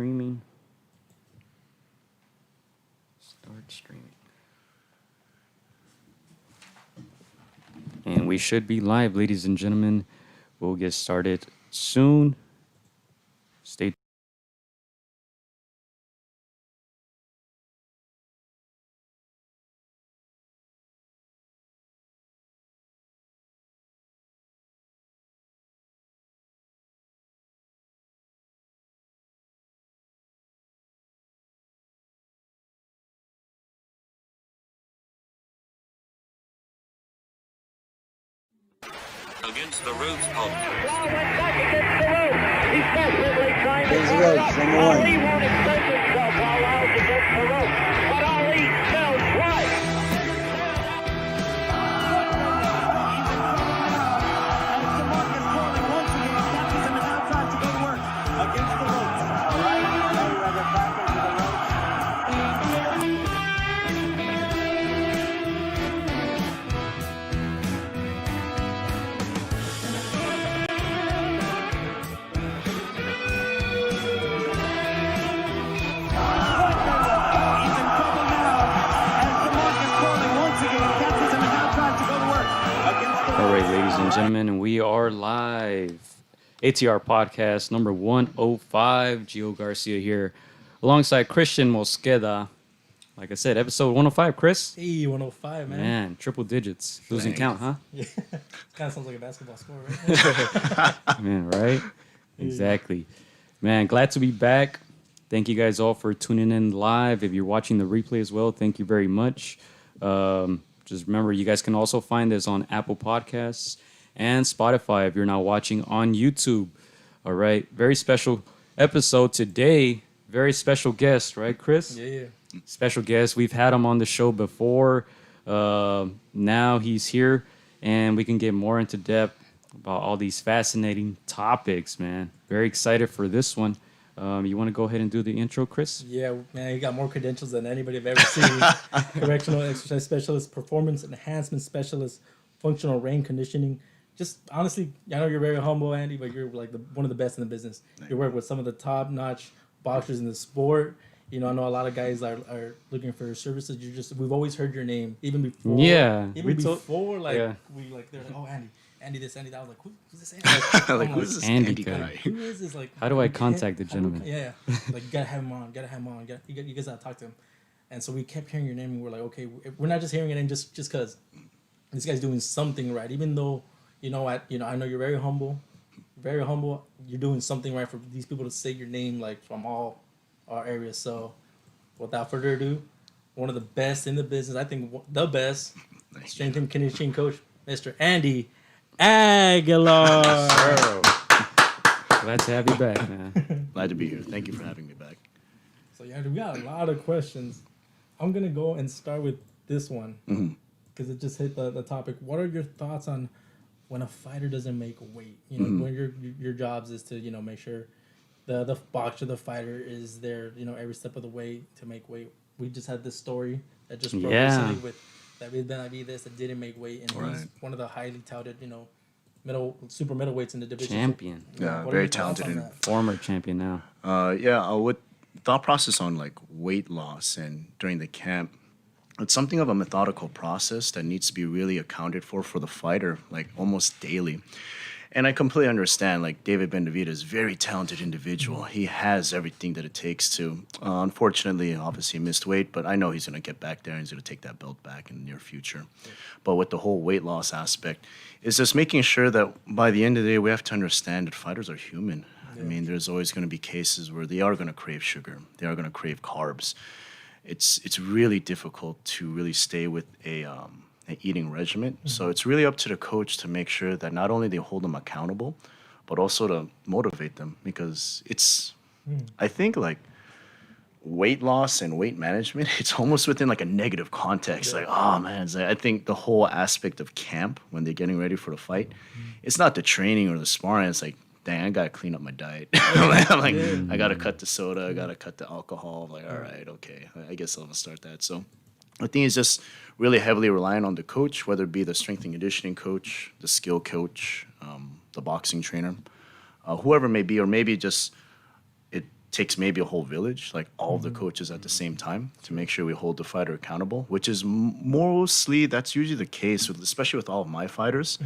streaming. Start streaming. And we should be live, ladies and gentlemen. We'll get started soon. Stay tuned. Against the Ropes podcast. Went back against the rope. He's desperately trying to Here's the cover. ropes, number one. Ali won't extend himself while out against the rope. But Ali still twice. As the market falling once again, catches him and now tries to go to work against the ropes. All right, Mayweather back over the ropes. He's in trouble now as the market falling once again, catches him and now tries to go to work against the All right, ladies and gentlemen, and we are live. AtR podcast number 105. Gio Garcia here, alongside Christian Mosqueda. Like I said, episode 105. Chris, Hey, 105, man. man, triple digits. Losing count, huh? Yeah. Kind of sounds like a basketball score, right? Man, right? Exactly. Man, glad to be back. Thank you guys all for tuning in live. If you're watching the replay as well, thank you very much. Just remember, you guys can also find this on Apple Podcasts and Spotify if you're not watching on YouTube. All right. Very special episode today. Very special guest, right, Chris? Yeah. Special guest. We've had him on the show before. Now he's here, and we can get more into depth about all these fascinating topics, man. Very excited for this one. You want to go ahead and do the intro, Chris? Yeah, man, you got more credentials than anybody I've ever seen. Correctional exercise specialist, performance enhancement specialist, functional range conditioning. Just honestly, I know you're very humble, Andy, but you're like one of the best in the business. You work with some of the top-notch boxers in the sport. You know, I know a lot of guys are looking for services. We've always heard your name, even before. Yeah, Even we told- before, like, yeah. they're like, oh, Andy this, Andy that. I was like, who's this Andy? Like, I'm who's this Andy Andy guy? guy? Who is this? Like, How do I contact the gentleman? Yeah, like you gotta have him on. You guys gotta talk to him. And so we kept hearing your name, and we're like, okay, we're not just hearing your name just because this guy's doing something right. Even though I know you're very humble. You're doing something right for these people to say your name like from all our areas. So, without further ado, one of the best in the business, I think the best strength and conditioning coach, Mr. Andy Aguilar. Glad to have you back, man. Glad to be here. Thank you for having me back. So yeah, we got a lot of questions. I'm gonna go and start with this one because it just hit the topic. What are your thoughts on when a fighter doesn't make weight? You know, when your jobs is to make sure the boxer, the fighter is there. Every step of the way to make weight. We just had this story that just broke recently with David Benavides that didn't make weight, and he's one of the highly touted super middleweights in the division. Champion. Yeah, What are very your thoughts talented. on And that? Former champion now. with thought process on like weight loss and during the camp, it's something of a methodical process that needs to be really accounted for the fighter, like almost daily. And I completely understand, like, David Benavides is a very talented individual. He has everything that it takes to. Unfortunately, obviously, he missed weight, but I know he's going to get back there and he's going to take that belt back in the near future. But with the whole weight loss aspect, it's just making sure that by the end of the day, we have to understand that fighters are human. I mean, there's always going to be cases where they are going to crave sugar. They are going to crave carbs. It's really difficult to really stay with an eating regimen. So it's really up to the coach to make sure that not only they hold them accountable, but also to motivate them, because I think like weight loss and weight management, it's almost within like a negative context. Like, oh man, I think the whole aspect of camp when they're getting ready for the fight, it's not the training or the sparring. It's like, dang, I gotta clean up my diet. I gotta cut the soda, I gotta cut the alcohol. I'm like, all right, okay, I guess I'm gonna start that. So I think it's just really heavily relying on the coach, whether it be the strength and conditioning coach, the skill coach, the boxing trainer, whoever it may be, or maybe just takes maybe a whole village, like all of the coaches at the same time, to make sure we hold the fighter accountable, which is mostly, that's usually the case, especially with all of my fighters.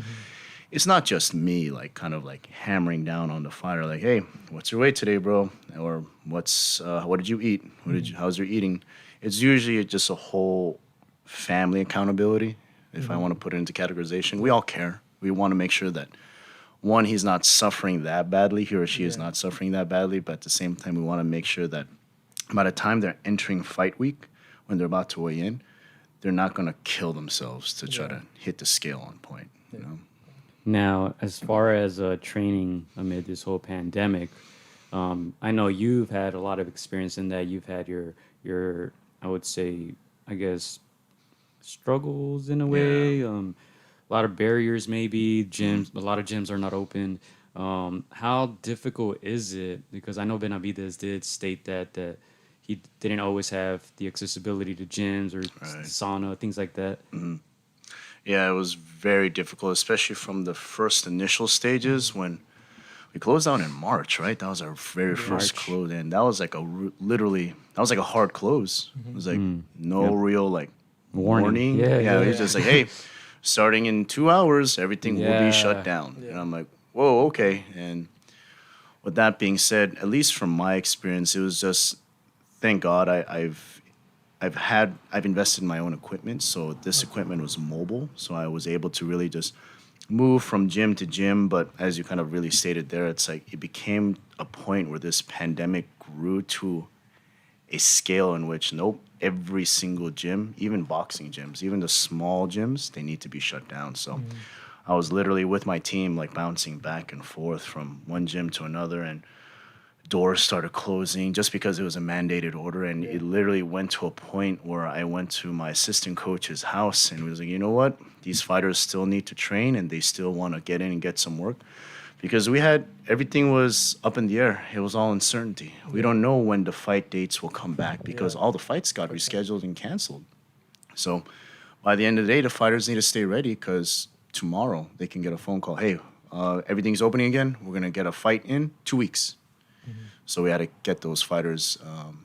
It's not just me, like, kind of like hammering down on the fighter, like, hey, what's your weight today, bro? Or what did you eat? How's your eating? It's usually just a whole family accountability, if I want to put it into categorization. We all care. We want to make sure that, one, he's not suffering that badly, he or she is not suffering that badly, but at the same time, we want to make sure that by the time they're entering fight week, when they're about to weigh in, they're not going to kill themselves to try to hit the scale on point, you know? Now, as far as training amid this whole pandemic, I know you've had a lot of experience in that. You've had your I would say, I guess, struggles in a way. A lot of barriers, maybe. Gyms, a lot of gyms are not open. How difficult is it? Because I know Benavides did state that he didn't always have the accessibility to gyms or sauna, things like that. Yeah, it was very difficult, especially from the first initial stages when we closed down in March, right? That was our very first close, and that was like a hard close. It was like no real like warning. Yeah, it was just like, hey, starting in 2 hours, everything will be shut down. And I'm like, whoa, okay. And with that being said, at least from my experience, it was just, thank God I've invested in my own equipment, so this equipment was mobile, so I was able to really just move from gym to gym. But as you kind of really stated there, it's like it became a point where this pandemic grew to a scale in which every single gym, even boxing gyms, even the small gyms, they need to be shut down. So I was literally with my team, like bouncing back and forth from one gym to another, and doors started closing just because it was a mandated order. And it literally went to a point where I went to my assistant coach's house and was like, you know what? These fighters still need to train and they still want to get in and get some work. Because everything was up in the air. It was all uncertainty. We don't know when the fight dates will come back because all the fights got rescheduled and canceled. So by the end of the day, the fighters need to stay ready because tomorrow they can get a phone call. Hey, everything's opening again. We're going to get a fight in 2 weeks. So we had to get those fighters.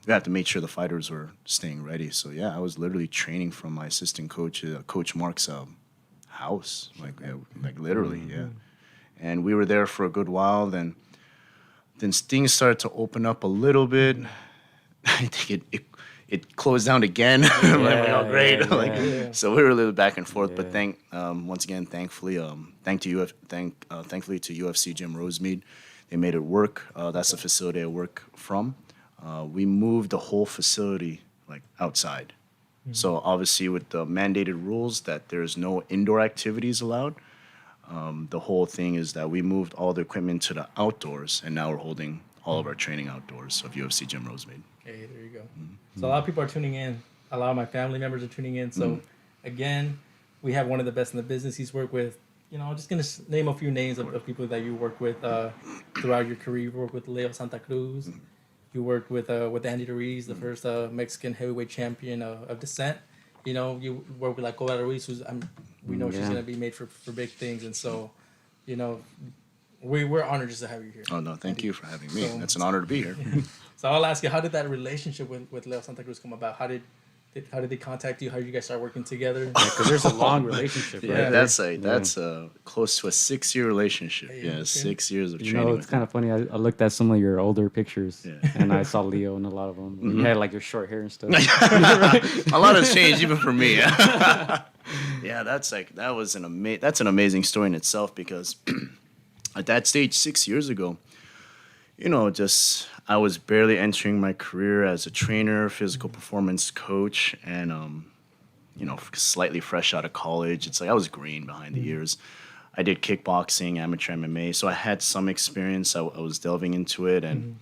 We had to make sure the fighters were staying ready. So yeah, I was literally training from my assistant coach, Coach Mark's house, like literally, yeah. And we were there for a good while. Then things started to open up a little bit. I think it closed down again. Great. So we were a little back and forth. But once again, thankfully to UFC Gym Rosemead. They made it work. That's the facility I work from. We moved the whole facility like outside. So obviously with the mandated rules that there's no indoor activities allowed, the whole thing is that we moved all the equipment to the outdoors, and now we're holding all of our training outdoors of UFC Gym Rosemead. Hey, there you go. So a lot of people are tuning in. A lot of my family members are tuning in. So again, we have one of the best in the business. He's worked with, I'm just going to name a few names of people that you work with throughout your career. You worked with Leo Santa Cruz. You worked with Andy Ruiz, the first Mexican heavyweight champion of descent. You work with like Cobra Ruiz, who's we know she's going to be made for big things. And so, we're honored just to have you here. Oh, no, thank you for having me. It's an honor to be here. So I'll ask you, how did that relationship with Leo Santa Cruz come about? How did they contact you? How did you guys start working together? Because there's a long relationship, right? Yeah, that's close to a 6-year relationship. Hey, okay. 6 years of training. It's kind of funny. I looked at some of your older pictures, and I saw Leo in a lot of them. You had like your short hair and stuff. A lot has changed even for me. Yeah, that's an amazing story in itself, because at that stage 6 years ago, I was barely entering my career as a trainer, physical performance coach, and slightly fresh out of college. It's like I was green behind the ears. I did kickboxing, amateur MMA, so I had some experience. I was delving into it, and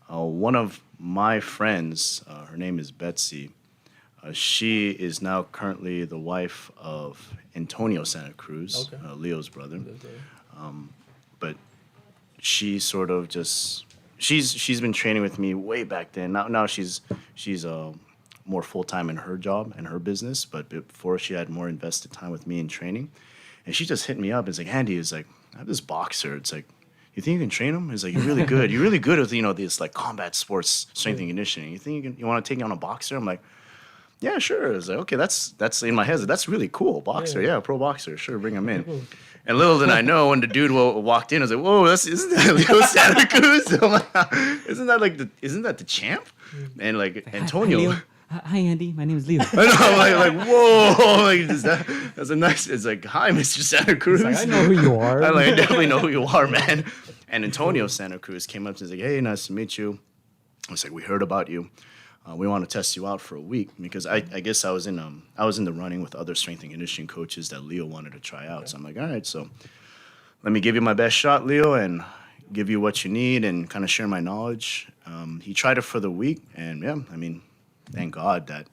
one of my friends, her name is Betsy. She is now currently the wife of Antonio Santa Cruz, Leo's brother. But she sort of just she's been training with me way back then. Now she's more full-time in her job and her business, but before she had more invested time with me in training. And she just hit me up and it's like, Andy, I have this boxer. It's like, you think you can train him? He's like, you're really good. You're really good with, these like combat sports strength and conditioning. You think you want to take on a boxer? I'm like, yeah, sure. I was like, okay, that's in my head. That's really cool. Boxer, yeah, pro boxer. Sure, bring him in. And little did I know, when the dude walked in, I was like, whoa, isn't that Leo Santa Cruz? I'm like, isn't that the champ? And like Antonio. Hi, Andy. My name is Leo. I know, I'm like, whoa, like, that's a nice. It's like, hi, Mr. Santa Cruz. I know who you are. I definitely know who you are, man. And Antonio Santa Cruz came up to me and was like, hey, nice to meet you. I was like, we heard about you. We want to test you out for a week, because I guess I was in the running with other strength and conditioning coaches that Leo wanted to try out. So I'm like, all right, so let me give you my best shot, Leo, and give you what you need and kind of share my knowledge. He tried it for the week, and yeah, I mean, thank God that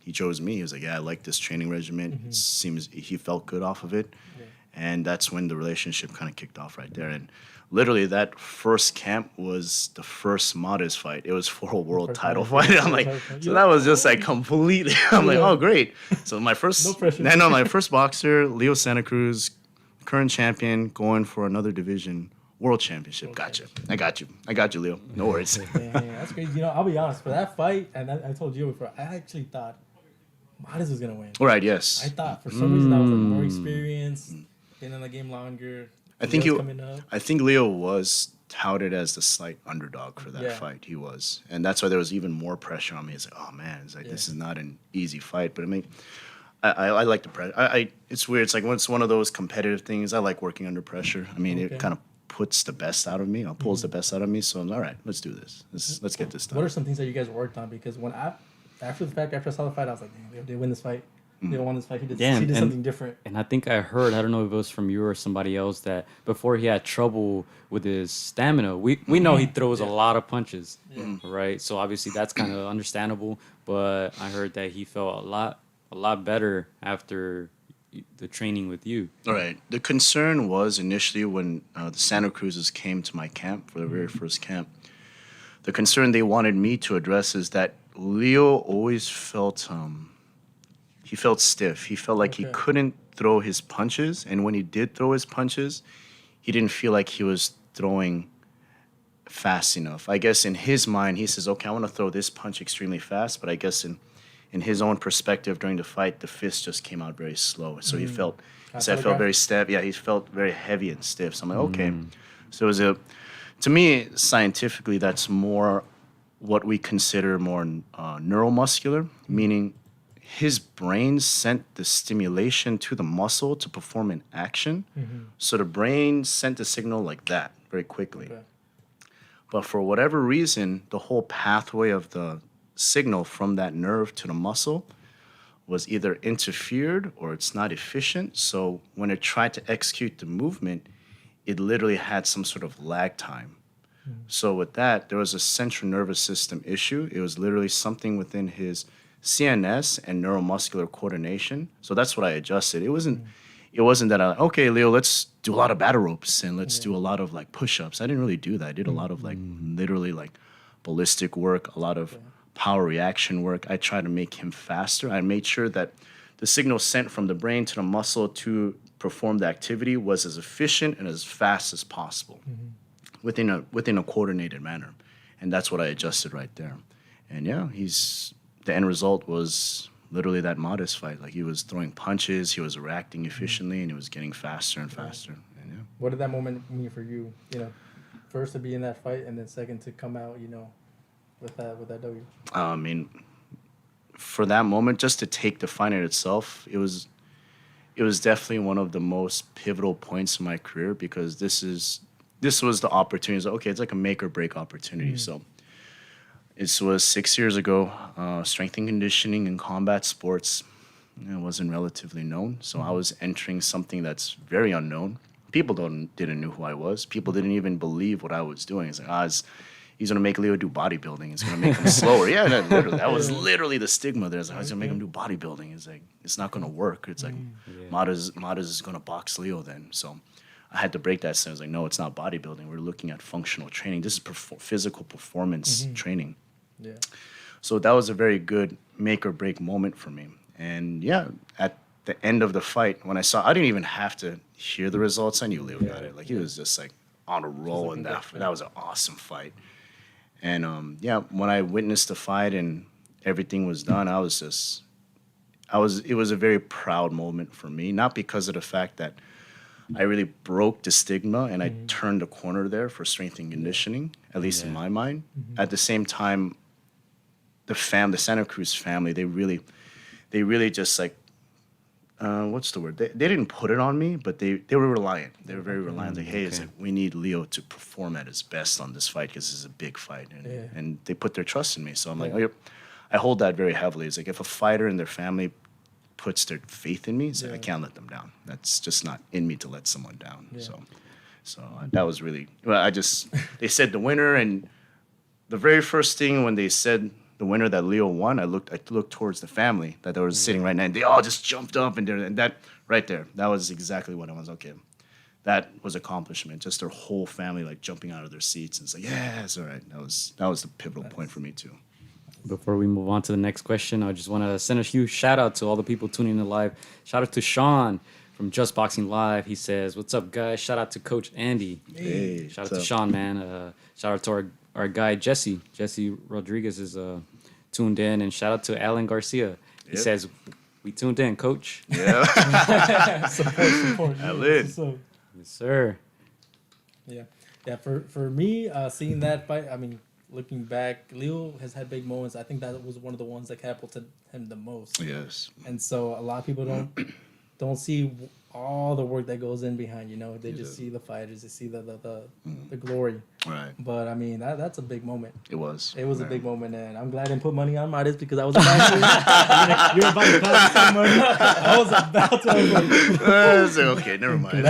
he chose me. He was like, yeah, I like this training regimen. It seems he felt good off of it. Yeah. And that's when the relationship kind of kicked off right there. And literally that first camp was the first modest fight. It was for a world title fight. I'm like, so that was just like completely, I'm like, oh, great. So my first, my first boxer, Leo Santa Cruz, current champion, going for another division. World championship. Gotcha. I got you, Leo. No worries. Yeah, that's crazy. I'll be honest. For that fight, and I told you before, I actually thought Modest was going to win. Right, yes. I thought for some reason I was like more experienced, been in the game longer. I think Leo was touted as the slight underdog for that fight. He was. And that's why there was even more pressure on me. It's like, oh, man, it's like this is not an easy fight. But I mean, I like the pressure. It's weird. It's like when it's one of those competitive things. I like working under pressure. I mean, it kind of puts the best out of me, or pulls the best out of me. So I'm all right, let's do this. Let's get this done. What are some things that you guys worked on? Because after I saw the fight, I was like, damn, they win this fight. They won this fight. He did something different. And I think I heard, I don't know if it was from you or somebody else, that before he had trouble with his stamina. We know he throws a lot of punches, right? So obviously that's kind of understandable. But I heard that he felt a lot better after the training with you. All right. The concern was initially when the Santa Cruzes came to my camp for the very first camp. The concern they wanted me to address is that Leo always felt he felt stiff. He felt like he couldn't throw his punches, and when he did throw his punches, he didn't feel like he was throwing fast enough. I guess in his mind, he says, okay, I want to throw this punch extremely fast, but I guess in his own perspective during the fight, the fist just came out very slow. So he felt very stiff. Yeah, he felt very heavy and stiff. So I'm like, okay. So it was to me, scientifically, that's more what we consider more neuromuscular, meaning his brain sent the stimulation to the muscle to perform an action. So the brain sent the signal like that very quickly. Okay. But for whatever reason, the whole pathway of the signal from that nerve to the muscle was either interfered or it's not efficient. So when it tried to execute the movement, it literally had some sort of lag time. So with that, there was a central nervous system issue. It was literally something within his CNS and neuromuscular coordination. So that's what I adjusted. It wasn't that okay, Leo, let's do a lot of battle ropes and let's do a lot of like push-ups. I didn't really do that. I did a lot of like literally like ballistic work, a lot of power reaction work. I tried to make him faster. I made sure that the signal sent from the brain to the muscle to perform the activity was as efficient and as fast as possible within a coordinated manner. And that's what I adjusted right there. And yeah, the end result was literally that Modest fight. Like he was throwing punches, he was reacting efficiently, and he was getting faster and faster. And what did that moment mean for you? First to be in that fight, and then second to come out, with that W. I mean, for that moment, just to take the fight in itself, it was definitely one of the most pivotal points in my career, because this was the opportunity. Okay, it's like a make or break opportunity. So this was 6 years ago. Strength and conditioning in combat sports, it wasn't relatively known. So I was entering something that's very unknown. People didn't know who I was. People didn't even believe what I was doing. It's like, he's going to make Leo do bodybuilding. It's going to make him slower. Yeah, literally. That was literally the stigma there. It's like, he's going to make him do bodybuilding. It's like, it's not going to work. It's like, Modest is going to box Leo then. So I had to break that. So I was like, no, it's not bodybuilding. We're looking at functional training. This is physical performance training. Yeah. So that was a very good make or break moment for me. And yeah, at the end of the fight, when I didn't even have to hear the results. I knew Leo got it. Like he was just like on a roll, and good that was an awesome fight. And when I witnessed the fight and everything was done, it was a very proud moment for me, not because of the fact that I really broke the stigma and I turned the corner there for strength and conditioning, at least in my mind. At the same time, the Santa Cruz family, they really just like, what's the word? They didn't put it on me, but they were reliant. They were very reliant. Like, hey, it's like, we need Leo to perform at his best on this fight because this is a big fight. And they put their trust in me. So I'm like, I hold that very heavily. It's like if a fighter and their family puts their faith in me, it's like, I can't let them down. That's just not in me to let someone down. So that was really, they said the winner, and the very first thing when they said the winner that Leo won, I looked towards the family that they were sitting right now, and they all just jumped up, and that right there, that was exactly what I was. Okay, that was accomplishment. Just their whole family like jumping out of their seats and saying, "Yes, all right." That was the pivotal point for me too. Before we move on to the next question, I just want to send a huge shout out to all the people tuning in live. Shout out to Sean from Just Boxing Live. He says, "What's up, guys?" Shout out to Coach Andy. Hey, shout out to Sean, man. Shout out to our guy Jesse. Jesse Rodriguez is tuned in, and shout out to Alan Garcia. He says, "We tuned in, Coach." Yeah. support. Alan. So, Yes, sir. yeah. For me, seeing that fight, I mean, looking back, Leo has had big moments. I think that was one of the ones that catapulted him the most. Yes. And so a lot of people don't see all the work that goes in behind. They just see the fighters, they see the glory. Right. But I mean, that's a big moment. It was. It was a big moment, and I'm glad I didn't put money on Midas because I was about to. You're about to cost some money. I was about to. I was like, Okay, never mind.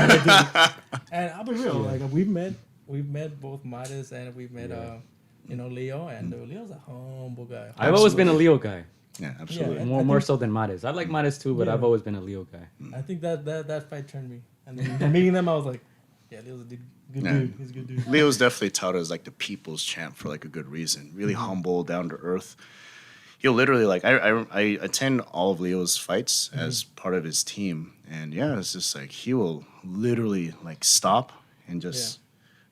and I'll be real. Like we've met both Midas and we've met Leo, and Leo's a humble guy. I've always been a Leo guy. Yeah, absolutely. Yeah. More so than Midas. I like Midas too, but I've always been a Leo guy. I think that fight turned me, and then meeting them, I was like, yeah, Leo's a good dude. He's a good dude. Leo's definitely touted as like the people's champ for like a good reason. Really humble, down to earth. He'll literally like I attend all of Leo's fights as part of his team, and it's just like he will literally like stop and just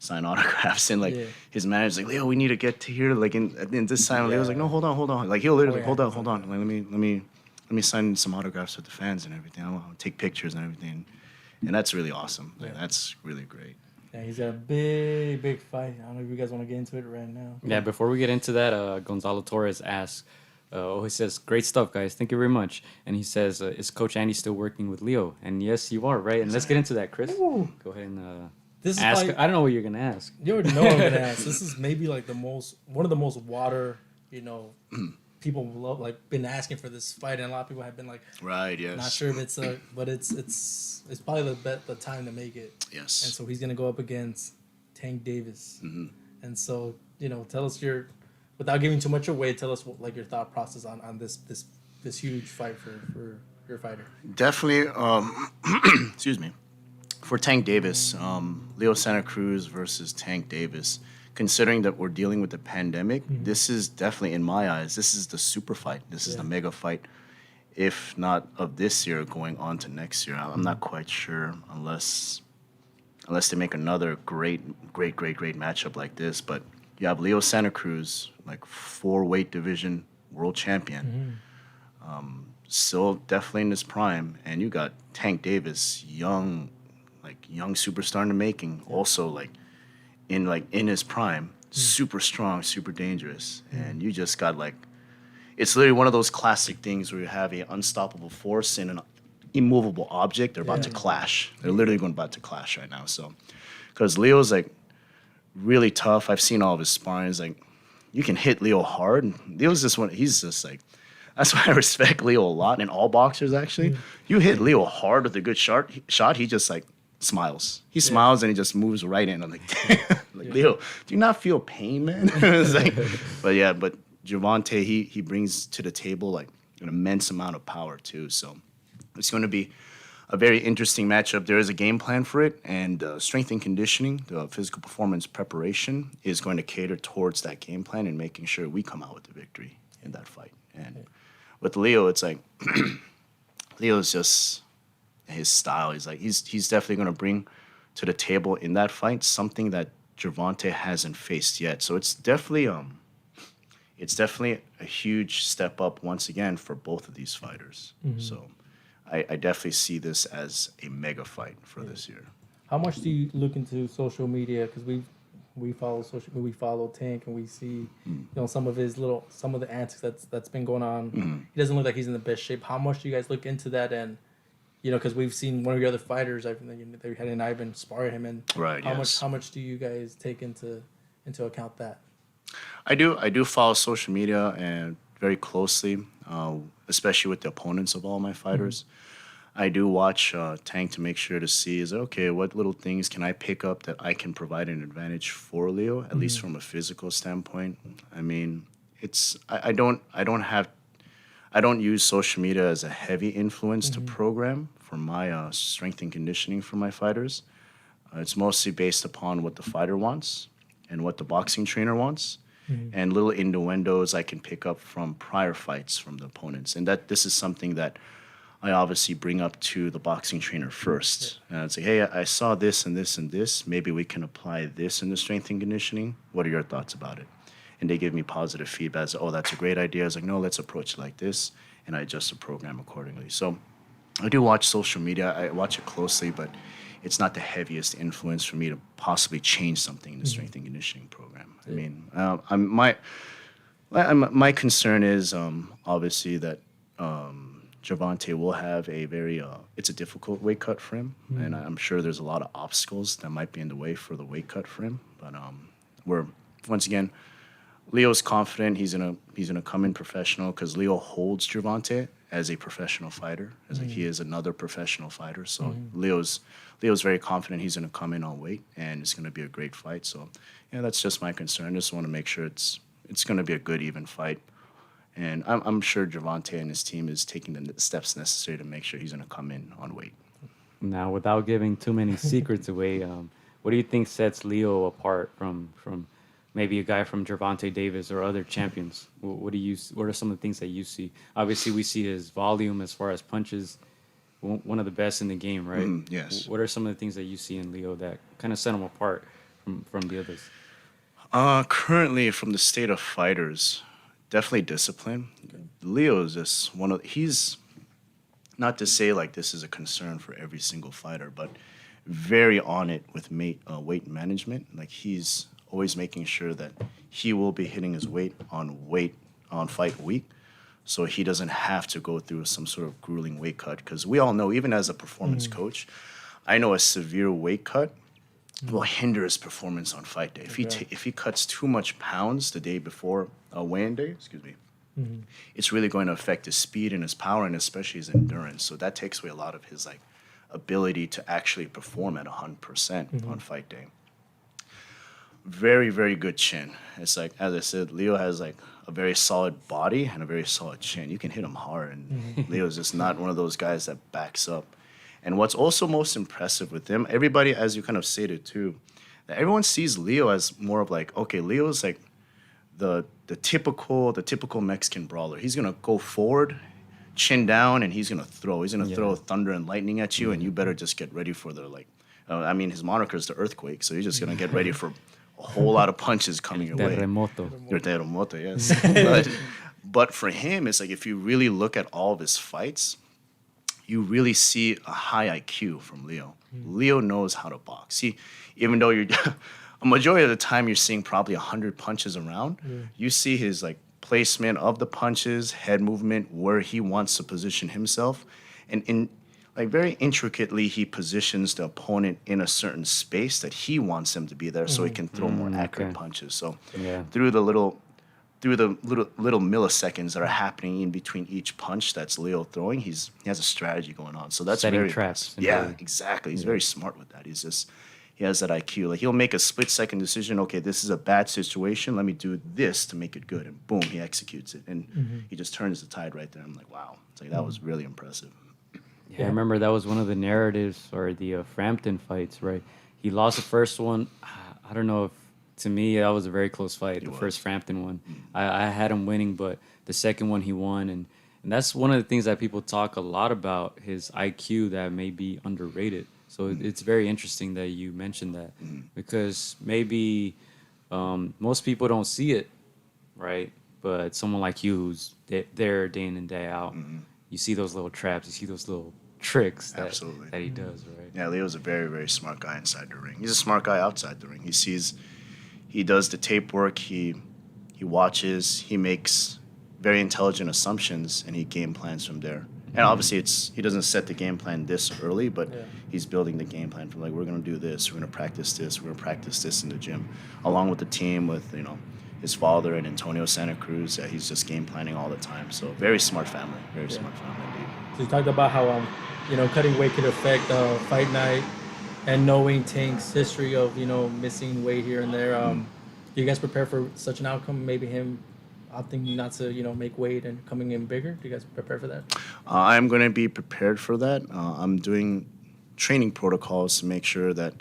sign autographs, and like his manager's like, Leo, we need to get to here like in this time. Leo's like, no, hold on. Like he'll literally hold on. Like let me sign some autographs with the fans and everything. I'll take pictures and everything, and that's really awesome. Like, that's really great. Yeah, he's got a big fight. I don't know if you guys want to get into it right now. Yeah, before we get into that, Gonzalo Torres asks, he says, "Great stuff, guys. Thank you very much." And he says, "Is Coach Andy still working with Leo?" And yes, you are, right? And let's get into that, Chris. Go ahead and This is ask. probably, I don't know what you're gonna ask. you already know what I'm gonna ask. This is maybe like one of the most water, people love, like been asking for this fight, and a lot of people have been like, Right. Yes. not sure if it's but it's probably the time to make it. Yes. And so he's gonna go up against Tank Davis. And so tell us without giving too much away, tell us what, like your thought process on this huge fight for your fighter. Definitely. Excuse me. For Tank Davis, Leo Santa Cruz versus Tank Davis. Considering that we're dealing with the pandemic, this is definitely, in my eyes, this is the super fight. This is the mega fight, if not of this year, going on to next year. I'm not quite sure unless they make another great matchup like this. But you have Leo Santa Cruz, like 4-weight division world champion, still definitely in his prime, and you got Tank Davis, young superstar in the making, also like in his prime, super strong, super dangerous, and you just got like, it's literally one of those classic things where you have an unstoppable force and an immovable object. They're about to clash. They're literally about to clash right now. So, because Leo's like really tough. I've seen all of his sparring. It's like you can hit Leo hard. And Leo's just one. He's just like, that's why I respect Leo a lot. And all boxers actually, you hit Leo hard with a good shot. He just like smiles. He smiles and he just moves right in. I'm like, Leo, do you not feel pain, man? It's like, but Gervonta, he brings to the table like an immense amount of power too. So it's going to be a very interesting matchup. There is a game plan for it, and strength and conditioning, the physical performance preparation, is going to cater towards that game plan and making sure we come out with the victory in that fight. And with Leo, it's like Leo's just his style. He's like he's definitely going to bring to the table in that fight, something that Gervonta hasn't faced yet. So it's definitely a huge step up once again for both of these fighters. So I definitely see this as a mega fight for this year. How much do you look into social media? Because we follow Tank, and we see some of the antics that's been going on. He doesn't look like he's in the best shape. How much do you guys look into that? And because we've seen one of your other fighters, they had an Ivan spar him, and Right, how much do you guys take into account that? I do follow social media and very closely, especially with the opponents of all my fighters. I do watch Tank to make sure to see what little things can I pick up that I can provide an advantage for Leo, at least from a physical standpoint. I mean, I don't use social media as a heavy influence to program for my strength and conditioning for my fighters. It's mostly based upon what the fighter wants and what the boxing trainer wants, and little innuendos I can pick up from prior fights from the opponents. And that this is something that I obviously bring up to the boxing trainer first. And I'd say, hey, I saw this and this and this. Maybe we can apply this in the strength and conditioning. What are your thoughts about it? And they give me positive feedback. Say, oh, that's a great idea. I was like, no, let's approach it like this. And I adjust the program accordingly. So I do watch social media. I watch it closely, but it's not the heaviest influence for me to possibly change something in the strength and conditioning program. I mean, my concern is obviously that Gervonta will have a very, it's a difficult weight cut for him. And I'm sure there's a lot of obstacles that might be in the way for the weight cut for him. But once again, Leo's confident he's gonna come in professional because Leo holds Gervonta as a professional fighter, as like he is another professional fighter. So Leo's very confident he's gonna come in on weight, and it's gonna be a great fight. So yeah, that's just my concern. I just want to make sure it's gonna be a good even fight, and I'm sure Gervonta and his team is taking the steps necessary to make sure he's gonna come in on weight. Now, without giving too many secrets away, what do you think sets Leo apart from maybe a guy from Gervonta Davis or other champions? What are some of the things that you see? Obviously, we see his volume as far as punches, one of the best in the game, right? Yes. What are some of the things that you see in Leo that kind of set him apart from the others? Currently, from the state of fighters, definitely discipline. Okay. Leo is just he's not to say like this is a concern for every single fighter, but very on it with weight management. Like he's always making sure that he will be hitting his weight on fight week, so he doesn't have to go through some sort of grueling weight cut. Because we all know, even as a performance coach, I know a severe weight cut will hinder his performance on fight day. If he cuts too much pounds the day before weigh-in day, it's really going to affect his speed and his power, and especially his endurance. So that takes away a lot of his ability to actually perform at 100% on fight day. Very, very good chin. It's like, as I said, Leo has a very solid body and a very solid chin. You can hit him hard, and Leo's just not one of those guys that backs up. And what's also most impressive with him, everybody, as you kind of stated too, that everyone sees Leo as more of okay, Leo's the typical Mexican brawler. He's gonna go forward, chin down, and he's gonna throw. He's gonna throw thunder and lightning at you, and you better just get ready for his moniker is the earthquake, so you're just gonna get ready for a whole lot of punches coming your way. Terremoto, yes. But for him, it's if you really look at all of his fights, you really see a high IQ from Leo. Leo knows how to box. Even though a majority of the time you're seeing probably 100 punches around, you see his placement of the punches, head movement, where he wants to position himself, and very intricately he positions the opponent in a certain space that he wants him to be there, so he can throw more accurate punches. So through the little milliseconds that are happening in between each punch that's Leo throwing, he has a strategy going on. So that's setting very traps. Yeah, exactly. He's very smart with that. He has that IQ. He'll make a split-second decision. Okay, this is a bad situation. Let me do this to make it good, and boom, he executes it, and he just turns the tide right there. I'm like, wow, that was really impressive. Yeah, I remember that was one of the narratives or the Frampton fights, right? He lost the first one. I don't know if, to me, that was a very close fight, the first Frampton one. I had him winning, but the second one he won. And that's one of the things that people talk a lot about, his IQ that may be underrated. So it's very interesting that you mentioned that because maybe most people don't see it, right? But someone like you who's there day in and day out, you see those little traps, you see those little tricks that he does, right? Yeah, Leo's a very, very smart guy inside the ring. He's a smart guy outside the ring. He does the tape work, he watches, he makes very intelligent assumptions, and he game plans from there. And obviously, he doesn't set the game plan this early, but he's building the game plan from like, we're going to do this, we're going to practice this, we're going to practice this in the gym, along with the team, with his father and Antonio Santa Cruz. He's just game planning all the time. So very smart family, smart family indeed. So you talked about how cutting weight could affect fight night, and knowing Tank's history of missing weight here and there. Do you guys prepare for such an outcome? Maybe him opting not to make weight and coming in bigger. Do you guys prepare for that? I'm going to be prepared for that. I'm doing training protocols to make sure that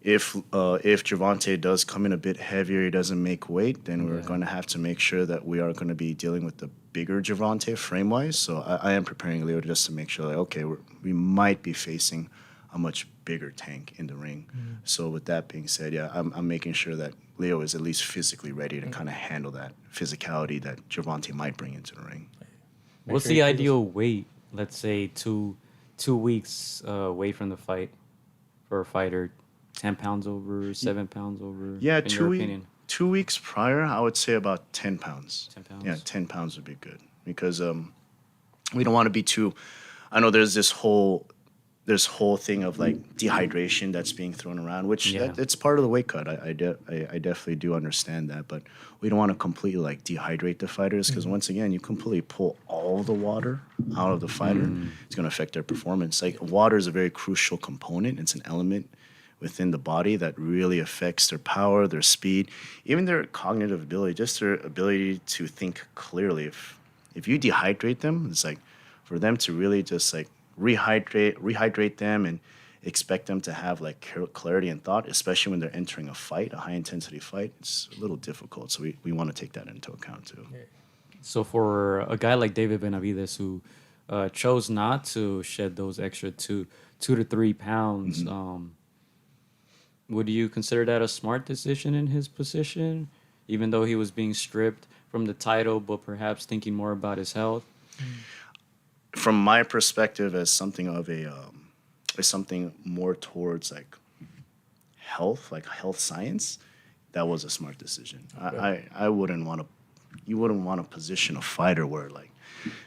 if Gervonta does come in a bit heavier, he doesn't make weight, then we're going to have to make sure that we are going to be dealing with the bigger Gervonta frame-wise. So I am preparing Leo just to make sure, like, okay, we might be facing a much bigger Tank in the ring. So with that being said, I'm making sure that Leo is at least physically ready to kind of handle that physicality that Gervonta might bring into the ring. What's the ideal weight? Let's say 2 weeks away from the fight for a fighter. 10 pounds over, 7 pounds over. Yeah, in your opinion? 2 weeks prior, I would say about 10 pounds. 10 pounds. Yeah, 10 pounds would be good because we don't want to be too. I know there's this whole thing of like dehydration that's being thrown around, which it's part of the weight cut. I definitely do understand that, but we don't want to completely like dehydrate the fighters because once again, you completely pull all the water out of the fighter. It's going to affect their performance. Like water is a very crucial component. It's an element within the body that really affects their power, their speed, even their cognitive ability, just their ability to think clearly. If you dehydrate them, it's like for them to really just like rehydrate them and expect them to have like clarity and thought, especially when they're entering a fight, a high intensity fight, it's a little difficult. So we want to take that into account too. So for a guy like David Benavidez who chose not to shed those extra 2 to 3 pounds, would you consider that a smart decision in his position, even though he was being stripped from the title, but perhaps thinking more about his health? From my perspective, as something of as something more towards like health science, that was a smart decision. Okay. I wouldn't want to. You wouldn't want to position a fighter where like,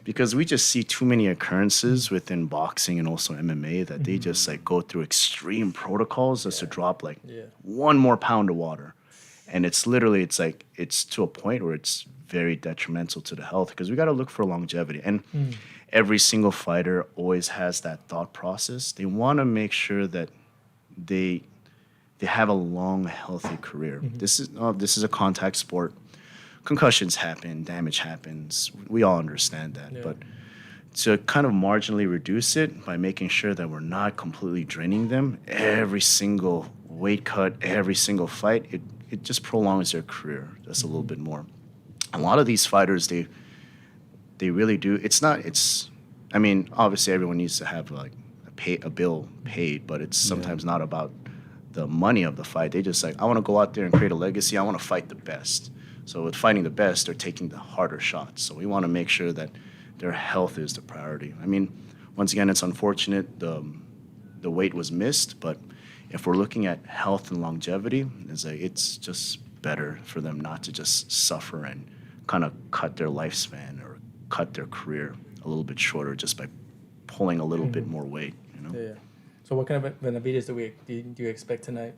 because we just see too many occurrences within boxing and also MMA that they just like go through extreme protocols just to drop like 1 more pound of water. And it's literally, it's to a point where it's very detrimental to the health because we got to look for longevity. And every single fighter always has that thought process. They want to make sure that they have a long, healthy career. This is a contact sport. Concussions happen, damage happens. We all understand that. But to kind of marginally reduce it by making sure that we're not completely draining them every single weight cut, every single fight, it just prolongs their career just a little bit more. A lot of these fighters, they really do. I mean, obviously everyone needs to have like a bill paid, but it's sometimes not about the money of the fight. They just like, I want to go out there and create a legacy. I want to fight the best. So with fighting the best, they're taking the harder shots. So we want to make sure that their health is the priority. I mean, once again, it's unfortunate the weight was missed, but if we're looking at health and longevity, it's just better for them not to just suffer and kind of cut their lifespan or cut their career a little bit shorter just by pulling a little bit more weight. Yeah. So what kind of Benavidez do you expect tonight?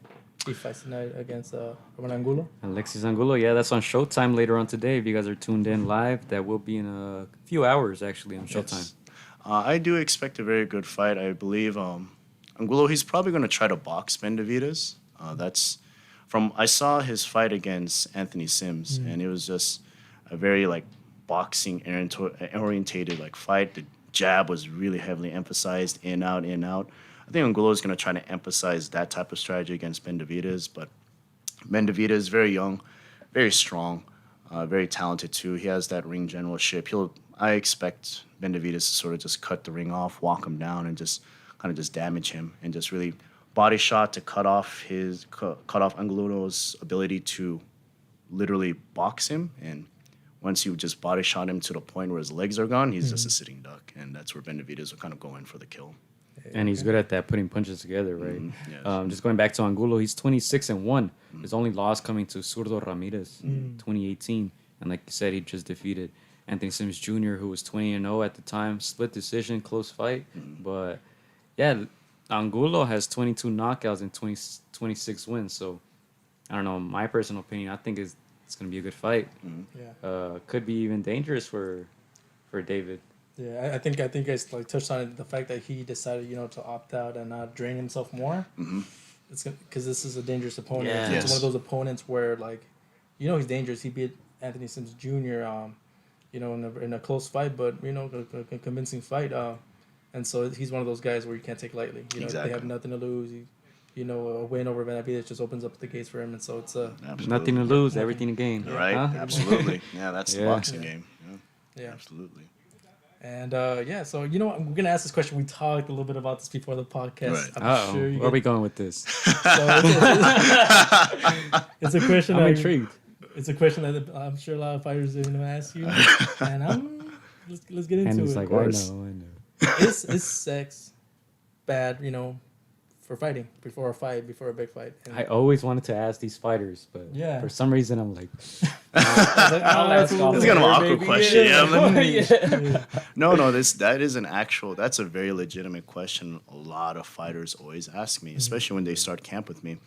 He fights tonight against Angulo. Alexis Angulo, that's on Showtime later on today. If you guys are tuned in live, that will be in a few hours actually on Showtime. Yes. I do expect a very good fight. I believe Angulo, he's probably going to try to box Benavidez. I saw his fight against Anthony Sims, and it was just a very like boxing orientated like fight. The jab was really heavily emphasized, in, out, in, out. I think Angulo is going to try to emphasize that type of strategy against Benavidez, but Benavidez is very young, very strong, very talented too. He has that ring generalship. I expect Benavidez to sort of just cut the ring off, walk him down, and just kind of just damage him and just really body shot to cut off Angulo's ability to literally box him. And once you just body shot him to the point where his legs are gone, he's just a sitting duck. And that's where Benavidez will kind of go in for the kill. And he's good at that, putting punches together, right? Yes. Just going back to Angulo, he's 26-1. His only loss coming to Zurdo Ramirez in 2018. And like you said, he just defeated Anthony Sims Jr., who was 20-0 at the time. Split decision, close fight. But, yeah, Angulo has 22 knockouts and 26 wins. So, I don't know, my personal opinion, I think it's going to be a good fight. Yeah. Could be even dangerous for David. Yeah, I think I like touched on it, the fact that he decided, to opt out and not drain himself more. It's because this is a dangerous opponent. Yeah. It's Yes. one of those opponents where he's dangerous. He beat Anthony Sims Jr. In a close fight, but a convincing fight. And so he's one of those guys where you can't take lightly. They Exactly. have nothing to lose. A win over Benavidez just opens up the gates for him, and so it's Absolutely. Nothing to lose, everything to gain. Right? Huh? Absolutely. Yeah, that's the Yeah. boxing game. yeah. Absolutely. And so we're gonna ask this question. We talked a little bit about this before the podcast. Right. I'm sure you Where are we going with this? it's a question. I'm intrigued. It's a question that I'm sure a lot of fighters are gonna ask you, and let's get into And it. he's like, I course. know. Is sex bad? For fighting before a fight, before a big fight. And I always wanted to ask these fighters, but Yeah. for some reason I'm like, I'll ask all It's kind of an awkward baby. question. Yeah. No, that's a very legitimate question. A lot of fighters always ask me, especially when they start camp with me.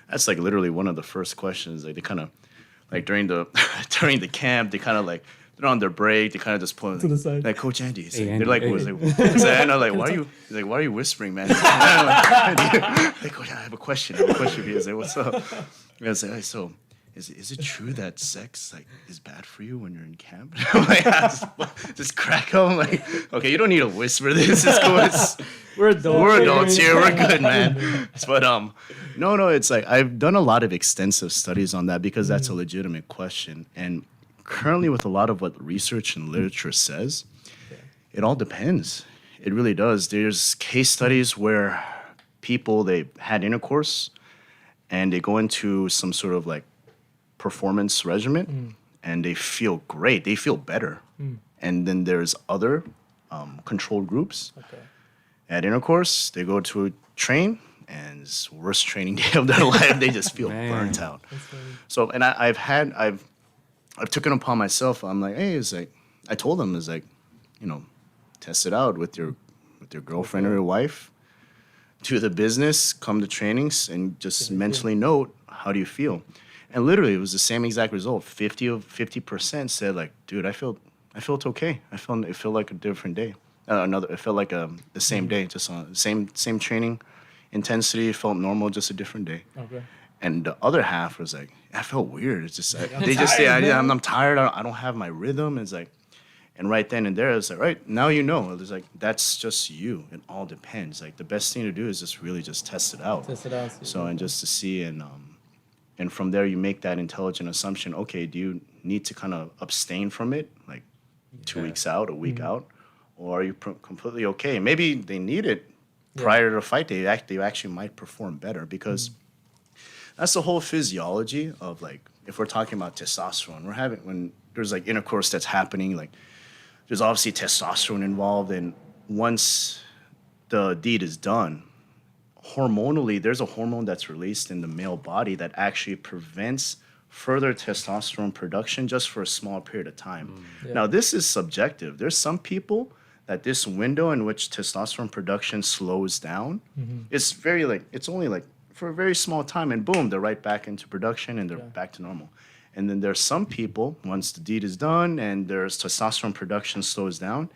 That's like literally one of the first questions. Like they kind of, like during the camp, they kind of like they're on their break. They kind of just pull To the side. like Coach Andy. He's Hey, like, they're like, Andy, was hey. like, and I'm like, why are you? He's like, why are you whispering, man? Like, Coach, I have a question. For you. He's like, what's up? I was like, hey, so. Is it true that sex is bad for you when you're in camp? I'm like, just crack up. I'm like, okay, you don't need to whisper this. It's cool. we're adults. We're adults here. We're good, man. But no. It's like I've done a lot of extensive studies on that because that's a legitimate question. And currently, with a lot of what research and literature says, it all depends. It really does. There's case studies where people they had intercourse, and they go into some sort of performance regimen and they feel great, they feel better. And then there's other controlled groups at intercourse, they go to train and it's the worst training day of their life. They just feel burnt out. So and I've taken upon myself, I'm like, hey, it's like I told them, it's like, test it out with your girlfriend or your wife, do the business, come to trainings and just mentally note, how do you feel? And literally, it was the same exact result. 50% said, dude, I felt okay. It felt like a different day. It felt like the same day, just on same training intensity. It felt normal, just a different day. Okay. And the other half was like, I felt weird. It's just they just say, I'm tired. I don't have my rhythm. It's like, and right then and there, it's like, right now it's like that's just you. It all depends. Like the best thing to do is just really just test it out. Test it out. So and just to see and from there, you make that intelligent assumption. Okay, do you need to kind of abstain from it, 2 weeks out, a week out, or are you completely okay? Maybe they need it prior to the fight. They actually might perform better because that's the whole physiology of if we're talking about testosterone, when there's intercourse that's happening, there's obviously testosterone involved, and once the deed is done, hormonally, there's a hormone that's released in the male body that actually prevents further testosterone production just for a small period of time. Now, this is subjective. There's some people that this window in which testosterone production slows down, it's very it's only for a very small time, and boom, they're right back into production and they're back to normal. And then there's some people, once the deed is done and there's testosterone production slows down,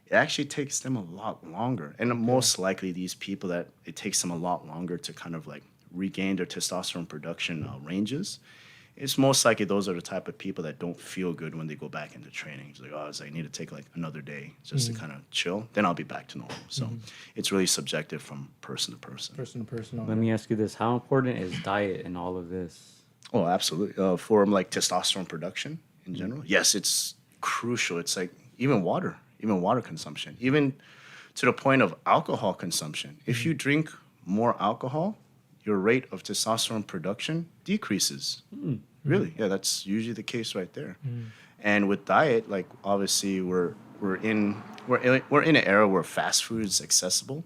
it actually takes them a lot longer. And most likely these people that it takes them a lot longer to kind of regain their testosterone production ranges. It's most likely those are the type of people that don't feel good when they go back into training. It's I need to take another day just to kind of chill. Then I'll be back to normal. So it's really subjective from person to person. Person to person. Let me ask you this: how important is diet in all of this? Oh, absolutely. For testosterone production in general, yes, it's crucial. It's even water consumption, even to the point of alcohol consumption. If you drink more alcohol, your rate of testosterone production decreases. Really? Yeah, that's usually the case right there. And with diet, like obviously we're in an era where fast food is accessible.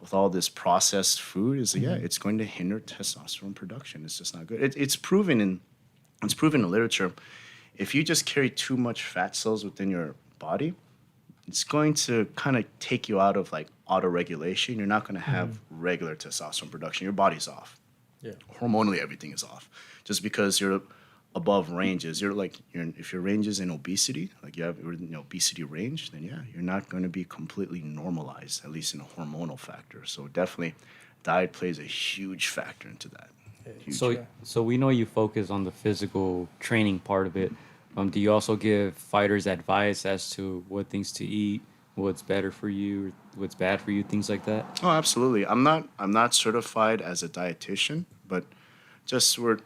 With all this processed food, it's going to hinder testosterone production. It's just not good. It's proven in literature. If you just carry too much fat cells within your body, it's going to kind of take you out of like auto-regulation. You're not going to have regular testosterone production. Your body's off. Yeah. Hormonally, everything is off. Just because you're above ranges, if your range is in obesity, like you have an obesity range, then yeah, you're not going to be completely normalized, at least in a hormonal factor. So definitely, diet plays a huge factor into that. Huge. So we know you focus on the physical training part of it. Do you also give fighters advice as to what things to eat, what's better for you, what's bad for you, things like that? Oh, absolutely. I'm not certified as a dietitian, but just we're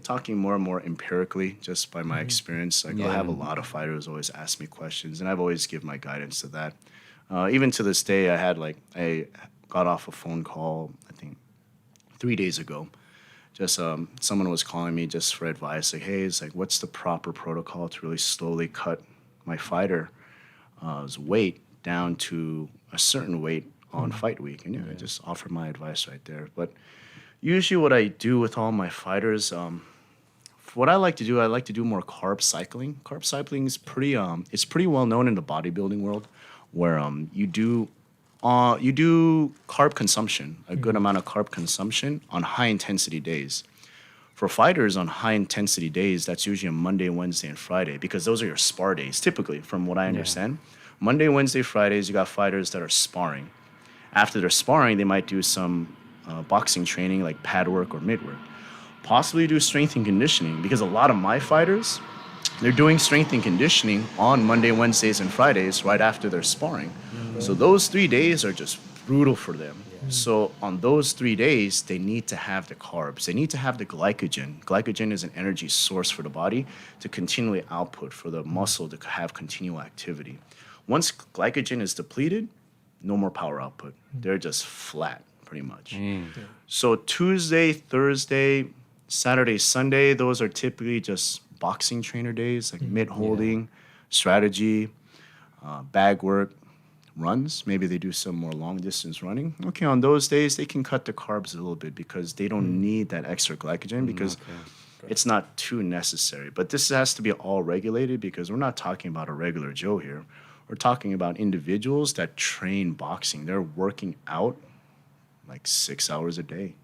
talking more and more empirically, just by my experience. Like I have a lot of fighters always ask me questions, and I've always give my guidance to that. Even to this day, I got off a phone call, I think 3 days ago. Just someone was calling me just for advice, like, hey, it's like, what's the proper protocol to really slowly cut my fighter's weight down to a certain weight on fight week? And I just offered my advice right there. But usually what I do with all my fighters, what I like to do more carb cycling. Carb cycling is it's pretty well known in the bodybuilding world, where you do carb consumption, a good amount of carb consumption on high intensity days. For fighters on high intensity days, that's usually a Monday, Wednesday, and Friday, because those are your spar days, typically, from what I understand. Monday, Wednesday, Fridays, you got fighters that are sparring. After they're sparring, they might do some boxing training like pad work or mid work. Possibly do strength and conditioning, because a lot of my fighters, they're doing strength and conditioning on Monday, Wednesdays, and Fridays right after they're sparring. So those 3 days are just brutal for them. So on those 3 days, they need to have the carbs. They need to have the glycogen. Glycogen is an energy source for the body to continually output, for the muscle to have continual activity. Once glycogen is depleted, no more power output. They're just flat, pretty much. So Tuesday, Thursday, Saturday, Sunday, those are typically just boxing trainer days, like mid holding, strategy, bag work, runs. Maybe they do some more long distance running. Okay, on those days, they can cut the carbs a little bit, because they don't need that extra glycogen, because it's not too necessary. But this has to be all regulated, because we're not talking about a regular Joe here. We're talking about individuals that train boxing. They're working out like 6 hours a day,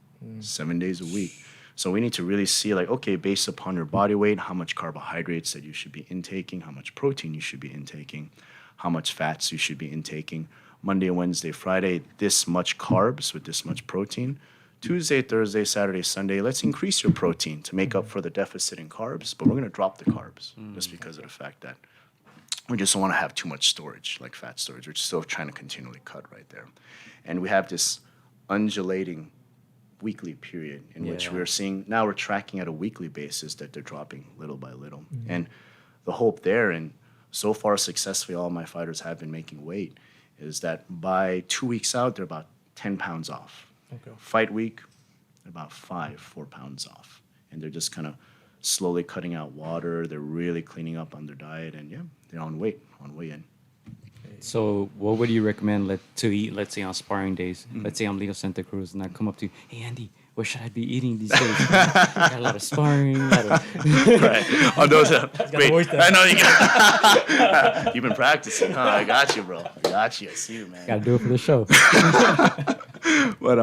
7 days a week. So we need to really see, like, okay, based upon your body weight, how much carbohydrates that you should be intaking, how much protein you should be intaking, how much fats you should be intaking. Monday, Wednesday, Friday, this much carbs with this much protein. Tuesday, Thursday, Saturday, Sunday, let's increase your protein to make up for the deficit in carbs, but we're going to drop the carbs just because of the fact that we just don't want to have too much storage, like fat storage. We're still trying to continually cut right there. And we have this undulating weekly period in which we're seeing, now we're tracking at a weekly basis that they're dropping little by little. And the hope there, and so far successfully all my fighters have been making weight, is that by 2 weeks out, they're about 10 pounds off. Fight week, about 4 pounds off. And they're just kind of slowly cutting out water. They're really cleaning up on their diet, and they're on way in. So what would you recommend to eat, let's say on sparring days? Let's say I'm Leo Santa Cruz and I come up to you, hey Andy, what should I be eating these days? Got a lot of sparring. Right. On those, wait, I know you got. You've been practicing, huh? I got you, bro. I got you. I see you, man. Gotta do it for the show. But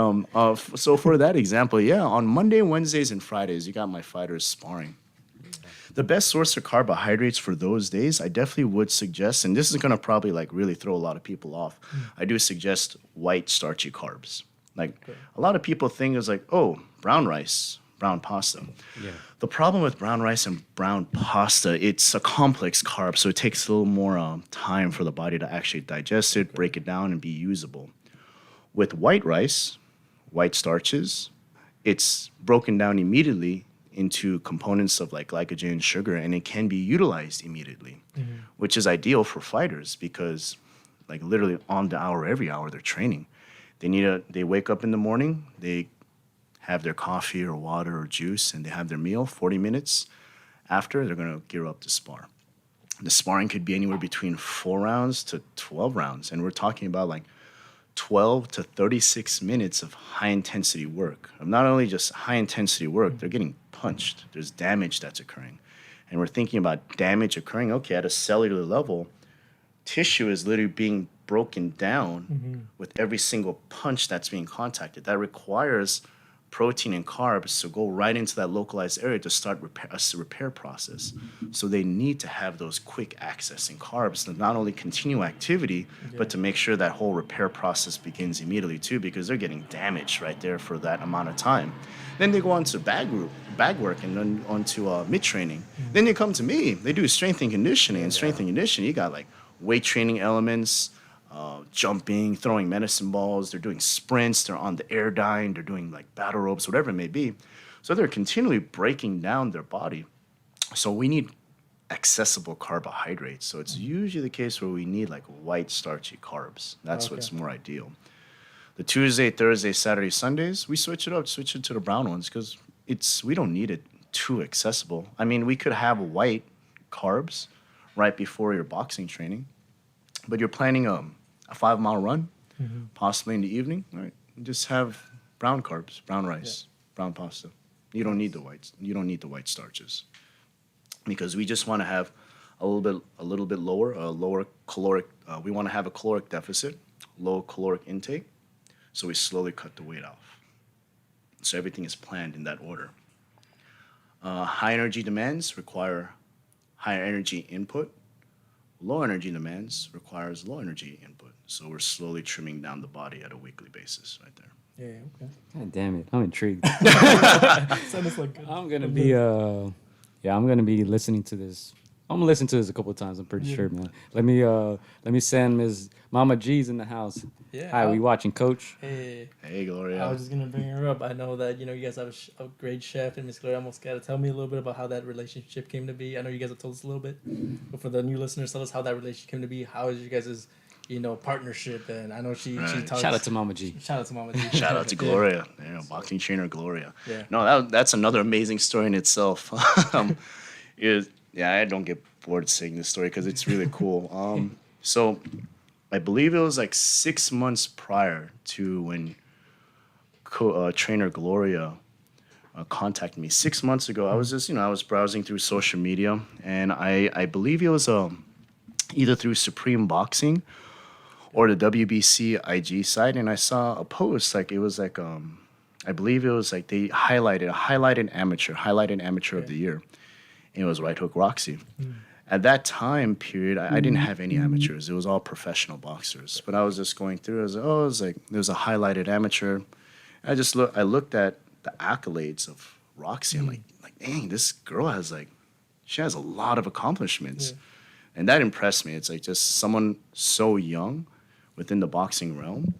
so for that example, on Monday, Wednesdays, and Fridays, you got my fighters sparring. The best source of carbohydrates for those days, I definitely would suggest, and this is gonna probably like really throw a lot of people off. I do suggest white starchy carbs. Like a lot of people think it's like, oh, brown rice, brown pasta. The problem with brown rice and brown pasta, it's a complex carb, so it takes a little more time for the body to actually digest it, break it down, and be usable. With white rice, white starches, it's broken down immediately into components of like glycogen, sugar, and it can be utilized immediately, which is ideal for fighters because like literally on the hour, every hour they're training. They wake up in the morning, they have their coffee or water or juice, and they have their meal. 40 minutes after, they're going to gear up to spar. The sparring could be anywhere between 4 rounds to 12 rounds. And we're talking about like 12 to 36 minutes of high-intensity work. Not only just high-intensity work, they're getting punched. There's damage that's occurring. And we're thinking about damage occurring, okay, at a cellular level, tissue is literally being broken down with every single punch that's being contacted. That requires protein and carbs to go right into that localized area to start a repair process. So they need to have those quick accessing carbs to not only continue activity, but to make sure that whole repair process begins immediately too, because they're getting damaged right there for that amount of time. Then they go on to bag work and then on to mid-training. Then they come to me. They do strength and conditioning. And strength and conditioning, you got like weight training elements, jumping, throwing medicine balls. They're doing sprints. They're on the air dying. They're doing like battle ropes, whatever it may be. So they're continually breaking down their body. So we need accessible carbohydrates. So it's usually the case where we need like white starchy carbs. That's what's more ideal. The Tuesday, Thursday, Saturday, Sundays, we switch it up, switch it to the brown ones because we don't need it too accessible. I mean, we could have white carbs right before your boxing training, but you're planning a 5-mile run, possibly in the evening, right? Just have brown carbs, brown rice, brown pasta. You don't need the whites. You don't need the white starches, because we just want to have a little bit lower caloric. We want to have a caloric deficit, low caloric intake, so we slowly cut the weight off. So everything is planned in that order. High energy demands require higher energy input. Low energy demands requires low energy input. So we're slowly trimming down the body at a weekly basis right there. Yeah, okay. God damn it. I'm intrigued. Sounds like good. I'm gonna be listening to this. I'm gonna listen to this a couple of times. I'm pretty sure, man. Let me send Ms. Mama G's in the house. Yeah. Hi, we watching, Coach? Hey, Gloria. I was just gonna bring her up. I know that you guys have a great chef, and Miss Gloria almost got to tell me a little bit about how that relationship came to be. I know you guys have told us a little bit, but for the new listeners, tell us how that relationship came to be. How is you guys' partnership? And I know she talks. Shout out to Mama G. Shout out to Mama G. Shout out to Gloria, boxing trainer Gloria. Yeah. No, that's another amazing story in itself. I don't get bored saying this story because it's really cool. So I believe it was like 6 months prior to when trainer Gloria contacted me. 6 months ago, I was just, I was browsing through social media, and I believe it was either through Supreme Boxing or the WBC IG site, and I saw a post, I believe it was like they highlighted amateur of the year, and it was Hook Roxy. At that time period, I didn't have any amateurs. It was all professional boxers. But I was just going through. I was like, there was a highlighted amateur. I looked at the accolades of Roxy. I'm like, dang, this girl she has a lot of accomplishments, and that impressed me. It's like just someone so young within the boxing realm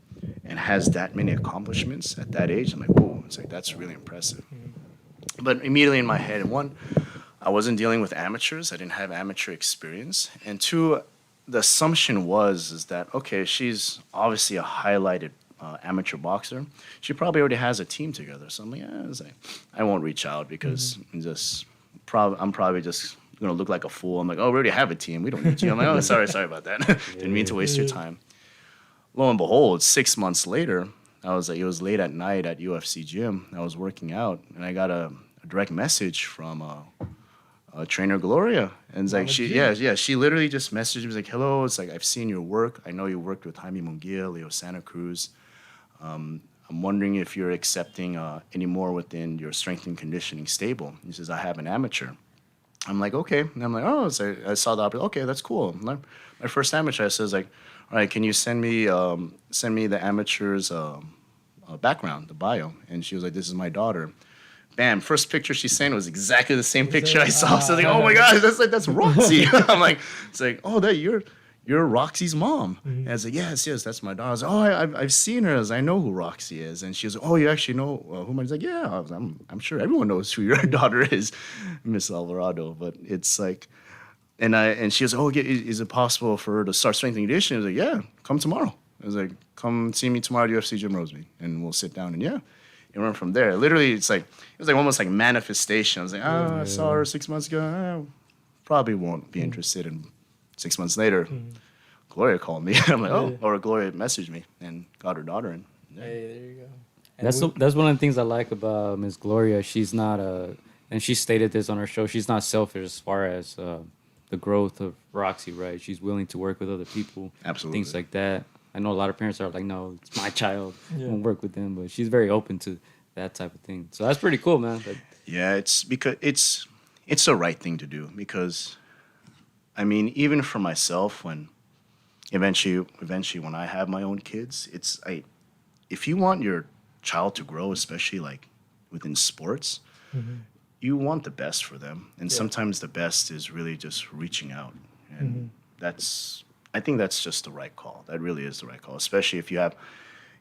and has that many accomplishments at that age. I'm like, whoa! It's like that's really impressive. But immediately in my head, one, I wasn't dealing with amateurs. I didn't have amateur experience. And two, the assumption is that, okay, she's obviously a highlighted amateur boxer. She probably already has a team together. So I'm like, I won't reach out because I'm probably just going to look like a fool. I'm like, oh, we already have a team. We don't need you. I'm like, oh, sorry about that. Didn't mean to waste your time. Lo and behold, 6 months later, it was late at night at UFC gym. I was working out, and I got a direct message from trainer Gloria, and it's like she literally just messaged me like, hello, it's like, I've seen your work. I know you worked with Jaime Munguia, Leo Santa Cruz. I'm wondering if you're accepting any more within your strength and conditioning stable. He says, I have an amateur. I'm like, okay. And I'm like, oh, so I saw the opportunity. Okay, that's cool. My first amateur, I says like, all right, can you send me the amateur's background, the bio? And she was like, this is my daughter. Bam! First picture she sent was exactly the same picture I saw. So I was like, oh my gosh, that's Roxy. I'm like, it's like, oh, you're Roxy's mom. And I was like, yes, that's my daughter. I was like, oh, I've seen her. I know who Roxy is. And she was like, oh, you actually know who? I was like, yeah. I'm sure everyone knows who your daughter is, Miss Alvarado. But it's like, And she was, oh, is it possible for her to start strength and conditioning? I was like, yeah, come tomorrow. I was like, come see me tomorrow at UFC Gym Roseby, and we'll sit down. And yeah, it went from there. Literally, it was like almost like manifestation. I was like, I saw her 6 months ago. Probably won't be interested. And 6 months later, Gloria called me. I'm like, or Gloria messaged me and got her daughter in. Yeah. Hey, there you go. That's one of the things I like about Miss Gloria. She's not and she stated this on her show. She's not selfish as far as the growth of Roxy, right? She's willing to work with other people, Absolutely, things like that. I know a lot of parents are like, no, it's my child. I won't work with them, but she's very open to that type of thing. So that's pretty cool, man. Yeah, it's because it's the right thing to do. Because, I mean, even for myself, when eventually when I have my own kids, if you want your child to grow, especially like within sports, you want the best for them. And sometimes the best is really just reaching out. And I think that's just the right call. That really is the right call, especially if you have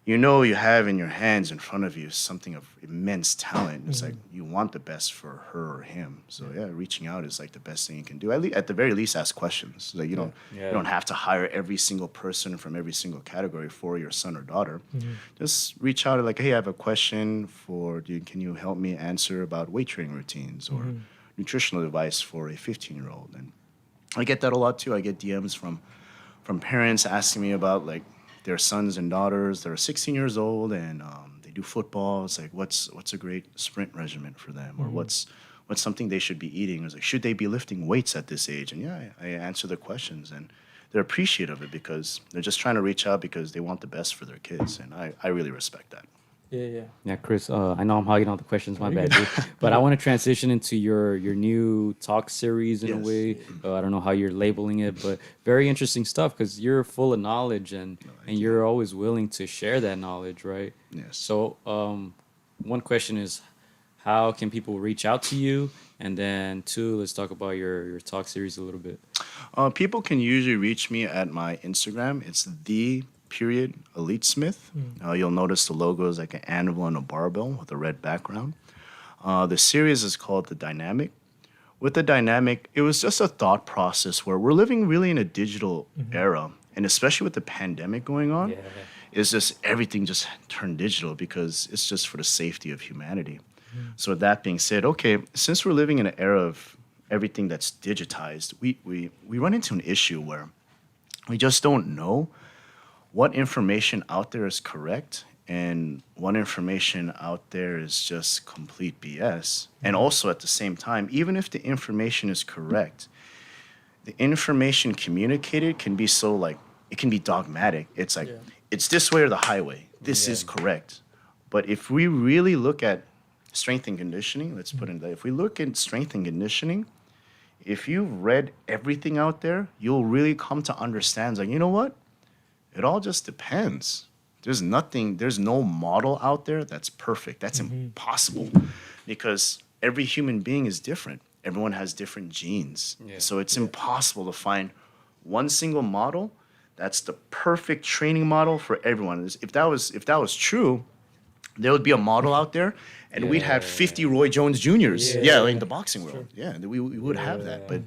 in your hands in front of you something of immense talent. It's like you want the best for her or him. So yeah, reaching out is like the best thing you can do. At the very least, ask questions. Like you don't have to hire every single person from every single category for your son or daughter. Just reach out like, hey, I have a question can you help me answer about weight training routines or nutritional advice for a 15-year-old? And I get that a lot too. I get DMs from parents asking me about like their sons and daughters that are 16 years old and they do football. It's like, what's a great sprint regimen for them? Or what's something they should be eating? It's like, should they be lifting weights at this age? And yeah, I answer their questions and they're appreciative of it because they're just trying to reach out because they want the best for their kids. And I really respect that. Yeah, Chris, I know I'm hogging all the questions, my bad, dude. But I want to transition into your new talk series in a way. I don't know how you're labeling it, but very interesting stuff because you're full of knowledge and you're always willing to share that knowledge, right? Yes. So one question is, how can people reach out to you? And then two, let's talk about your talk series a little bit. People can usually reach me at my Instagram. It's _Elite Smith. You'll notice the logo is like an anvil and a barbell with a red background. The series is called The Dynamic. With The Dynamic, it was just a thought process where we're living really in a digital era, and especially with the pandemic going on, it's just everything just turned digital because it's just for the safety of humanity. So with that being said, okay, since we're living in an era of everything that's digitized, we run into an issue where we just don't know what information out there is correct and what information out there is just complete BS. And also at the same time, even if the information is correct, the information communicated can be so like, it can be dogmatic. It's like, it's this way or the highway. This is correct. But if we really look at strength and conditioning, let's put it in that. If we look at strength and conditioning, if you've read everything out there, you'll really come to understand, like, you know what? It all just depends. There's no model out there that's perfect. That's impossible because every human being is different. Everyone has different genes. So it's impossible to find one single model that's the perfect training model for everyone. If that was true, there would be a model out there and we'd have 50 Roy Jones Juniors. In the boxing world. Yeah, we would have that. But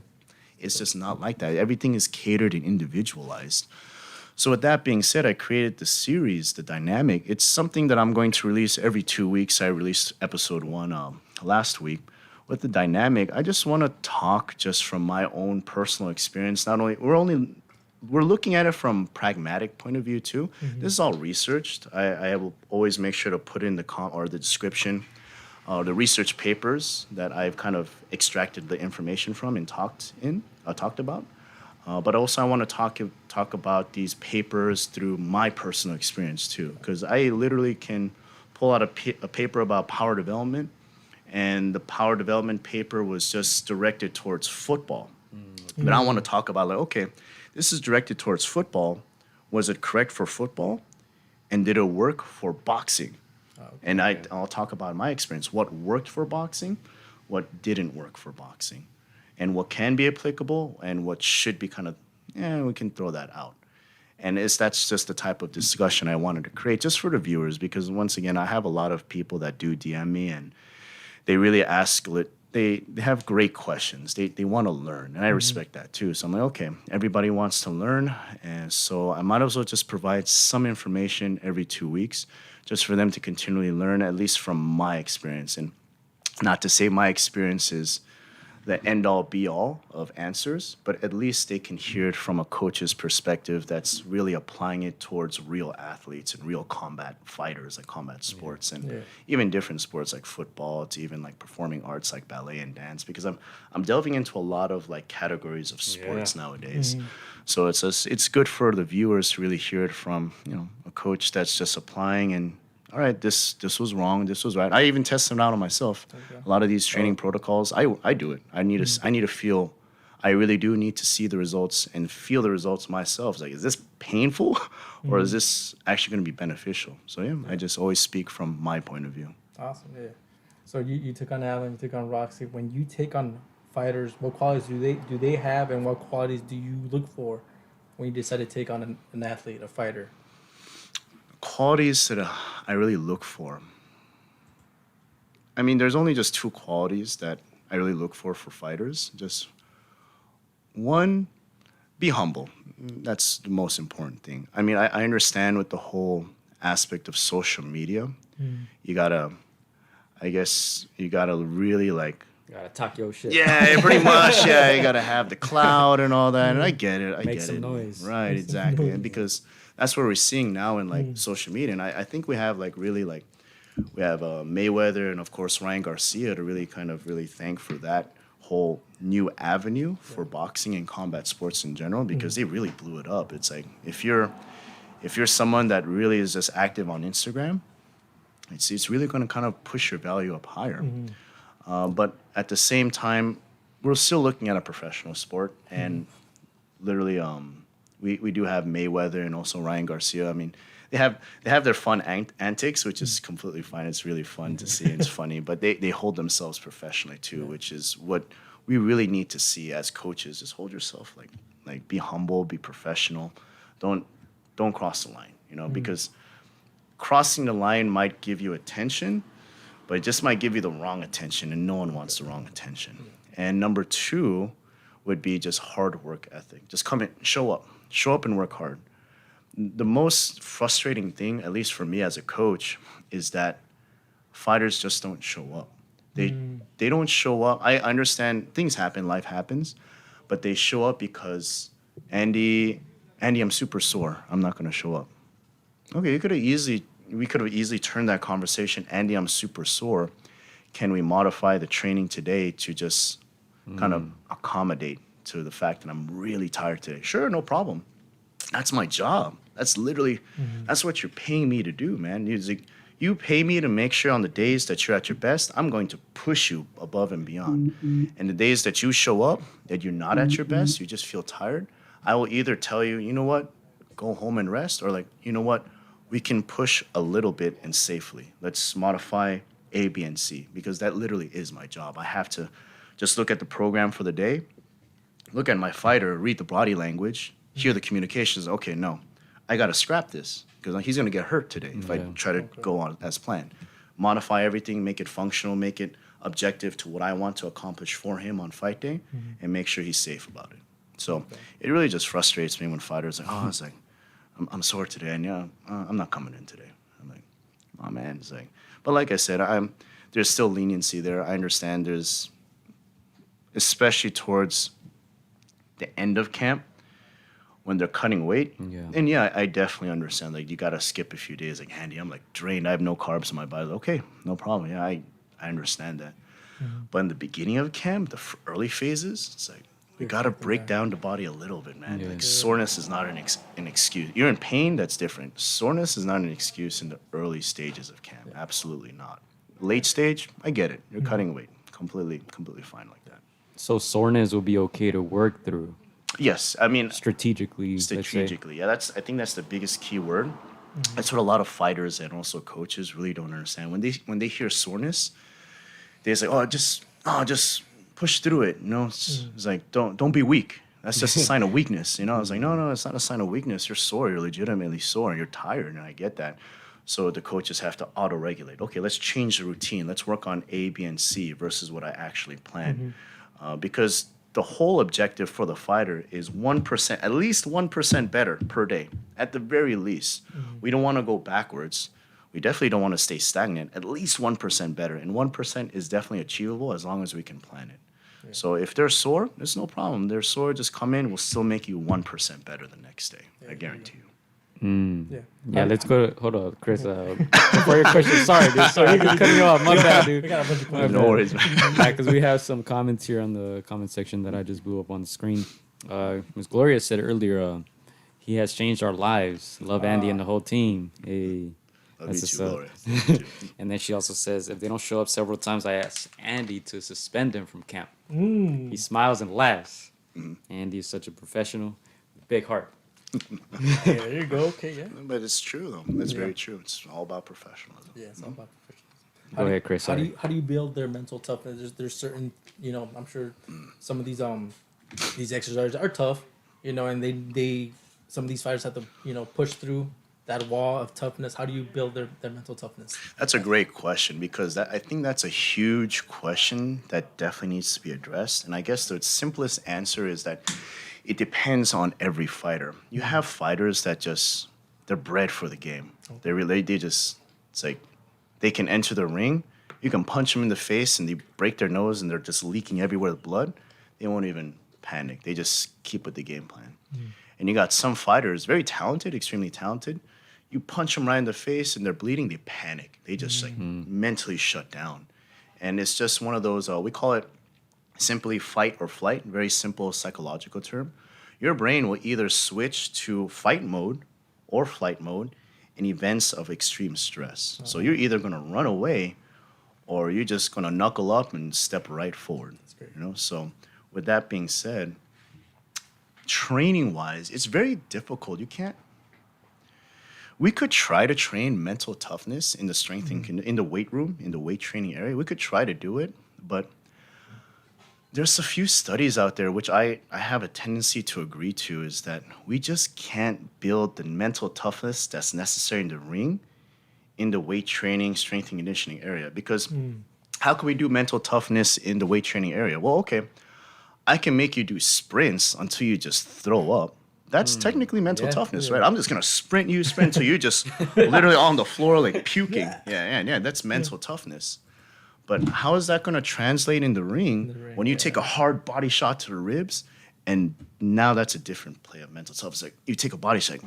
it's just not like that. Everything is catered and individualized. So with that being said, I created the series, The Dynamic. It's something that I'm going to release every 2 weeks. I released episode 1 last week. With The Dynamic, I just want to talk just from my own personal experience. We're looking at it from pragmatic point of view too. This is all researched. I will always make sure to put in the description, the research papers that I've kind of extracted the information from and talked about. But also I want to talk about these papers through my personal experience too, because I literally can pull out a paper about power development, and the power development paper was just directed towards football. But I want to talk about like, okay, this is directed towards football. Was it correct for football? And did it work for boxing? And I'll talk about my experience, what worked for boxing, what didn't work for boxing, and what can be applicable and what should be kind of, we can throw that out. And that's just the type of discussion I wanted to create just for the viewers, because once again, I have a lot of people that do DM me and they really ask they have great questions. They want to learn, and I respect that too. So I'm like, okay, everybody wants to learn, and so I might as well just provide some information every 2 weeks, just for them to continually learn, at least from my experience. And not to say my experience is the end-all, be-all of answers, but at least they can hear it from a coach's perspective that's really applying it towards real athletes and real combat fighters, like combat sports, and even different sports like football, to even like performing arts like ballet and dance, because I'm delving into a lot of like categories of sports nowadays. So it's good for the viewers to really hear it from, you know, a coach that's just applying and, all right, this was wrong, this was right. I even test them out on myself. A lot of these training protocols, I do it. I need to feel, I really do need to see the results and feel the results myself. It's like, is this painful or is this actually going to be beneficial? So I just always speak from my point of view. Awesome, yeah. So you took on Alan, you took on Roxy. When you take on fighters, what qualities do they have, and what qualities do you look for when you decide to take on an athlete, a fighter? Qualities that I really look for. I mean, there's only just 2 qualities that I really look for fighters. Just one, be humble. That's the most important thing. I mean, I understand with the whole aspect of social media, you gotta really like. You gotta talk your shit. Yeah, pretty much. Yeah, you gotta have the cloud and all that. And I get it. Make some noise. Right, exactly. And because that's what we're seeing now in like social media. And I think we have like really like, we have Mayweather and of course Ryan Garcia to really kind of really thank for that whole new avenue for boxing and combat sports in general, because they really blew it up. It's like if you're someone that really is just active on Instagram, it's really going to kind of push your value up higher. But at the same time, we're still looking at a professional sport, and literally we do have Mayweather and also Ryan Garcia. I mean, they have their fun antics, which is completely fine. It's really fun to see. It's funny, but they hold themselves professionally too, which is what we really need to see as coaches. Just hold yourself like be humble, be professional. Don't cross the line, you know, because crossing the line might give you attention, but it just might give you the wrong attention, and no one wants the wrong attention. And number 2 would be just hard work ethic. Just come in, show up and work hard. The most frustrating thing, at least for me as a coach, is that fighters just don't show up. They don't show up. I understand things happen, life happens, but they show up because Andy, I'm super sore. I'm not going to show up. Okay, we could have easily turned that conversation. Andy, I'm super sore. Can we modify the training today to just kind of accommodate to the fact that I'm really tired today? Sure, no problem. That's my job. That's literally, that's what you're paying me to do, man. You pay me to make sure on the days that you're at your best, I'm going to push you above and beyond. And the days that you show up, that you're not at your best, you just feel tired, I will either tell you, you know what, go home and rest, or like, you know what, we can push a little bit and safely. Let's modify A, B, and C, because that literally is my job. I have to just look at the program for the day, look at my fighter, read the body language, hear the communications. Okay, no, I got to scrap this because he's going to get hurt today if I try to go on as planned. Modify everything, make it functional, make it objective to what I want to accomplish for him on fight day, and make sure he's safe about it. So it really just frustrates me when fighters are like, oh, it's like, I'm sore today, and I'm not coming in today. I'm like, oh man, it's like, but like I said, there's still leniency there. I understand there's, especially towards the end of camp when they're cutting weight. And I definitely understand. Like you gotta skip a few days. Like Andy, I'm like drained. I have no carbs in my body. Okay, no problem. Yeah, I understand that. But in the beginning of camp, the early phases, it's like, we got to break down the body a little bit, man. Like soreness is not an excuse. You're in pain, that's different. Soreness is not an excuse in the early stages of camp. Absolutely not. Late stage, I get it. You're cutting weight. Completely fine like that. So soreness will be okay to work through. Yes, I mean strategically. Yeah, I think that's the biggest key word. That's what a lot of fighters and also coaches really don't understand. When they hear soreness, they say, just push through it, you know. It's like don't be weak. That's just a sign of weakness, you know. I was like, no, it's not a sign of weakness. You're sore. You're legitimately sore. You're tired, and I get that. So the coaches have to auto-regulate. Okay, let's change the routine. Let's work on A, B, and C versus what I actually planned. Because the whole objective for the fighter is 1%, at least 1% better per day, at the very least. We don't want to go backwards. We definitely don't want to stay stagnant. At least 1% better. And 1% is definitely achievable as long as we can plan it. Yeah. So if they're sore, there's no problem. They're sore, just come in. We'll still make you 1% better the next day. I guarantee you. Yeah, let's go. Hold on, Chris. Before your question, sorry, dude. Sorry, I'm cutting you off. My bad, dude. We got a bunch of questions. No worries, man. Yeah, because we have some comments here on the comment section that I just blew up on the screen. Ms. Gloria said earlier, he has changed our lives. Love Andy and the whole team. Hey, Love you too, Gloria. And then she also says, if they don't show up several times, I ask Andy to suspend him from camp. He smiles and laughs. Andy is such a professional, big heart. Yeah, there you go. Okay, yeah. But it's true, though. That's very true. It's all about professionalism. Yeah, it's all about professionalism. Go ahead, Chris. How do you build their mental toughness? There's certain, I'm sure some of these exercises are tough, and they some of these fighters have to push through that wall of toughness. How do you build their mental toughness? That's a great question because I think that's a huge question that definitely needs to be addressed. And I guess the simplest answer is that it depends on every fighter. You have fighters that they're bred for the game. It's like they can enter the ring. You can punch them in the face and they break their nose and they're just leaking everywhere with blood. They won't even panic. They just keep with the game plan. And you got some fighters, very talented, extremely talented. You punch them right in the face and they're bleeding, they panic. They just mentally shut down. And it's just one of those, we call it simply fight or flight, very simple psychological term. Your brain will either switch to fight mode or flight mode in events of extreme stress. So you're either going to run away or you're just going to knuckle up and step right forward. That's great. So with that being said, training-wise, it's very difficult. We could try to train mental toughness in the strength in the weight room, in the weight training area. We could try to do it, but there's a few studies out there which I have a tendency to agree to is that we just can't build the mental toughness that's necessary in the ring in the weight training, strength and conditioning area. Because how can we do mental toughness in the weight training area? Well, okay, I can make you do sprints until you just throw up. That's technically mental toughness, right? I'm just going to sprint until you're just literally on the floor like puking. Yeah, that's mental toughness. But how is that going to translate in the ring when you take a hard body shot to the ribs? And now that's a different play of mental toughness. Like you take a body shot,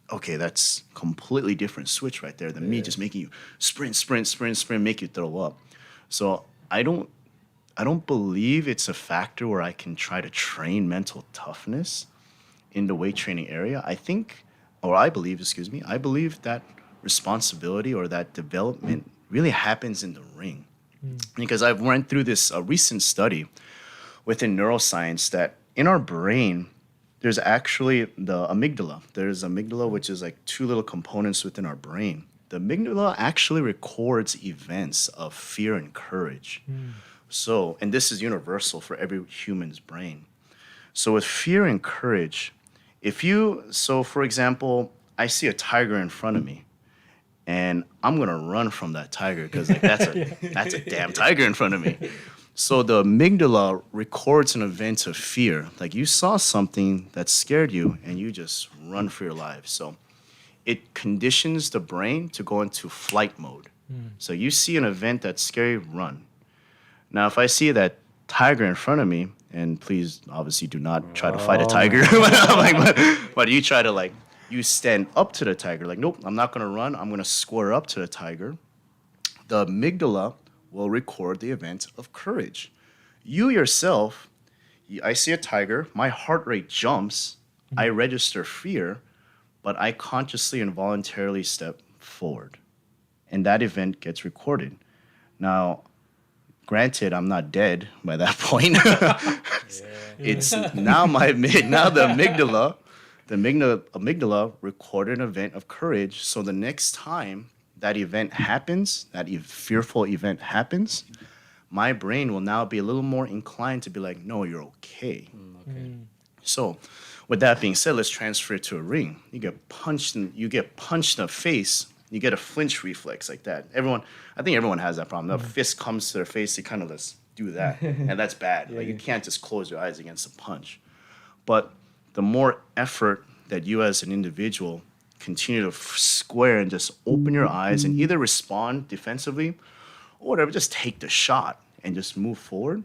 okay, that's completely different switch right there than me just making you sprint, make you throw up. So I don't believe it's a factor where I can try to train mental toughness in the weight training area. I believe that responsibility or that development really happens in the ring. Because I've went through this recent study within neuroscience that in our brain, there's actually the amygdala. There's amygdala, which is like two little components within our brain. The amygdala actually records events of fear and courage. So, and this is universal for every human's brain. So with fear and courage, for example, I see a tiger in front of me, and I'm gonna run from that tiger because that's a damn tiger in front of me. So the amygdala records an event of fear. Like you saw something that scared you, and you just run for your life. So it conditions the brain to go into flight mode. So you see an event that's scary, run. Now, if I see that tiger in front of me, and please, obviously, do not try to fight a tiger, but you try to you stand up to the tiger. Like, nope, I'm not going to run. I'm going to square up to the tiger. The amygdala will record the event of courage. You yourself, I see a tiger, my heart rate jumps, I register fear, but I consciously and voluntarily step forward. And that event gets recorded. Now, granted, I'm not dead by that point. It's now the amygdala recorded an event of courage. So the next time that event happens, fearful event happens, my brain will now be a little more inclined to be like, no, you're okay. So with that being said, let's transfer it to a ring. You get punched in the face You get a flinch reflex like that. I think everyone has that problem. The fist comes to their face, they kind of just do that, and that's bad. Like you can't just close your eyes against a punch. But the more effort that you as an individual continue to square and just open your eyes and either respond defensively or whatever, just take the shot and just move forward.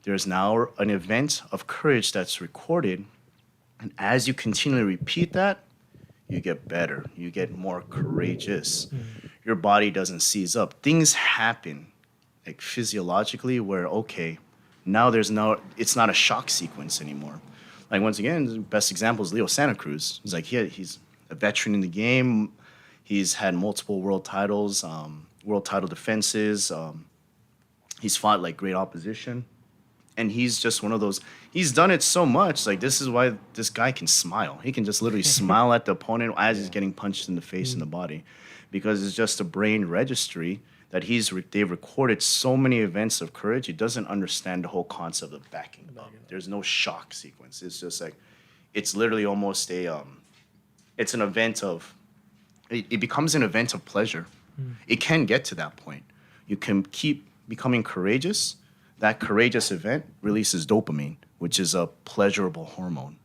There's now an event of courage that's recorded. And as you continually repeat that, you get better. You get more courageous. Your body doesn't seize up. Things happen like physiologically where, okay, now it's not a shock sequence anymore. Like once again, the best example is Leo Santa Cruz. He's like, he's a veteran in the game. He's had multiple world titles, world title defenses. He's fought like great opposition. And he's just one of those, he's done it so much. Like this is why this guy can smile. He can just literally smile at the opponent as he's getting punched in the face and the body. Because it's just a brain registry that they've recorded so many events of courage. He doesn't understand the whole concept of backing up. There's no shock sequence. It's just like, it's literally almost it's an event of, it becomes an event of pleasure. It can get to that point. You can keep becoming courageous. That courageous event releases dopamine, which is a pleasurable hormone.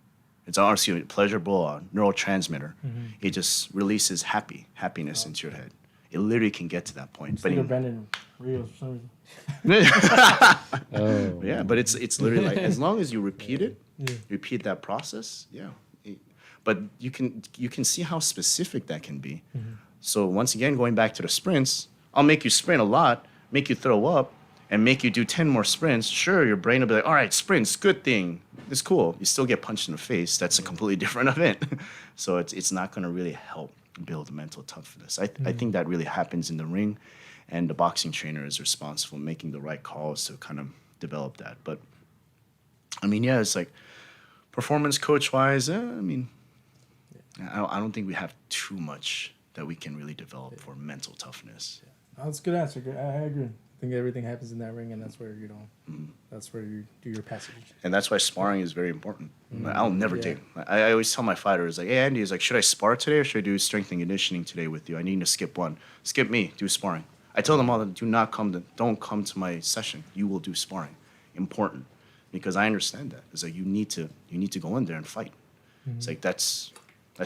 It's a pleasurable neurotransmitter. It just releases happiness into your head. It literally can get to that point. But Brandon Rios for some reason. yeah, but it's literally like as long as you repeat it, repeat that process, but you can see how specific that can be. So once again, going back to the sprints, I'll make you sprint a lot, make you throw up, and make you do 10 more sprints. Sure, your brain will be like, all right, sprints, good thing. It's cool. You still get punched in the face. That's a completely different event. So it's not going to really help build mental toughness. I think that really happens in the ring, and the boxing trainer is responsible for making the right calls to kind of develop that. But, I mean, yeah, it's like performance coach-wise, I mean, I don't think we have too much that we can really develop for mental toughness. That's a good answer. I agree. I think everything happens in that ring, and that's where that's where you do your passage. And that's why sparring is very important. I'll never take. I always tell my fighters, like, hey, Andy, is like, should I spar today or should I do strength and conditioning today with you? I need to skip one. Skip me. Do sparring. I tell them all, don't come to my session. You will do sparring. Important, because I understand that. It's like you need to go in there and fight. It's like that's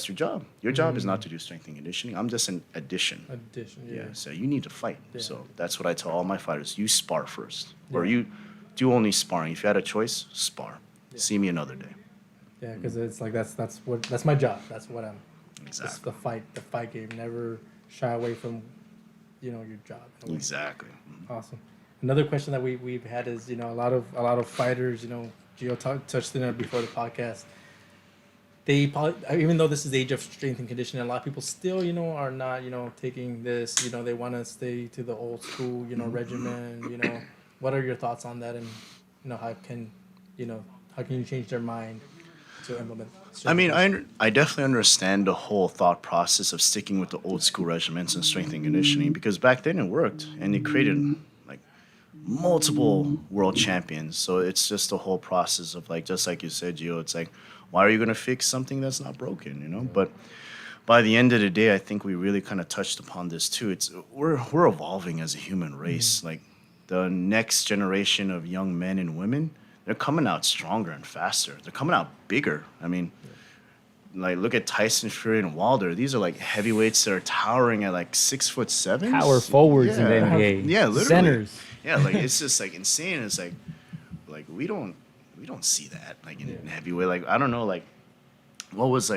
your job. Your job is not to do strength and conditioning. I'm just an addition. Yeah. So you need to fight. Yeah. So that's what I tell all my fighters. You spar first. Or you do only sparring. If you had a choice, spar. Yeah. See me another day. Yeah, because it's like that's my job. That's what I'm. Exactly. It's the fight game. Never shy away from, your job. Exactly. Awesome. Another question that we've had is, a lot of fighters, Gio touched on it before the podcast. They probably, even though this is the age of strength and conditioning, a lot of people still, are not, taking this. They want to stay to the old school, regimen. What are your thoughts on that, and how can you change their mind to implement? I mean, I definitely understand the whole thought process of sticking with the old school regimens and strength and conditioning, because back then it worked and it created like multiple world champions. So it's just the whole process of just like you said, Gio. It's like, why are you going to fix something that's not broken, But by the end of the day, I think we really kind of touched upon this too. We're evolving as a human race. Like the next generation of young men and women, they're coming out stronger and faster. They're coming out bigger. I mean, like look at Tyson, Fury, and Wilder. These are like heavyweights that are towering at like 6'7". Power forwards in the NBA. Yeah, literally. Centers. Yeah, like it's just like insane. It's like we don't see that like in heavyweight. Like I don't know, like what was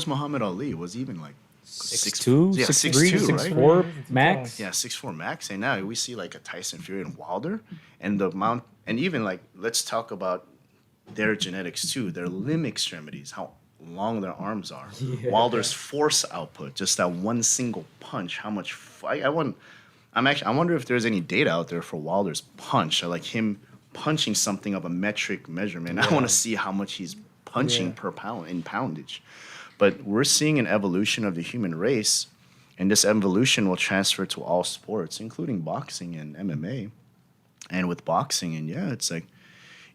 Muhammad Ali? Was he even like 6'2", yeah, 6'3", 6'4", 6'4", max? Yeah, 6'4" max. And now we see like a Tyson Fury and Wilder, and the amount, and even like let's talk about their genetics too. Their limb extremities, how long their arms are. Yeah. Wilder's force output, just that one single punch. How much? I wonder if there's any data out there for Wilder's punch, or like him punching something of a metric measurement. I want to see how much he's punching per pound in poundage. But we're seeing an evolution of the human race, and this evolution will transfer to all sports, including boxing and MMA. And with boxing, and it's like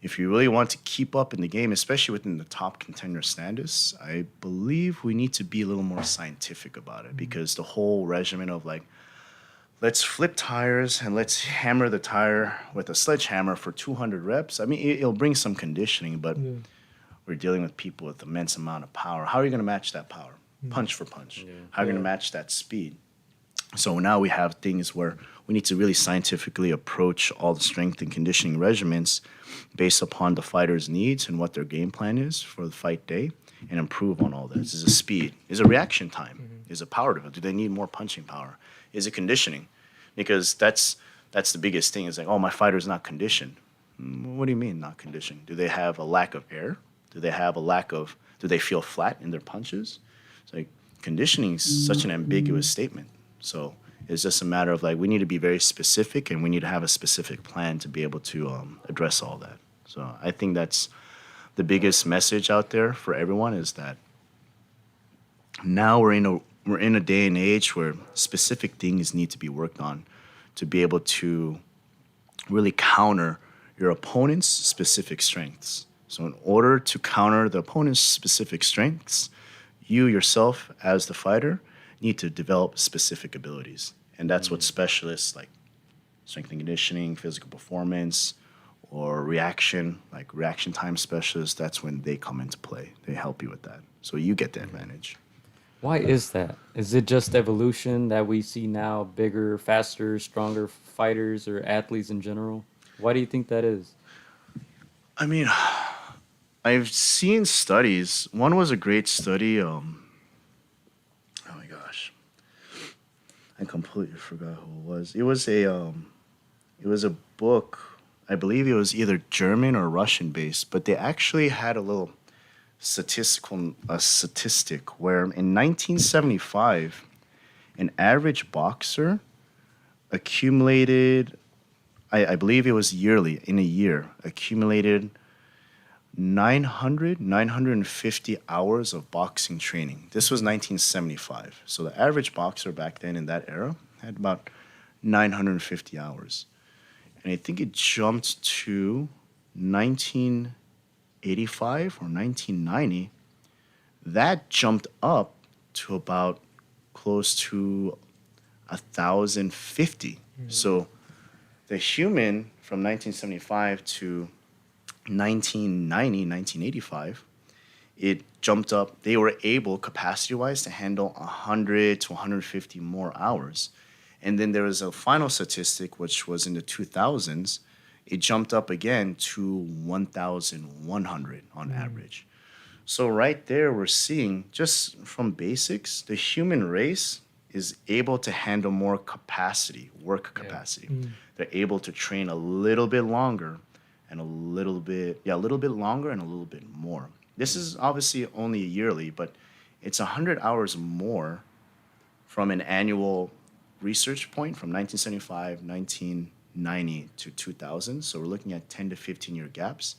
if you really want to keep up in the game, especially within the top contender status, I believe we need to be a little more scientific about it, because the whole regimen of like, let's flip tires and let's hammer the tire with a sledgehammer for 200 reps. I mean, it'll bring some conditioning, but we're dealing with people with immense amount of power. How are you going to match that power? Punch for punch. How are you going to match that speed? So now we have things where we need to really scientifically approach all the strength and conditioning regimens based upon the fighter's needs and what their game plan is for the fight day, and improve on all this. Is it speed? Is it reaction time? Is it power development? Do they need more punching power? Is it conditioning? Because that's the biggest thing. Is like, oh, my fighter's not conditioned. What do you mean not conditioned? Do they have a lack of air? Do they feel flat in their punches? It's like, conditioning is such an ambiguous statement. So it's just a matter of like, we need to be very specific, and we need to have a specific plan to be able to address all that. So I think that's the biggest message out there for everyone, is that now we're in a day and age where specific things need to be worked on to be able to really counter your opponent's specific strengths. So in order to counter the opponent's specific strengths, you yourself as the fighter need to develop specific abilities. And that's what specialists like strength and conditioning, physical performance, or reaction time specialists, that's when they come into play. They help you with that. So you get the advantage. Why is that? Is it just evolution that we see now bigger, faster, stronger fighters or athletes in general? Why do you think that is? I mean, I've seen studies. One was a great study. Oh my gosh, I completely forgot who it was. It was a book. I believe it was either German or Russian based, but they actually had a little statistic where in 1975, an average boxer accumulated, I believe it was yearly, in a year, accumulated 950 hours of boxing training. This was 1975. So the average boxer back then in that era had about 950 hours. And I think it jumped to 1985 or 1990. That jumped up to about close to 1,050. So the human from 1975 to 1990, 1985, it jumped up. They were able, capacity-wise, to handle 100 to 150 more hours. And then there was a final statistic, which was in the 2000s. It jumped up again to 1,100 on average. So right there, we're seeing, just from basics, the human race is able to handle more capacity, work capacity. They're able to train a little bit longer and a little bit longer and a little bit more. This is obviously only yearly, but it's 100 hours more from an annual research point from 1975, 1990 to 2000. So we're looking at 10 to 15 year gaps.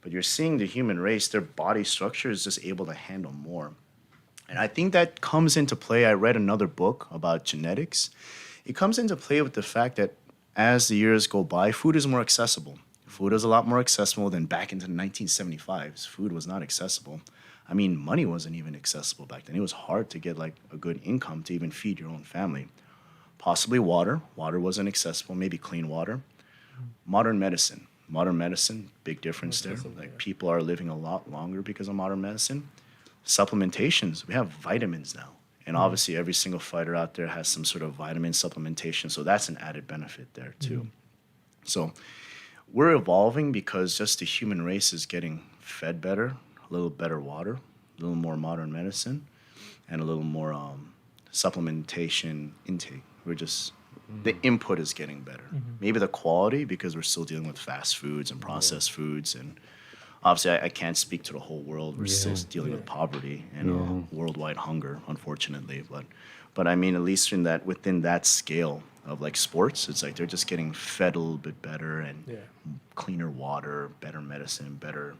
But you're seeing the human race, their body structure is just able to handle more. And I think that comes into play. I read another book about genetics. It comes into play with the fact that as the years go by, food is more accessible. Food is a lot more accessible than back into the 1975s. Food was not accessible. I mean, money wasn't even accessible back then. It was hard to get like a good income to even feed your own family. Possibly water. Water wasn't accessible, maybe clean water. Modern medicine, big difference there. Like people are living a lot longer because of modern medicine. Supplementations, we have vitamins now. And obviously every single fighter out there has some sort of vitamin supplementation. So that's an added benefit there too. So we're evolving because just the human race is getting fed better, a little better water, a little more modern medicine, and a little more supplementation intake. The input is getting better. Maybe the quality, because we're still dealing with fast foods and processed foods. And obviously I can't speak to the whole world. We're still dealing with poverty and worldwide hunger, unfortunately. But I mean, at least within that scale of like sports, it's like they're just getting fed a little bit better and cleaner water, better medicine, better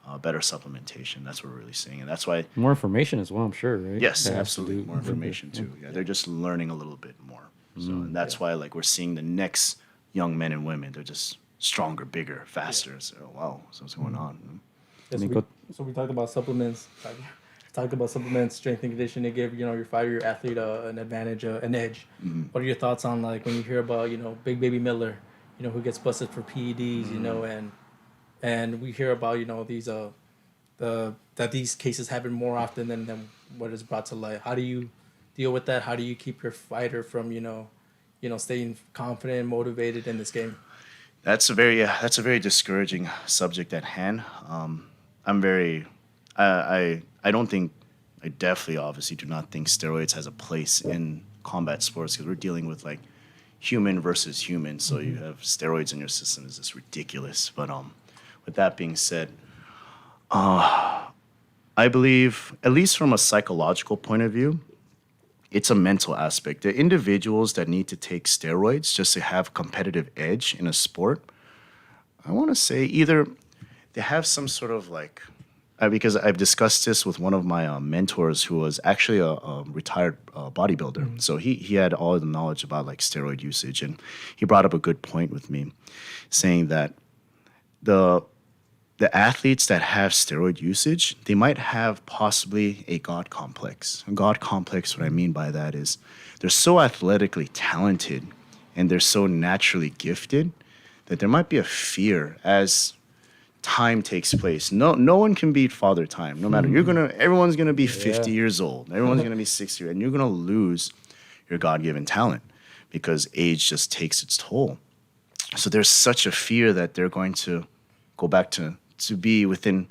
supplementation. That's what we're really seeing. And that's why... More information as well, I'm sure, right? Yes, absolutely. More information too. They're just learning a little bit more. So and that's why like we're seeing the next young men and women, they're just stronger, bigger, faster. So wow, so what's going on? Yeah, so we talked about supplements. Talked about supplements, strength and conditioning. They give your fighter, your athlete, an advantage, an edge. What are your thoughts on like when you hear about Big Baby Miller, who gets busted for PEDs, and we hear about these that these cases happen more often than what is brought to light. How do you deal with that? How do you keep your fighter from staying confident, motivated in this game? That's a very discouraging subject at hand. I don't think, I definitely obviously do not think steroids has a place in combat sports because we're dealing with like human versus human. So you have steroids in your system is just ridiculous. But with that being said, I believe, at least from a psychological point of view, it's a mental aspect. The individuals that need to take steroids just to have competitive edge in a sport, I want to say either they have some sort of like, because I've discussed this with one of my mentors who was actually a retired bodybuilder. So he had all the knowledge about like steroid usage, and he brought up a good point with me, saying that the athletes that have steroid usage, they might have possibly a God complex. A God complex, what I mean by that is they're so athletically talented and they're so naturally gifted that there might be a fear as time takes place. No one can beat Father Time. No matter, everyone's gonna be 50 years old. Everyone's gonna be 60, and you're gonna lose your God-given talent because age just takes its toll. So there's such a fear that they're going to go back to be within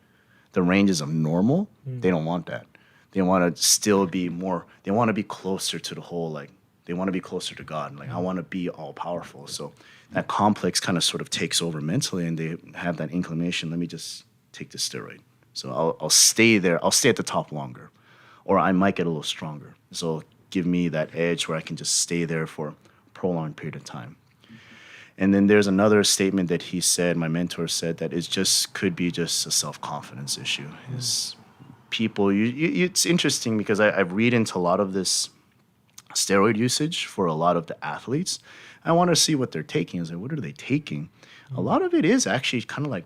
the ranges of normal. They don't want that. They want to still be more, they want to be closer to the whole, like, they want to be closer to God. Like, I want to be all powerful. So that complex kind of sort of takes over mentally, and they have that inclination, let me just take the steroid. So I'll stay there. I'll stay at the top longer, or I might get a little stronger. So give me that edge where I can just stay there for a prolonged period of time. And then there's another statement that he said, my mentor said, that it just could be just a self-confidence issue. Is people, it's interesting because I read into a lot of this steroid usage for a lot of the athletes. I want to see what they're taking. I was like, what are they taking? A lot of it is actually kind of like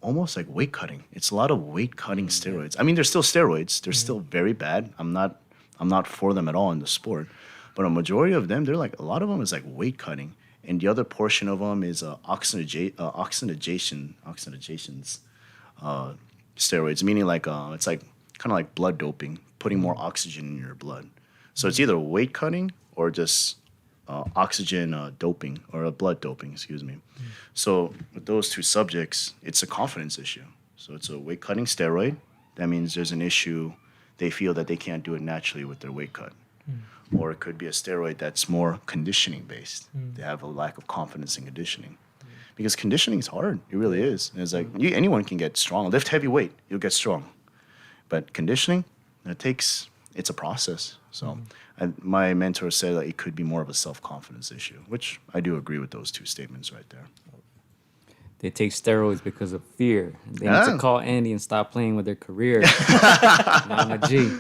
almost like weight cutting. It's a lot of weight cutting steroids. I mean, they're still steroids. They're still very bad. I'm not for them at all in the sport. But a majority of them, they're like, a lot of them is like weight cutting. And the other portion of them is oxygenations steroids, meaning like it's like kind of like blood doping, putting more oxygen in your blood. So it's either weight cutting or just oxygen doping or blood doping, excuse me. So with those two subjects, it's a confidence issue. So it's a weight cutting steroid. That means there's an issue. They feel that they can't do it naturally with their weight cut. Or it could be a steroid that's more conditioning based. They have a lack of confidence in conditioning. Because conditioning is hard. It really is. And it's like anyone can get strong. Lift heavy weight, you'll get strong. But conditioning, it's a process. So my mentor said that it could be more of a self-confidence issue, which I do agree with those two statements right there. They take steroids because of fear. They need to call Andy and stop playing with their career. Mama G.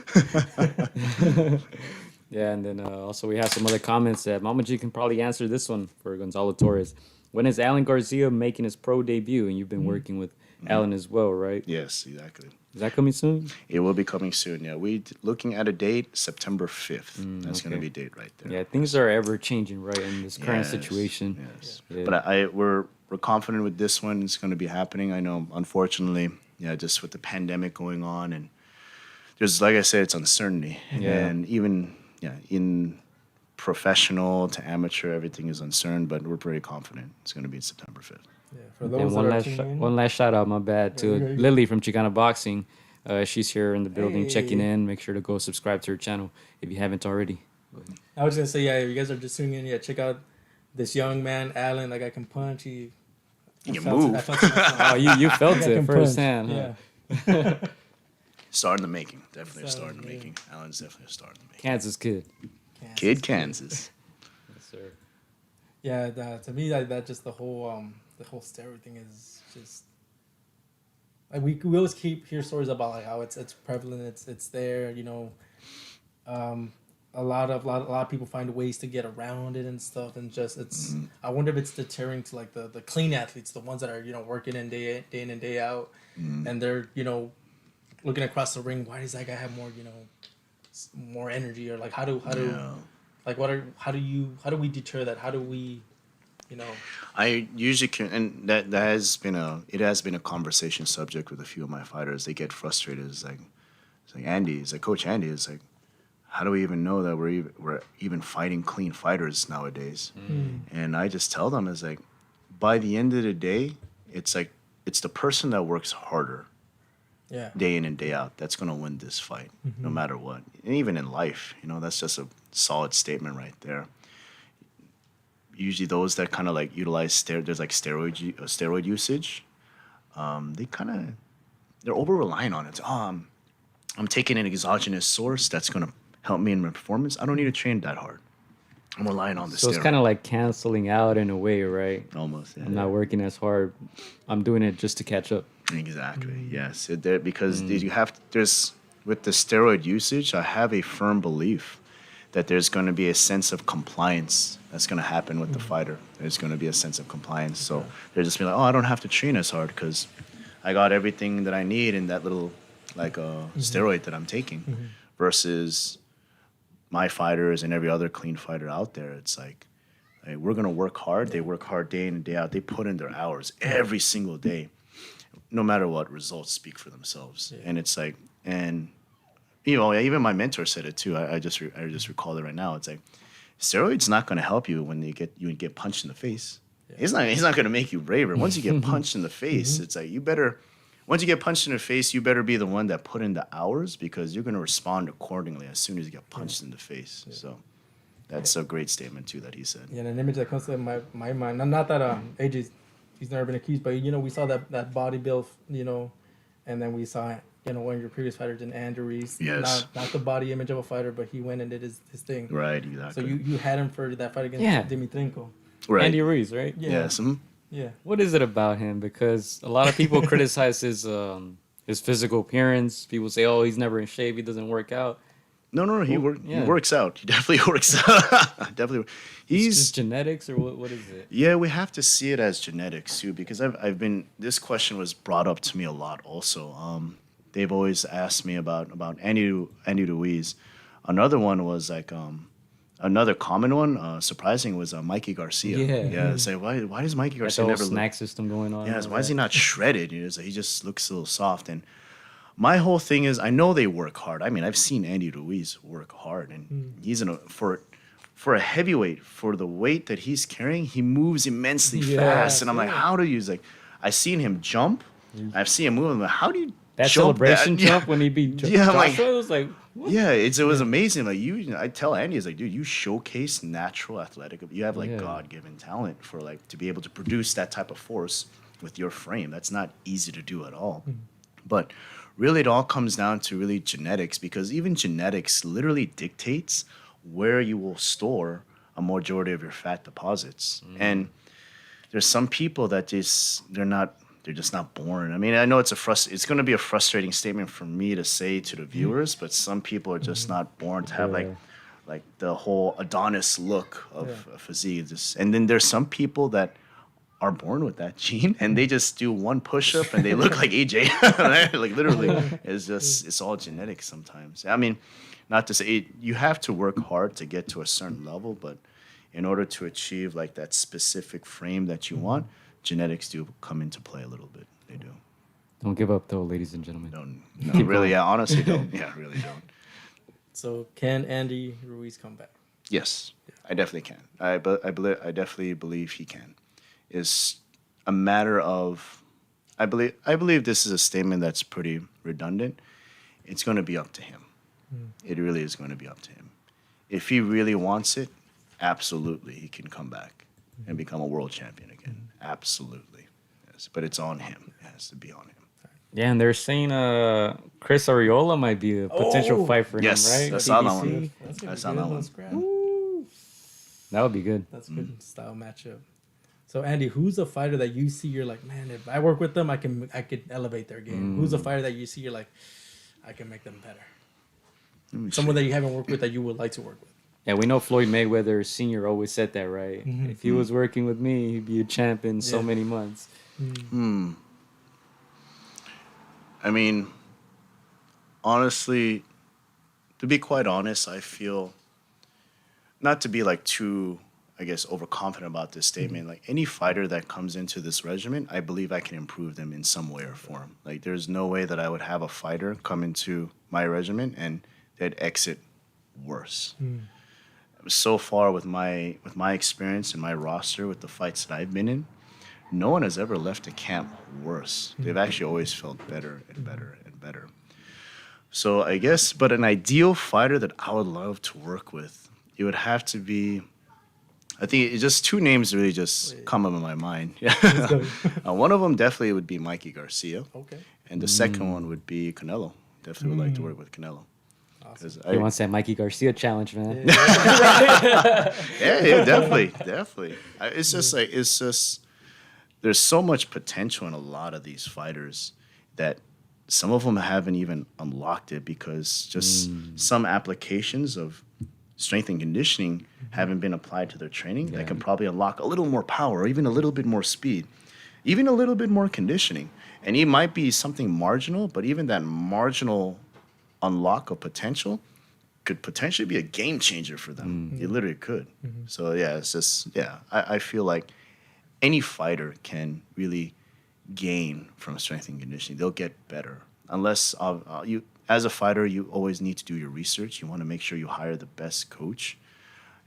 Yeah, and then also we have some other comments that Mama G can probably answer this one for Gonzalo Torres. When is Alan Garcia making his pro debut? And you've been working with Alan as well, right? Yes, exactly. Is that coming soon? It will be coming soon, yeah. We're looking at a date, September 5th. That's going to be a date right there. Yeah, things are ever changing, right, in this current situation. Yes. Yeah. But we're confident with this one. It's going to be happening. I know, unfortunately, just with the pandemic going on, and there's, like I said, it's uncertainty. Yeah. And even, in professional to amateur, everything is uncertain, but we're very confident it's going to be September 5th. Yeah, for those that are tuning in. One last shout out, my bad, to Lily from Chicana Boxing. She's here in the building checking in. Make sure to go subscribe to her channel if you haven't already. I was going to say, if you guys are just tuning in, check out this young man, Alan. That guy can punch. He can move. Oh, you felt it firsthand. Yeah. Star in the making. Definitely a star in the making. Alan's definitely a star in the making. Kansas kid. Kansas. Yes, sir. Yeah, to me, that just the whole steroid thing is just like we always hear stories about like how it's prevalent, it's there, a lot of people find ways to get around it and stuff, and just it's. I wonder if it's deterring to like the clean athletes, the ones that are working in day in and day out, and they're looking across the ring. Why does that guy have more more energy, or like how do like how do we deter that? How do we I usually can, and that has been a conversation subject with a few of my fighters. They get frustrated. It's like Andy, it's like Coach Andy. It's like, how do we even know that we're even fighting clean fighters nowadays? And I just tell them, it's like, by the end of the day, it's like it's the person that works harder, day in and day out, that's gonna win this fight, no matter what. And even in life, that's just a solid statement right there. Usually those that kind of like utilize there's like steroid usage, they're over relying on it. I'm taking an exogenous source that's gonna help me in my performance. I don't need to train that hard. I'm relying on the So steroid. it's kind of like canceling out in a way, right? Almost. Yeah. I'm not working as hard. I'm doing it just to catch up. Exactly. Yes. Because with the steroid usage, I have a firm belief that there's going to be a sense of compliance that's going to happen with the fighter. There's going to be a sense of compliance. So they're just be like, I don't have to train as hard because I got everything that I need in that little steroid that I'm taking. Versus my fighters and every other clean fighter out there, it's like we're going to work hard. They work hard day in and day out. They put in their hours every single day. No matter what, results speak for themselves. And it's like, even my mentor said it too. I just recall it right now. It's like, steroids not going to help you when you get punched in the face. He's not going to make you braver. Once you get punched in the face, it's like once you get punched in the face, you better be the one that put in the hours, because you're going to respond accordingly as soon as you get punched in the face. So that's a great statement too that he said. Yeah, and an image that comes to my mind. Not that AJ, he's never been accused, but we saw that body build, and then we saw one of your previous fighters in Andy Ruiz. Yes. Not the body image of a fighter, but he went and did his thing. Right, exactly. So you had him for that fight against Dimitrenko. Right. Andy Ruiz, right? Yeah. Yes. Yeah. What is it about him? Because a lot of people criticize his physical appearance. People say, "Oh, he's never in shape. He doesn't work out." No. He works out. He definitely works out. Definitely. It's just genetics, or what is it? Yeah, we have to see it as genetics too, because this question was brought up to me a lot also. They've always asked me about Andy Ruiz. Another one was like another common one, surprising, was Mikey Garcia. Yeah. Say why does Mikey Garcia Like the never whole snack system going on? Yeah, why is he not shredded? He just looks a little soft. And my whole thing is, I know they work hard. I mean, I've seen Andy Ruiz work hard, and he's for a heavyweight, for the weight that he's carrying, he moves immensely fast. And I'm like, how do you? I've seen him jump. I've seen him move. I'm like, how do you? That jump celebration that? jump when he beat Joshua, it was like, what? Yeah, it was amazing. Like I tell Andy, it's like, dude, you showcase natural athletic. You have God-given talent for to be able to produce that type of force with your frame. That's not easy to do at all. But really, it all comes down to really genetics, because even genetics literally dictates where you will store a majority of your fat deposits. And there's some people that they're just not born. I mean, I know it's going to be a frustrating statement for me to say to the viewers, but some people are just not born to have like the whole Adonis look of a physique. And then there's some people that are born with that gene, and they just do one push-up and they look like AJ. Like literally, it's all genetic sometimes. I mean, not to say you have to work hard to get to a certain level, but in order to achieve that specific frame that you want, genetics do come into play a little bit. They do. Don't give up, though, ladies and gentlemen. No, really, yeah, honestly, don't. Yeah, really don't. So can Andy Ruiz come back? Yes, I definitely can. I definitely believe he can. It's a matter of, I believe this is a statement that's pretty redundant. It's going to be up to him. It really is going to be up to him. If he really wants it, absolutely, he can come back and become a world champion again. Absolutely. Yes. But it's on him. It has to be on him. Yeah, and they're saying Chris Arreola might be a potential fight for him, right? I saw that one. I saw that one. That would be good. That's a good style matchup. So Andy, who's a fighter that you see you're like, man, if I work with them, I could elevate their game? Who's a fighter that you see you're like, I can make them better? Someone that you haven't worked with that you would like to work with. Yeah, we know Floyd Mayweather Sr. always said that, right? If he was working with me, he'd be a champ in so many months. I mean, honestly, to be quite honest, I feel, not to be like too, I guess, overconfident about this statement, like any fighter that comes into this regimen, I believe I can improve them in some way or form. Like there's no way that I would have a fighter come into my regimen and they'd exit worse. So far with my experience and my roster with the fights that I've been in, no one has ever left a camp worse. They've actually always felt better and better and better. So I guess, but an ideal fighter that I would love to work with, it would have to be, I think it's just two names really just come up in my mind. One of them definitely would be Mikey Garcia. Okay. And the second one would be Canelo. Definitely would like to work with Canelo. He wants that Mikey Garcia challenge, man. Yeah, definitely. It's just, there's so much potential in a lot of these fighters that some of them haven't even unlocked it because just some applications of strength and conditioning haven't been applied to their training that can probably unlock a little more power or even a little bit more speed, even a little bit more conditioning. And it might be something marginal, but even that marginal unlock of potential could potentially be a game changer for them. It literally could. So yeah, it's just, I feel like any fighter can really gain from strength and conditioning. They'll get better. Unless you, as a fighter, you always need to do your research. You want to make sure you hire the best coach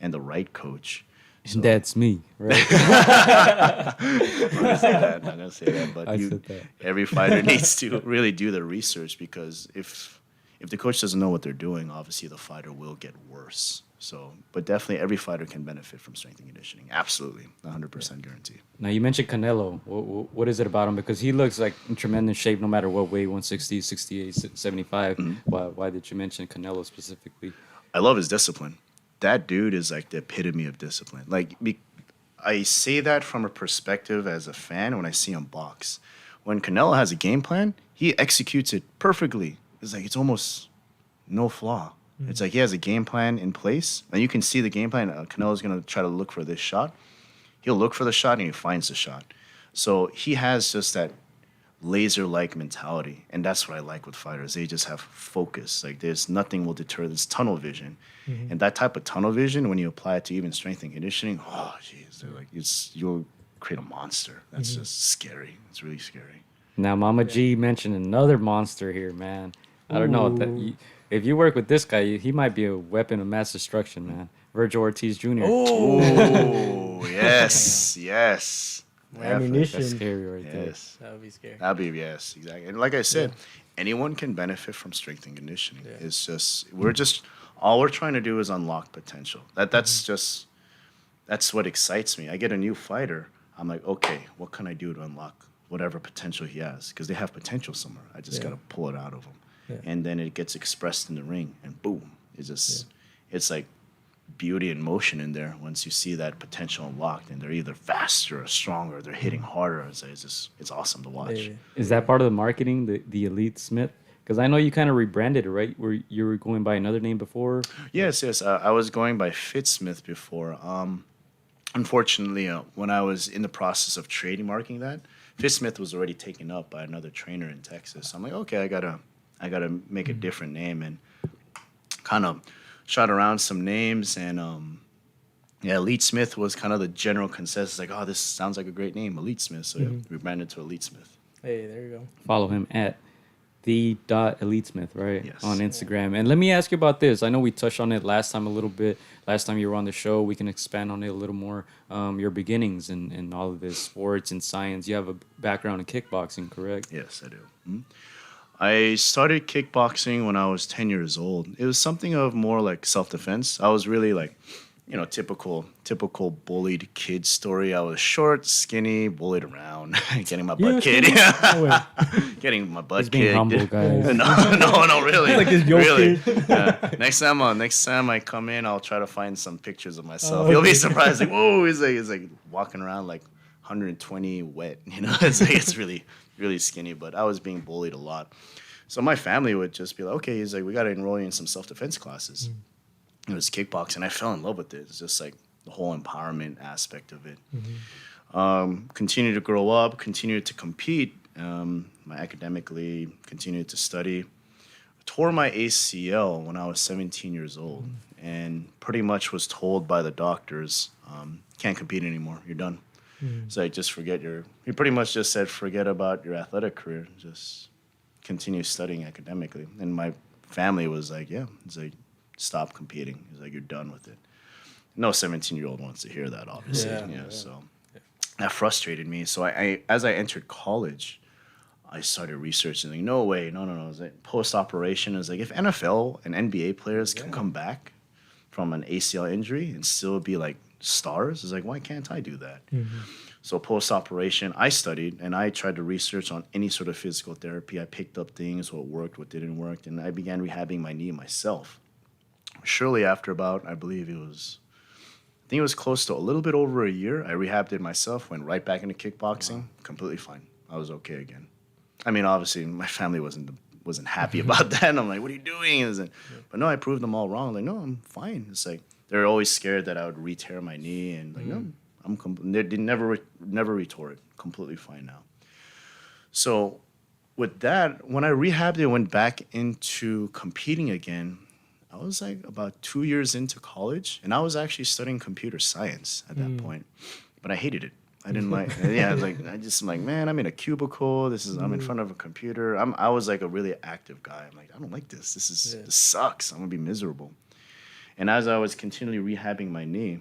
and the right coach. And that's me, right? I'm not gonna say that, but said that. Every fighter needs to really do their research because if the coach doesn't know what they're doing, obviously the fighter will get worse. So, but definitely every fighter can benefit from strength and conditioning. Absolutely, 100% guarantee. Now, you mentioned Canelo. What is it about him? Because he looks like in tremendous shape no matter what weight, 160, 68, 75. Why did you mention Canelo specifically? I love his discipline. That dude is like the epitome of discipline. Like, I say that from a perspective as a fan when I see him box. When Canelo has a game plan, he executes it perfectly. It's like it's almost no flaw. It's like he has a game plan in place, and you can see the game plan. Canelo's going to try to look for this shot. He'll look for the shot, and he finds the shot. So he has just that laser-like mentality, and that's what I like with fighters. They just have focus. Like there's nothing will deter this tunnel vision, and that type of tunnel vision, when you apply it to even strength and conditioning, oh jeez, like you'll create a monster. That's just scary. It's really scary. Now, Mama G mentioned another monster here, man. I don't know. If you work with this guy, he might be a weapon of mass destruction, man. Virgil Ortiz Jr. Oh, yes. Ammunition. That's scary right there. Yes. That would be scary. Yes, exactly. And like I said, anyone can benefit from strength and conditioning. Yeah. It's just all we're trying to do is unlock potential. That's what excites me. I get a new fighter, I'm like, okay, what can I do to unlock whatever potential he has? Because they have potential somewhere. I just got to pull it out of them. Yeah. And then it gets expressed in the ring, and boom, it's like beauty and motion in there once you see that potential unlocked, and they're either faster or stronger, they're hitting harder. It's awesome to watch. Yeah. Is that part of the marketing, the Elite Smith? Because I know you kind of rebranded it, right? Where you were going by another name before? Yes. I was going by Fitsmith before. Unfortunately, when I was in the process of trademarking that, Fitsmith was already taken up by another trainer in Texas. I'm like, okay, I gotta make a different name, and kind of shot around some names, and Elite Smith was kind of the general consensus, like, oh, this sounds like a great name, Elite Smith. So we branded to Elite Smith. Hey, there you go. Follow him at the.elitesmith, right? Yes. On Instagram. And let me ask you about this. I know we touched on it last time a little bit. Last time you were on the show, we can expand on it a little more. Your beginnings in all of this, sports and science. You have a background in kickboxing, correct? Yes, I do. I started kickboxing when I was 10 years old. It was something of more like self-defense. I was really like, typical bullied kid story. I was short, skinny, bullied around, getting my butt kicked. Getting my butt He's being kicked. humble, guys. No, really. Like his really. Next time I come in, I'll try to find some pictures of myself. You'll be surprised. Like, whoa, he's like walking around like 120 wet. It's really, really skinny. But I was being bullied a lot. So my family would just be like, okay, he's like, we got to enroll you in some self-defense classes. It was kickboxing. I fell in love with it. It's just like the whole empowerment aspect of it. Continued to grow up, continued to compete, academically, continued to study. Tore my ACL when I was 17 years old and pretty much was told by the doctors, can't compete anymore. You're done. So I just he pretty much just said, forget about your athletic career. Just continue studying academically. And my family was like, yeah, it's like, stop competing. It's like, you're done with it. No 17-year-old wants to hear that, obviously. So that frustrated me. So I as I entered college, I started researching. Like, no way, no. It was like post-operation. It was like, if NFL and NBA players can come back from an ACL injury and still be like stars, it's like, why can't I do that? So post-operation, I studied and I tried to research on any sort of physical therapy. I picked up things, what worked, what didn't work, and I began rehabbing my knee myself. Shortly after about, I think it was close to a little bit over a year, I rehabbed it myself, went right back into kickboxing, completely fine. I was okay again. I mean, obviously, my family wasn't happy about that. And I'm like, what are you doing? But no, I proved them all wrong. Like, no, I'm fine. It's like, they're always scared that I would re-tear my knee. And like, no, they never retore it. Completely fine now. So with that, when I rehabbed it, went back into competing again, I was like about 2 years into college. And I was actually studying computer science at that point. But I hated it. I didn't like, I'm like, man, I'm in a cubicle. I'm in front of a computer. I was like a really active guy. I'm like, I don't like this. This sucks. I'm gonna be miserable. And as I was continually rehabbing my knee,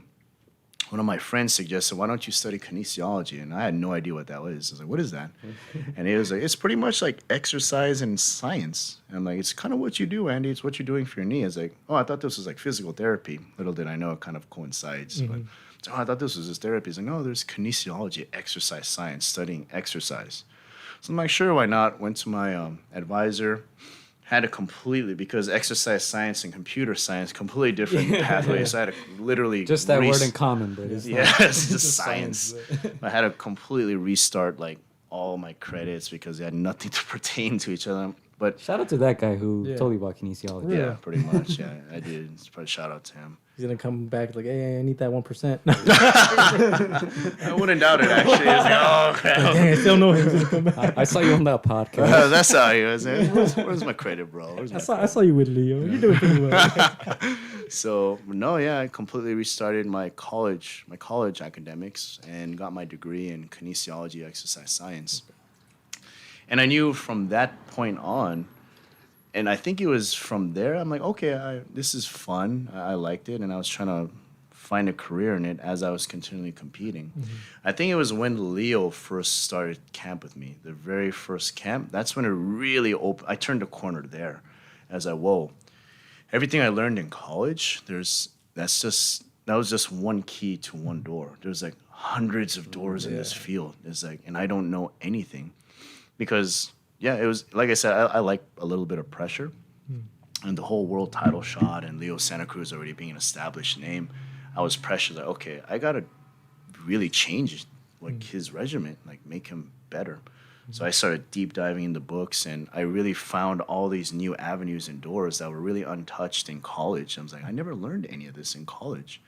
one of my friends suggested, why don't you study kinesiology? And I had no idea what that was. I was like, what is that? And he was like, it's pretty much like exercise and science. And I'm like, it's kind of what you do, Andy. It's what you're doing for your knee. I was like, oh, I thought this was like physical therapy. Little did I know it kind of coincides. But oh, I thought this was just therapy. He's like, no, there's kinesiology, exercise science, studying exercise. So I'm like, sure, why not? Went to my advisor, had to completely, because exercise science and computer science, completely different pathways. So I had to literally... Just that word in common, but it's it's just science. I had to completely restart like all my credits because they had nothing to pertain to each other. But shout out to that guy who told you about kinesiology. Yeah, pretty much. Yeah, I did. It's probably shout out to him. He's gonna come back like, hey, I need that 1%. I wouldn't doubt it, actually. It's like, oh, crap. Dang, I still know he's gonna come back. I saw you on that podcast. That's how he was. Where's my credit, bro? I saw you with Leo. You're doing pretty well. So, no, yeah, I completely restarted my college academics and got my degree in kinesiology, exercise science. And I knew from that point on, and I think it was from there, I'm like, okay, this is fun. I liked it, and I was trying to find a career in it as I was continually competing. I think it was when Leo first started camp with me, the very first camp. That's when it really opened. I turned a corner there. As whoa, everything I learned in college, that was just one key to one door. There's like hundreds of doors in this field. It's like, and I don't know anything. Because, yeah, it was, like I said, I like a little bit of pressure. And the whole world title shot and Leo Santa Cruz already being an established name, I was pressured, like, okay, I got to really change like his regimen, like make him better. So I started deep diving into books, and I really found all these new avenues and doors that were really untouched in college. I was like, I never learned any of this in college.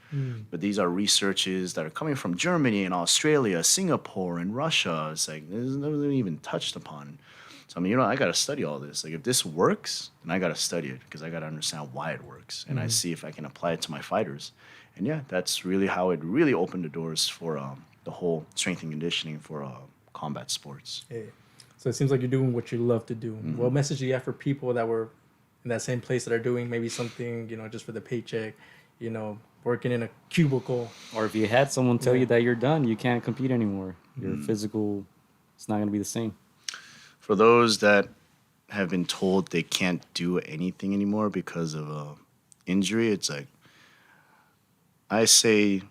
But these are researches that are coming from Germany and Australia, Singapore and Russia. It's like, this wasn't even touched upon. So, I mean, I got to study all this. Like, if this works, then I got to study it because I got to understand why it works. And I see if I can apply it to my fighters. And, yeah, that's really how it really opened the doors for the whole strength and conditioning for combat sports. Yeah. So it seems like you're doing what you love to do. What message do you have for people that were in that same place that are doing maybe something, just for the paycheck, working in a cubicle? Or if you had someone tell you that you're done, you can't compete anymore. Your physical, it's not going to be the same. For those that have been told they can't do anything anymore because of injury, it's like, I say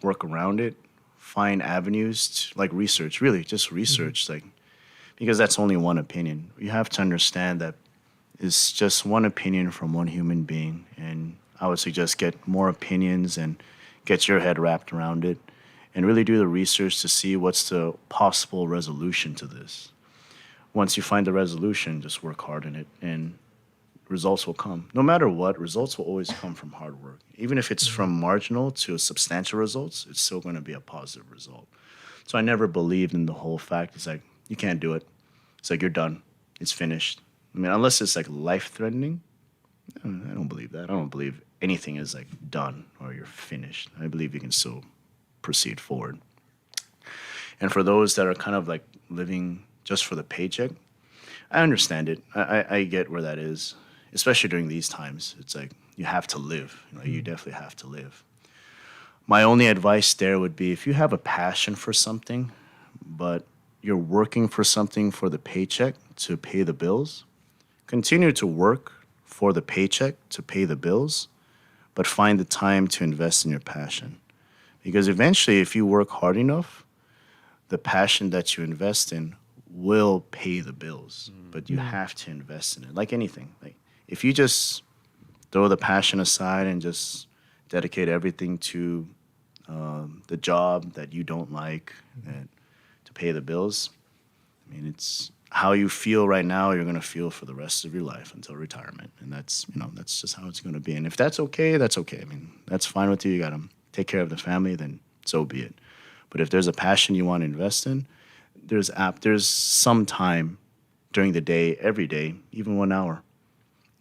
work around it. Find avenues like research, really just research, like, because that's only one opinion. You have to understand that it's just one opinion from one human being, and I would suggest get more opinions and get your head wrapped around it and really do the research to see what's the possible resolution to this. once you find the resolution, just work hard in it, and results will come. No matter what, results will always come from hard work. Even if it's from marginal to substantial results, it's still going to be a positive result. So I never believed in the whole fact. It's like, you can't do it. It's like, you're done. It's finished. I mean, unless it's like life-threatening, I don't believe that. I don't believe anything is like done or you're finished. I believe you can still proceed forward. And for those that are kind of like living just for the paycheck, I understand it. I get where that is, especially during these times. It's like you have to live. You definitely have to live. My only advice there would be, if you have a passion for something, but you're working for something for the paycheck to pay the bills, continue to work for the paycheck to pay the bills, but find the time to invest in your passion. Because eventually, if you work hard enough, the passion that you invest in will pay the bills, but you have to invest in it. Like anything, like if you just throw the passion aside and just dedicate everything to the job that you don't like and to pay the bills, I mean, it's how you feel right now. You're gonna feel for the rest of your life until retirement, and that's just how it's gonna be. And if that's okay, that's okay. I mean, that's fine with you. You gotta take care of the family, then so be it. But if there's a passion you want to invest in, there's some time during the day, every day, even 1 hour.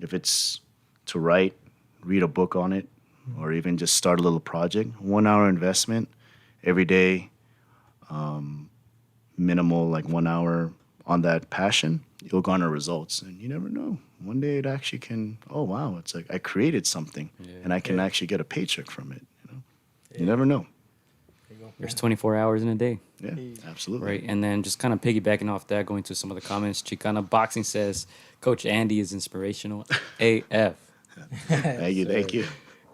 If it's to write, read a book on it, or even just start a little project, 1 hour investment every day, minimal, like 1 hour on that passion, you'll garner results. And you never know. One day it actually can, oh, wow, it's like I created something and I can actually get a paycheck from it. You never know. There's 24 hours in a day. Yeah, absolutely. Right, and then just kind of piggybacking off that, going to some of the comments, Chicana Boxing says, Coach Andy is inspirational AF. Thank you.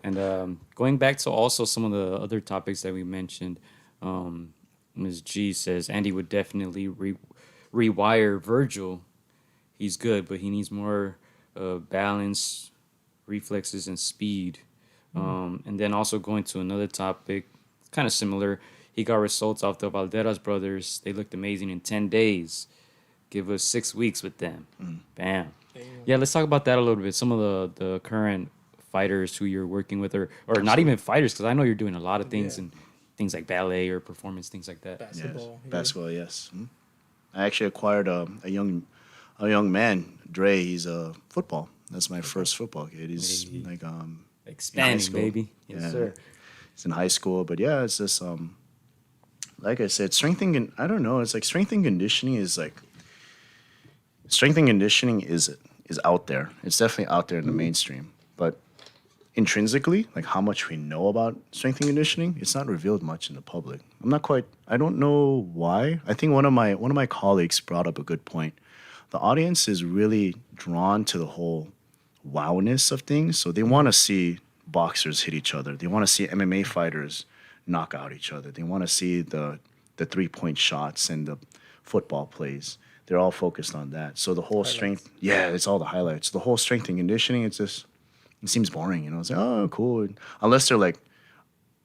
And going back to also some of the other topics that we mentioned, Ms. G says, Andy would definitely rewire Virgil. He's good, but he needs more balance, reflexes, and speed. And then also going to another topic, kind of similar. He got results off the Valderas brothers. They looked amazing in 10 days. Give us 6 weeks with them. Bam. Yeah, let's talk about that a little bit. Some of the current fighters who you're working with, or not even fighters, because I know you're doing a lot of things and things like ballet or performance, things like that. Basketball. Yes. Basketball, yes. I actually acquired a young man, Dre. He's football. That's my first football kid. He's like expanding, baby. Yes, sir. It's in high school, but yeah, it's just like I said, strength and I don't know. It's like strength and conditioning is out there. It's definitely out there in the mainstream, but intrinsically, like how much we know about strength and conditioning, it's not revealed much in the public. I don't know why. I think one of my colleagues brought up a good point. The audience is really drawn to the whole wowness of things, so they want to see boxers hit each other. They want to see MMA fighters knock out each other. They want to see the 3-point shots and the football plays. They're all focused on that. So the whole strength, it's all the highlights. The whole strength and conditioning, it seems boring, It's like, oh, cool. Unless they're like,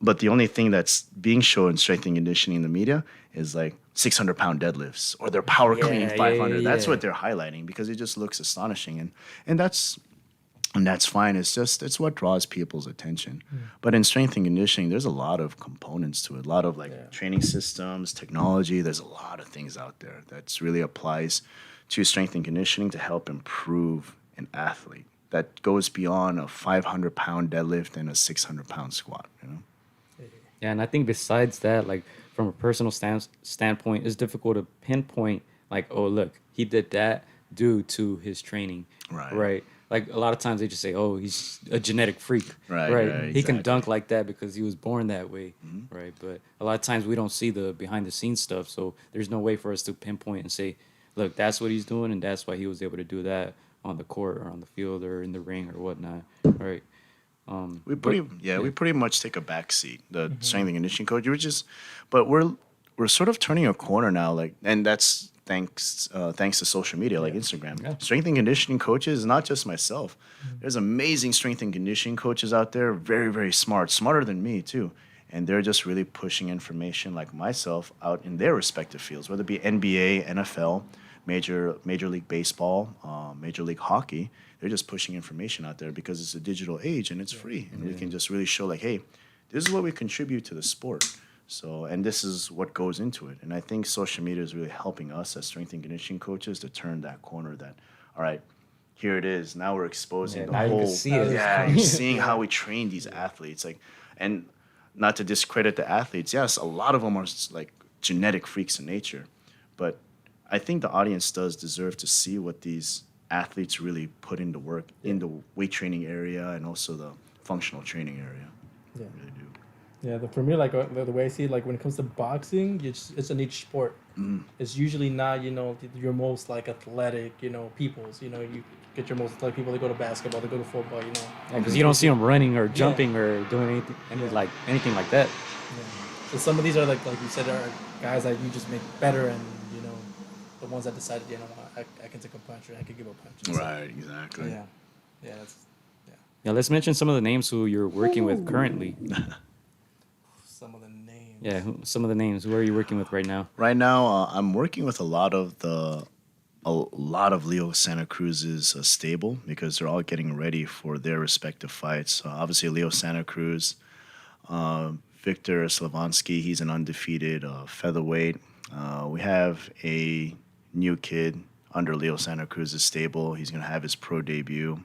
but the only thing that's being shown in strength and conditioning in the media is like 600-pound deadlifts or their power clean 500. That's what they're highlighting because it just looks astonishing. And that's fine. It's what draws people's attention. But in strength and conditioning, there's a lot of components to it. A lot of training systems, technology. There's a lot of things out there that really applies to strength and conditioning to help improve an athlete. That goes beyond a 500-pound deadlift and a 600-pound squat. Yeah, and I think besides that, like from a personal standpoint, it's difficult to pinpoint. Like, oh, look, he did that due to his training. Right. Like a lot of times they just say, "Oh, he's a genetic freak." Right. He can dunk like that because he was born that way. Right. But a lot of times we don't see the behind the scenes stuff, so there's no way for us to pinpoint and say, "Look, that's what he's doing, and that's why he was able to do that on the court or on the field or in the ring or whatnot." Right. We pretty much take a back seat. The strength and conditioning coach, but we're sort of turning a corner now. And that's thanks to social media like Instagram. Yeah. Strength and conditioning coaches, not just myself. There's amazing strength and conditioning coaches out there, very, very smart, smarter than me too. And they're just really pushing information like myself out in their respective fields, whether it be NBA, NFL. Major League Baseball, Major League Hockey. They're just pushing information out there because it's a digital age and it's free, and we can just really show like, hey, this is what we contribute to the sport. So, and this is what goes into it. And I think social media is really helping us as strength and conditioning coaches to turn that corner. That, all right, here it is. Now we're exposing the now you can whole. see it. Yeah, you're seeing how we train these athletes. Like, and not to discredit the athletes. Yes, a lot of them are like genetic freaks in nature, but I think the audience does deserve to see what these athletes really put into work in the weight training area and also the functional training area. Yeah. Really do. Yeah, for me, like the way I see it, like when it comes to boxing, it's a niche sport. It's usually not, your most like athletic, peoples. You get your most athletic people. They go to basketball, they go to football. Because you don't see them running or jumping or doing anything like that. Yeah. So some of these are like you said, are guys that you just make better, and the ones that decided, I can take a punch or I can give a punch. So, Right, exactly. yeah. Yeah, let's mention some of the names who you're working with currently. Some of the names. Yeah, some of the names. Who are you working with right now? Right now, I'm working with a lot of Leo Santa Cruz's stable because they're all getting ready for their respective fights. Obviously, Leo Santa Cruz, Victor Slavansky, he's an undefeated featherweight. We have a new kid under Leo Santa Cruz's stable. He's going to have his pro debut.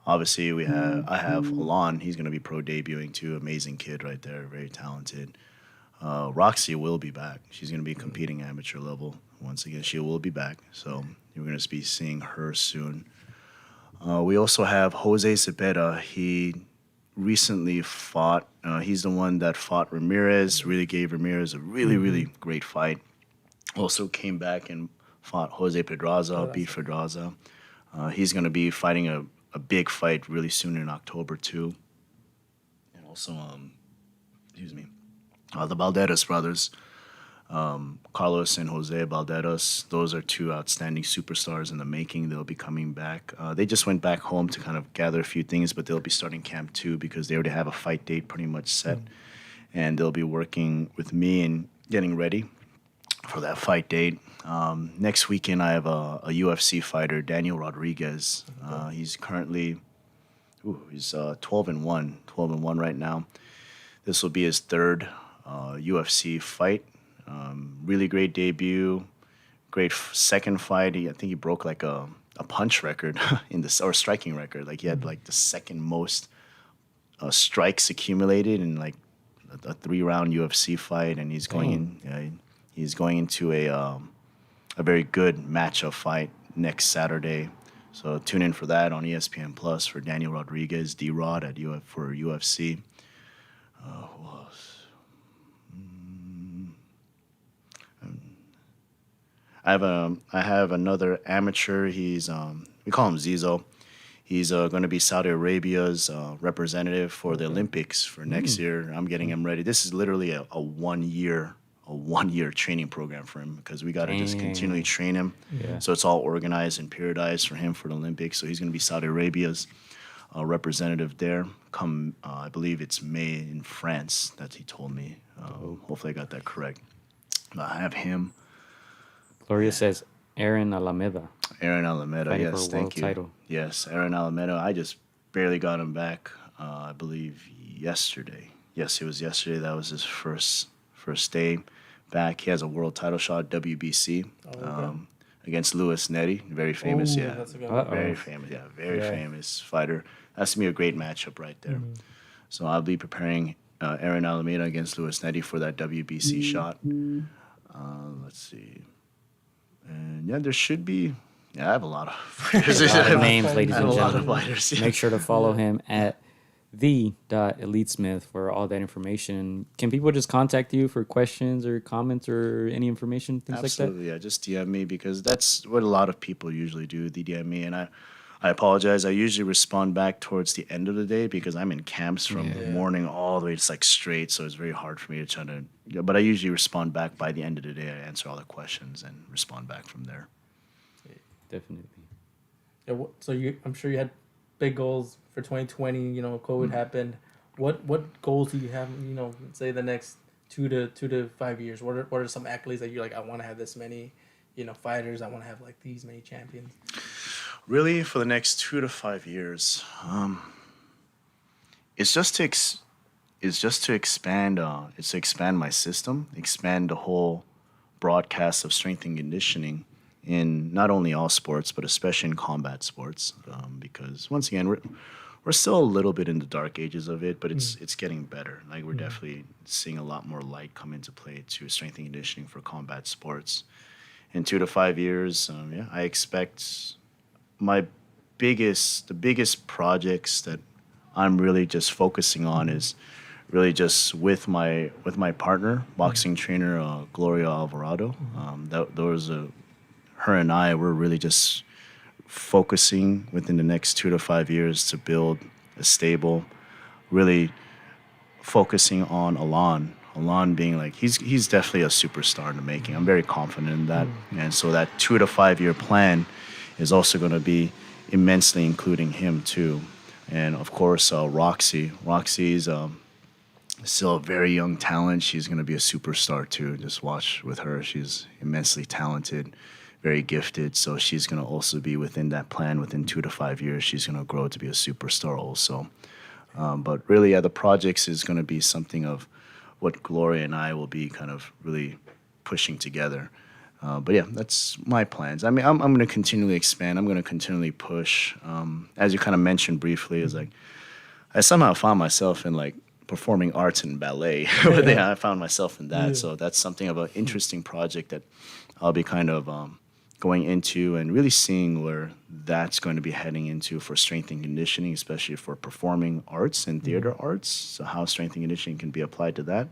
Obviously, I have Alon. He's going to be pro debuting too. Amazing kid right there, very talented. Roxy will be back. She's going to be competing amateur level once again. She will be back, so you're going to be seeing her soon. We also have Jose Zepeda. He recently fought. He's the one that fought Ramirez. Really gave Ramirez a really great fight. Also came back and fought Jose Pedraza, beat Pedraza. He's going to be fighting a big fight really soon in October too. And also, the Balderas brothers, Carlos and Jose Balderas. Those are two outstanding superstars in the making. They'll be coming back. They just went back home to kind of gather a few things, but they'll be starting camp 2 because they already have a fight date pretty much set. And they'll be working with me and getting ready for that fight date. Next weekend, I have a UFC fighter, Daniel Rodriguez. He's currently, he's 12-1 right now. This will be his third UFC fight. Really great debut, great second fight. I think he broke like a punch record or striking record. Like he had like the second most strikes accumulated in like a 3-round UFC fight, and he's going in. He's going into a very good matchup fight next Saturday. So tune in for that on ESPN Plus for Daniel Rodriguez, D-Rod for UFC. Who else? I have another amateur. He's we call him Zizo. He's going to be Saudi Arabia's representative for the Olympics for next year. I'm getting him ready. This is literally a 1 year training program for him because we got to just continually train him. Yeah. So it's all organized and periodized for him for the Olympics. So he's going to be Saudi Arabia's representative there. Come, I believe it's May in France. That he told me. Hopefully I got that correct. I have him. Gloria says Aaron Alameda. Aaron Alameda, Fighting yes, for a thank world you. title. Yes, Aaron Alameda. I just barely got him back. I believe yesterday. Yes, it was yesterday. That was his first day back. He has a world title shot, WBC, against Louis Neri. Very famous, yeah. That's a good one. Very famous, yeah. Very famous fighter. That's going to be a great matchup right there. So I'll be preparing Aaron Alameda against Louis Neri for that WBC shot. Let's see. And yeah, there should be. Yeah, I have a lot of fighters. A lot of names, ladies I have and a lot of gentlemen. fighters. Yeah. Make sure to follow him at the.elitesmith for all that information. Can people just contact you for questions or comments or any information, things Absolutely, like that? yeah. Just DM me because that's what a lot of people usually do. They DM me, and I apologize. I usually respond back towards the end of the day because I'm in camps from morning all the way just like straight, so it's very hard for me to try to. Yeah, but I usually respond back by the end of the day. I answer all the questions and respond back from there. Definitely. Yeah, so I'm sure you had big goals for 2020. COVID happened. What goals do you have? Say the next 2 to 5 years? What are some accolades that you're like, I want to have this many, fighters. I want to have like these many champions. Really, for the next 2 to 5 years, it's just to expand. It's to expand my system, expand the whole broadcast of strength and conditioning in not only all sports, but especially in combat sports. Because once again, we're still a little bit in the dark ages of it, but it's getting better. Like we're definitely seeing a lot more light come into play to strength and conditioning for combat sports. In 2 to 5 years, I expect the biggest projects that I'm really just focusing on is really just with my partner, boxing trainer Gloria Alvarado. Her and I were really just focusing within the next 2 to 5 years to build a stable, really focusing on Alon. Alon being like, he's definitely a superstar in the making. I'm very confident in that. And so that 2 to 5 year plan is also going to be immensely including him too. And of course, Roxy. Roxy's still a very young talent. She's going to be a superstar too. Just watch with her. She's immensely talented, very gifted. So she's going to also be within that plan. Within 2 to 5 years, she's going to grow to be a superstar also. But really, the projects is going to be something of what Gloria and I will be kind of really pushing together. But yeah, that's my plans. I mean, I'm going to continually expand. I'm going to continually push. As you kind of mentioned briefly, is like I somehow found myself in like performing arts and ballet. I found myself in that. So that's something of an interesting project that I'll be kind of going into and really seeing where that's going to be heading into for strength and conditioning, especially for performing arts and theater arts. So how strength and conditioning can be applied to that.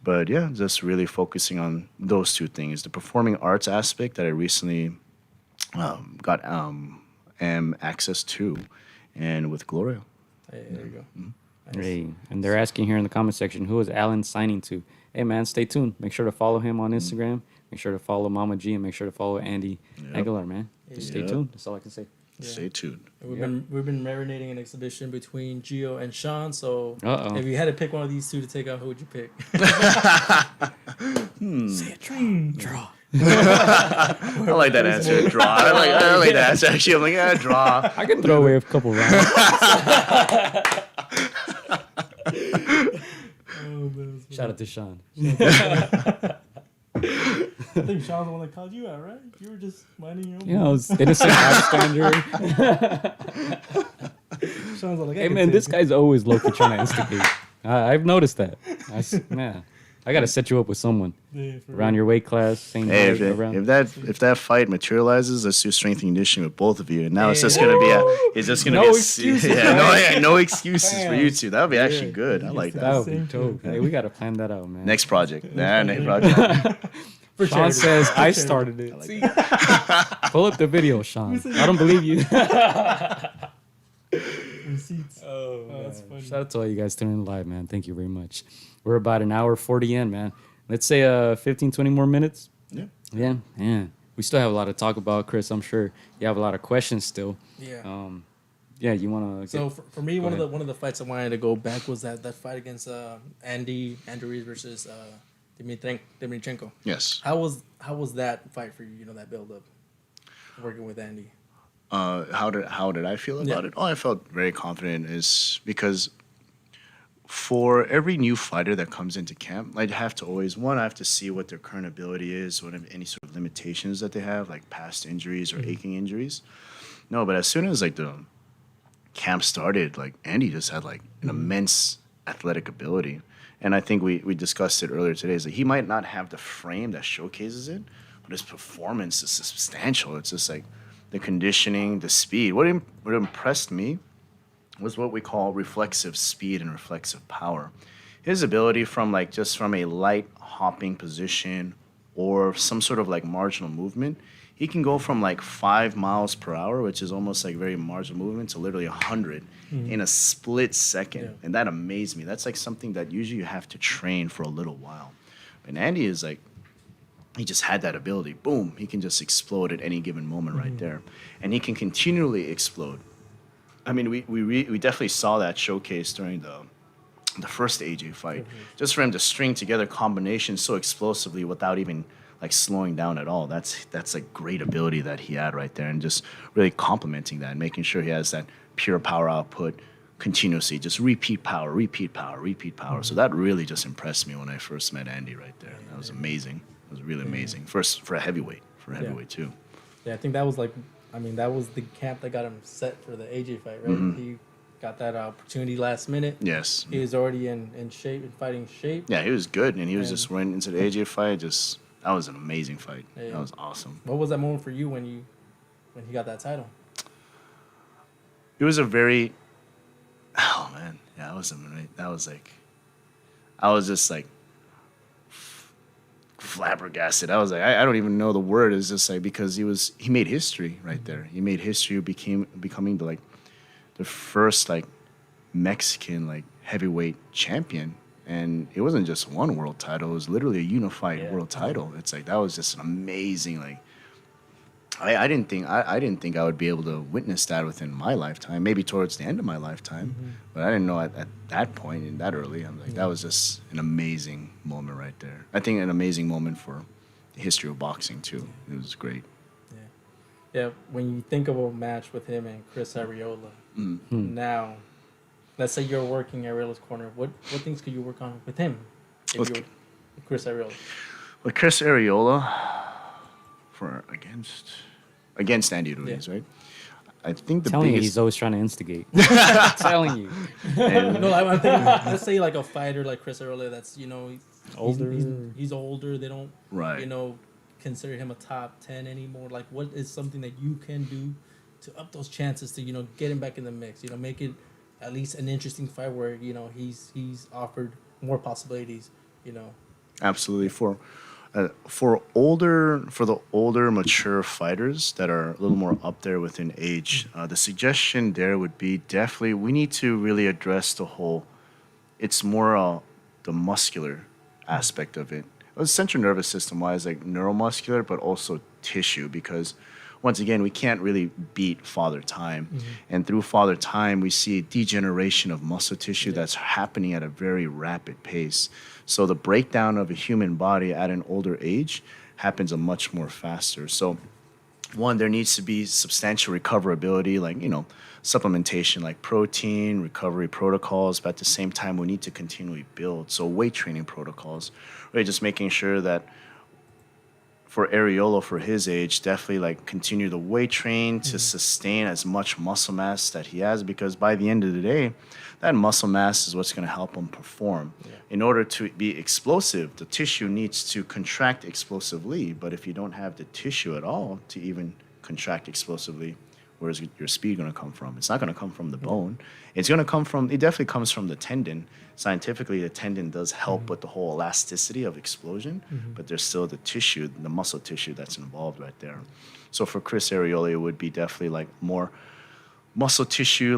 But yeah, just really focusing on those two things. The performing arts aspect that I recently got access to, and with Gloria. Hey, there you go. Nice. Hey, and they're asking here in the comment section, who is Alan signing to? Hey, man, stay tuned. Make sure to follow him on Instagram. Make sure to follow Mama G, and make sure to follow Andy Aguilar, man. Just stay tuned. That's all I can say. Yeah. Stay tuned. We've been marinating an exhibition between Gio and Sean. So Uh-oh. if you had to pick one of these two to take out, who would you pick? Say a draw. I like that answer. Draw. I like that answer. Actually, I'm like, yeah, draw. I could throw away a couple rounds. Shout out to Sean. I think Sean's the one that called you out, right? You were just minding your own. You know, it's innocent bystander. Sean's like, Hey, man, this guy's always low-key trying to instigate. I've noticed that. I got to set you up with someone around your weight class. Same hey, weight, around. if that fight materializes, let's do strength and conditioning with both of you. And now it's just gonna be no excuses. No excuses for you two. That would be actually good. I like that. That would be dope. Hey, we got to plan that out, man. Next project. Next project. Sean says I started it. See? Pull up the video, Sean. I don't believe you. Receipts. That's funny. Shout out to all you guys tuning in live, man. Thank you very much. We're about an hour 40 in, man. Let's say 15, 20 more minutes. Yeah. We still have a lot to talk about, Chris. I'm sure you have a lot of questions still. Yeah. Yeah, you want to... So for me, one of the fights I wanted to go back was that fight against Andy Ruiz versus Dimitrichenko. Yes. How was that fight for you? You know, that build up, working with Andy. How did I feel about it? Oh, I felt very confident. Is because for every new fighter that comes into camp, I have to see what their current ability is, what any sort of limitations that they have, like past injuries or aching injuries. No, but as soon as like the camp started, like Andy just had like an immense athletic ability. And I think we discussed it earlier today, is that he might not have the frame that showcases it, but his performance is substantial. It's just like the conditioning, the speed. What impressed me was what we call reflexive speed and reflexive power. His ability from a light hopping position or some sort of like marginal movement, he can go from like 5 miles per hour, which is almost like very marginal movement, to literally 100 in a split second. Yeah. And that amazed me. That's like something that usually you have to train for a little while. And Andy is like, he just had that ability. Boom, he can just explode at any given moment right there. And he can continually explode. I mean, we definitely saw that showcase during the first AJ fight. Just for him to string together combinations so explosively without even like slowing down at all. That's a great ability that he had right there, and just really complementing that and making sure he has that pure power output continuously, just repeat power, repeat power, repeat power. So that really just impressed me when I first met Andy right there. That was amazing. It was really amazing. First for a heavyweight, too. Yeah, I think that was that was the camp that got him set for the AJ fight, right? He got that opportunity last minute. Yes. He was already in shape, in fighting shape. Yeah, he was good, and he was just went into the AJ fight. That was an amazing fight. Yeah. That was awesome. What was that moment for you when he got that title? It was a very, oh man, yeah, that was like, I was just like flabbergasted. I was like, I don't even know the word. It's just like, because he made history right there. He made history, becoming the first like Mexican like heavyweight champion. And it wasn't just one world title; it was literally a unified world title. It's like that was just an amazing like. I didn't think I would be able to witness that within my lifetime. Maybe towards the end of my lifetime, but I didn't know at that point and that early. I'm like, that was just an amazing moment right there. I think an amazing moment for the history of boxing too. It was great. Yeah. When you think of a match with him and Chris Arreola, now. Let's say you're working Arreola's corner. What things could you work on with him? If you were Chris Arreola. With Chris Arreola, against Andy Ruiz, right? I think the telling you, biggest. he's always trying to instigate. I'm telling you. No, I'm thinking. Let's say like a fighter like Chris Arreola. That's Older. He's older. They don't Right. consider him a top 10 anymore. Like, what is something that you can do to up those chances to get him back in the mix? Make it at least an interesting fight where he's offered more possibilities. Absolutely. For the older mature fighters that are a little more up there within age, the suggestion there would be definitely we need to really address it's more the muscular aspect of it. Central nervous system wise, like neuromuscular, but also tissue, because once again, we can't really beat father time. And through father time, we see degeneration of muscle tissue that's happening at a very rapid pace. So the breakdown of a human body at an older age happens a much more faster. So one, there needs to be substantial recoverability, like, supplementation like protein, recovery protocols, but at the same time, we need to continually build. So weight training protocols, really just making sure that for Arreola, for his age, definitely like continue the weight train to sustain as much muscle mass that he has, because by the end of the day, that muscle mass is what's going to help him perform. In order to be explosive, the tissue needs to contract explosively, but if you don't have the tissue at all to even contract explosively, where's your speed going to come from? It's not going to come from the bone. It definitely comes from the tendon. Scientifically, the tendon does help with the whole elasticity of explosion, but there's still the tissue, the muscle tissue that's involved right there. So for Chris Arreola, it would be definitely like more muscle tissue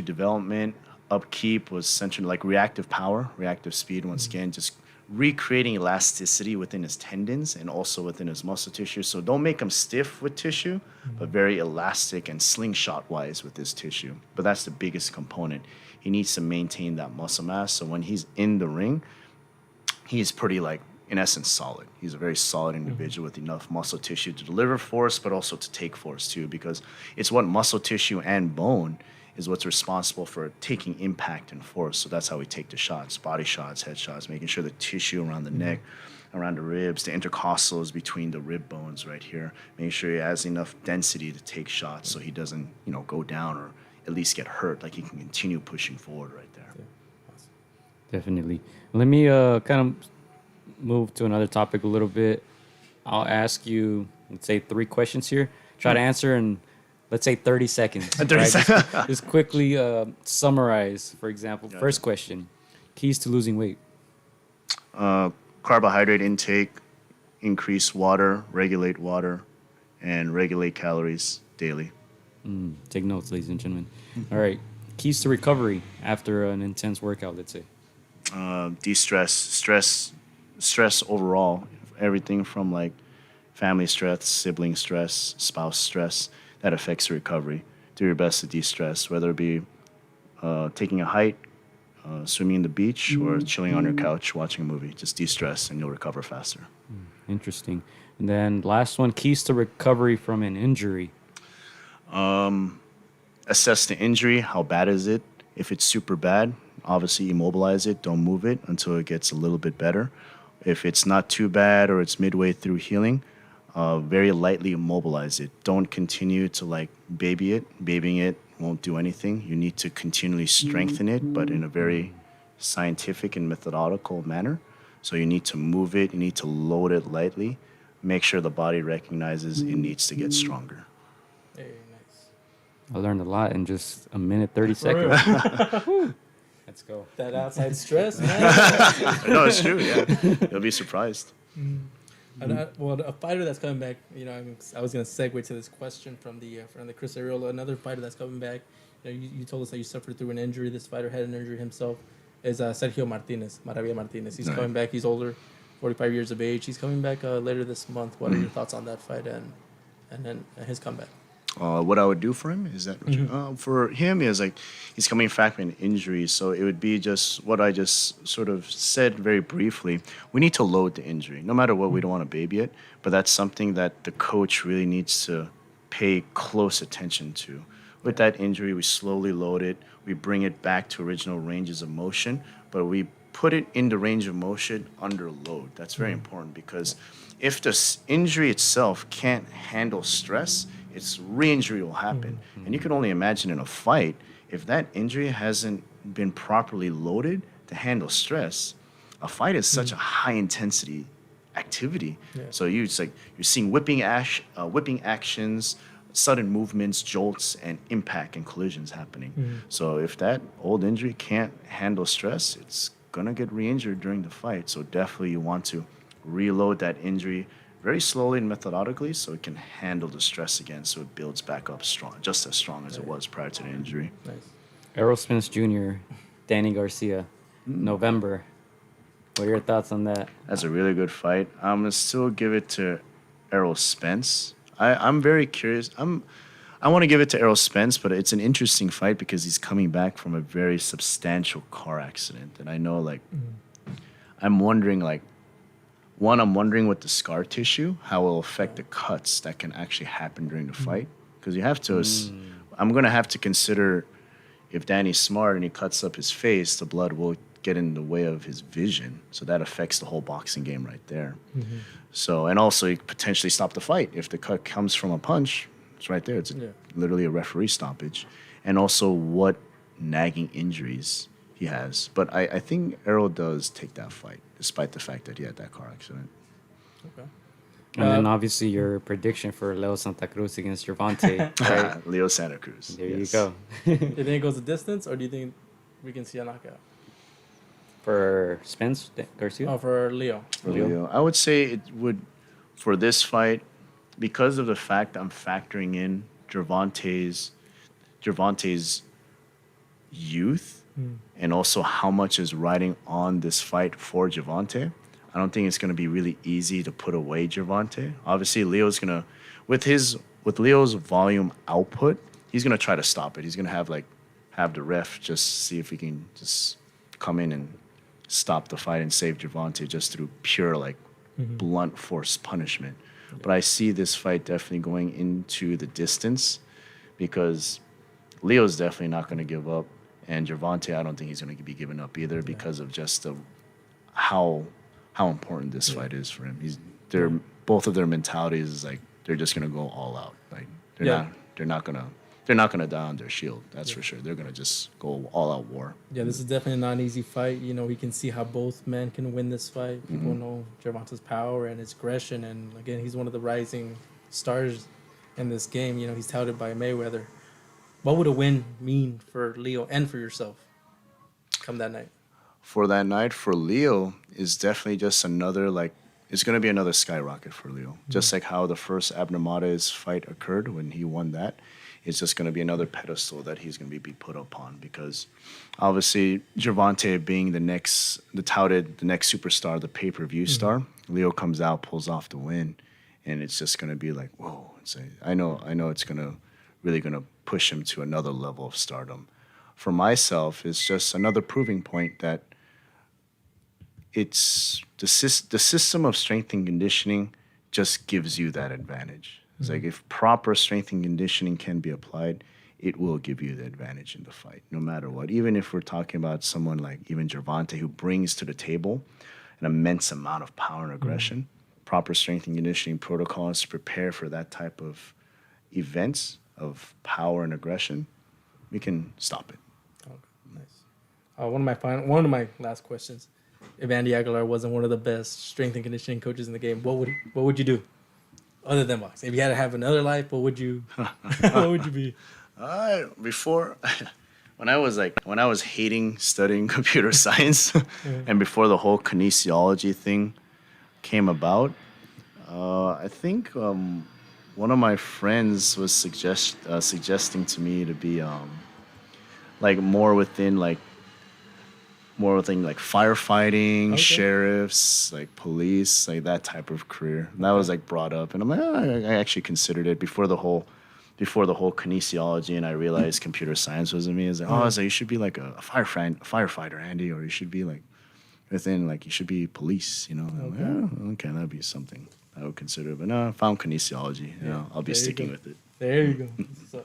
development, upkeep was centered like reactive power, reactive speed, once again, just recreating elasticity within his tendons and also within his muscle tissue. So don't make him stiff with tissue, but very elastic and slingshot-wise with his tissue. But that's the biggest component. He needs to maintain that muscle mass. So when he's in the ring, he's pretty in essence, solid. He's a very solid individual with enough muscle tissue to deliver force, but also to take force too, because it's what muscle tissue and bone is what's responsible for taking impact and force. So that's how we take the shots, body shots, head shots, making sure the tissue around the neck, around the ribs, the intercostals between the rib bones right here, making sure he has enough density to take shots so he doesn't, go down or at least get hurt, like he can continue pushing forward right there. Definitely. Let me kind of move to another topic a little bit. I'll ask you, let's say, 3 questions here. Try to answer in, let's say, 30 seconds. 30 seconds. Just quickly summarize, for example. Gotcha. First question, keys to losing weight. Carbohydrate intake, increase regulate water, and regulate calories daily. Take notes, ladies and gentlemen. All right. Keys to recovery after an intense workout, let's say. De-stress, stress overall, everything from family stress, sibling stress, spouse stress, that affects the recovery. Do your best to de-stress, whether it be taking a hike, swimming in the beach or chilling on your couch watching a movie. Just de-stress and you'll recover faster. Interesting. And then last one, keys to recovery from an injury. Assess the injury. How bad is it? If it's super bad, obviously immobilize it. Don't move it until it gets a little bit better. If it's not too bad or it's midway through healing, very lightly immobilize it. Don't continue to like baby it. Babying it won't do anything. You need to continually strengthen it, but in a very scientific and methodical manner. So you need to move it. You need to load it lightly. Make sure the body recognizes it needs to get stronger. Hey, nice. I learned a lot in just a minute, 30 seconds. Woo. Let's go. That outside stress, man. No, it's true. Yeah, you'll be surprised. Well, a fighter that's coming back, you know, I was going to segue to this question from the Chris Arreola. Another fighter that's coming back, you know, you told us that you suffered through an injury. This fighter had an injury himself. Is Sergio Maravilla Martinez. He's coming back. He's older, 45 years of age. He's coming back later this month. What are your thoughts on that fight and then his comeback? What I would do for him is that for him is like he's coming back from an injury, so it would be just what I just sort of said very briefly. We need to load the injury. No matter what, we don't want to baby it, but that's something that the coach really needs to pay close attention to. With that injury, we slowly load it. We bring it back to original ranges of motion, but we put it in the range of motion under load. That's very important because if the injury itself can't handle stress, its re-injury will happen. And you can only imagine in a fight, if that injury hasn't been properly loaded to handle stress, a fight is such a high-intensity activity. Yeah. So you're seeing whipping actions, sudden movements, jolts, and impact and collisions happening. So if that old injury can't handle stress, it's going to get re-injured during the fight. So definitely you want to reload that injury very slowly and methodically so it can handle the stress again so it builds back up strong, just as strong as it was prior to the injury. Nice. Errol Spence Jr., Danny Garcia, November. What are your thoughts on that? That's a really good fight. I'm going to still give it to Errol Spence. I'm very curious. I want to give it to Errol Spence, but it's an interesting fight because he's coming back from a very substantial car accident. And I know, like, I'm wondering, like, I'm wondering with the scar tissue, how it will affect the cuts that can actually happen during the fight. Because you have to, I'm going to have to consider if Danny's smart and he cuts up his face, the blood will get in the way of his vision. So that affects the whole boxing game right there. So, and also you could potentially stop the fight. If the cut comes from a punch, it's right there. It's literally a referee stoppage. And also what nagging injuries he has. But I think Errol does take that fight, despite the fact that he had that car accident. Okay. And then obviously your prediction for Leo Santa Cruz against Gervonta, right? Leo Santa Cruz. There yes. you go. Do you think it goes the distance, or do you think we can see a knockout? For Spence Garcia? Oh, for Leo. For Leo. I would say it would, for this fight, because of the fact I'm factoring in Gervonta's youth and also how much is riding on this fight for Gervonta, I don't think it's going to be really easy to put away Gervonta. Obviously, Leo's going to, with Leo's volume output, he's going to try to stop it. He's going to have the ref just see if he can just come in and stop the fight and save Gervonta just through pure, like, blunt force punishment. But I see this fight definitely going into the distance because Leo's definitely not going to give up. And Gervonta, I don't think he's going to be giving up either because of just how important this fight is for him. Both of their mentalities is like they're just going to go all out. Like they're not going to die on their shield. That's for sure. They're going to just go all out war. Yeah, this is definitely not an easy fight. You know, we can see how both men can win this fight. People know Gervonta's power and his aggression, and again, he's one of the rising stars in this game. You know, he's touted by Mayweather. What would a win mean for Leo and for yourself come that night? For that night, for Leo, is definitely just another, like, it's going to be another skyrocket for Leo. Just like how the first Abnormades fight occurred when he won that. It's just going to be another pedestal that he's going to be put up on because obviously Gervonta being the next superstar, the pay-per-view star, Leo comes out, pulls off the win, and it's just going to be like, whoa. I know it's really going to push him to another level of stardom. for myself is just another proving point that it's the system of strength and conditioning just gives you that advantage. It's like if proper strength and conditioning can be applied, it will give you the advantage in the fight, no matter what. Even if we're talking about someone like even Gervonta, who brings to the table an immense amount of power and aggression, proper strength and conditioning protocols to prepare for that type of events of power and aggression, we can stop it. Okay, nice. One of my last questions: if Andy Aguilar wasn't one of the best strength and conditioning coaches in the game, what would you do other than boxing? If you had to have another life, what would you be? Before, when I was hating studying computer science, and before the whole kinesiology thing came about, I think one of my friends was suggesting to me to be more within firefighting, sheriffs, like police, like that type of career. And that was like brought up, and I'm like, I actually considered it before the whole kinesiology, and I realized computer science wasn't me. I was like, I was like, you should be like a firefighter, Andy, or you should be like within, like, you should be police, you know. And I'm like, okay, that'd be something I would consider. But no, I found kinesiology. You know, I'll be sticking with it. There you go. So,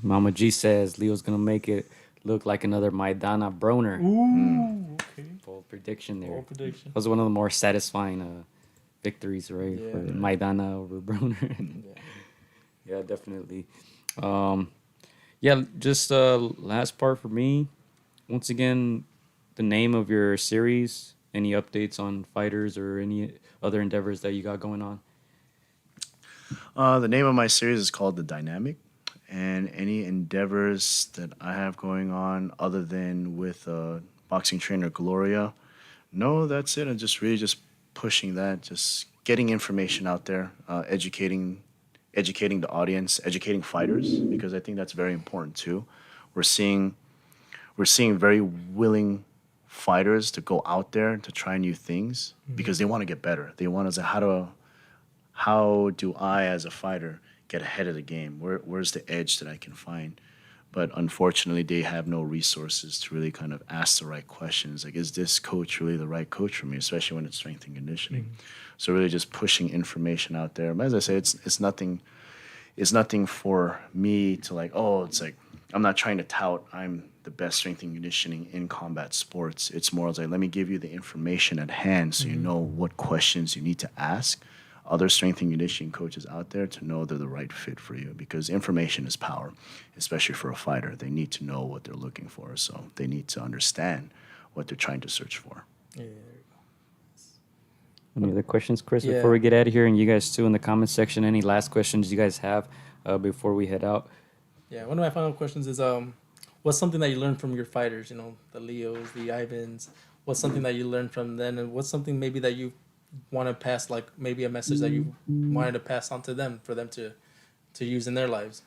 Mama G says Leo's gonna make it look like another Maidana Broner. ooh, okay. Bold prediction there. Bold prediction. That was one of the more satisfying victories, right? Yeah. For Maidana over Broner. Yeah, definitely. Just last part for me. Once again, the name of your series. Any updates on fighters or any other endeavors that you got going on? The name of my series is called The Dynamic, and any endeavors that I have going on other than with boxing trainer Gloria, no, that's it. I'm just really pushing that, just getting information out there, educating the audience, educating fighters, because I think that's very important too. We're seeing very willing fighters to go out there to try new things because they want to get better. They want to say, how do I as a fighter get ahead of the game? Where's the edge that I can find? But unfortunately, they have no resources to really kind of ask the right questions. Like, is this coach really the right coach for me, especially when it's strength and conditioning? So really just pushing information out there. But as I say, it's nothing for me to like, it's like, I'm not trying to tout I'm the best strength and conditioning in combat sports. It's more like, let me give you the information at hand so you know what questions you need to ask other strength and conditioning coaches out there to know they're the right fit for you, because information is power, especially for a fighter. They need to know what they're looking for, so they need to understand what they're trying to search for. Yeah. Any other questions, Chris, Yeah. before we get out of here? And you guys too in the comment section, any last questions you guys have before we head out? Yeah, one of my final questions is, what's something that you learned from your fighters, you know, the Leos, the Ivans? What's something that you learned from them, and what's something maybe that you want to pass, like maybe a message that you wanted to pass on to them for them to use in their lives?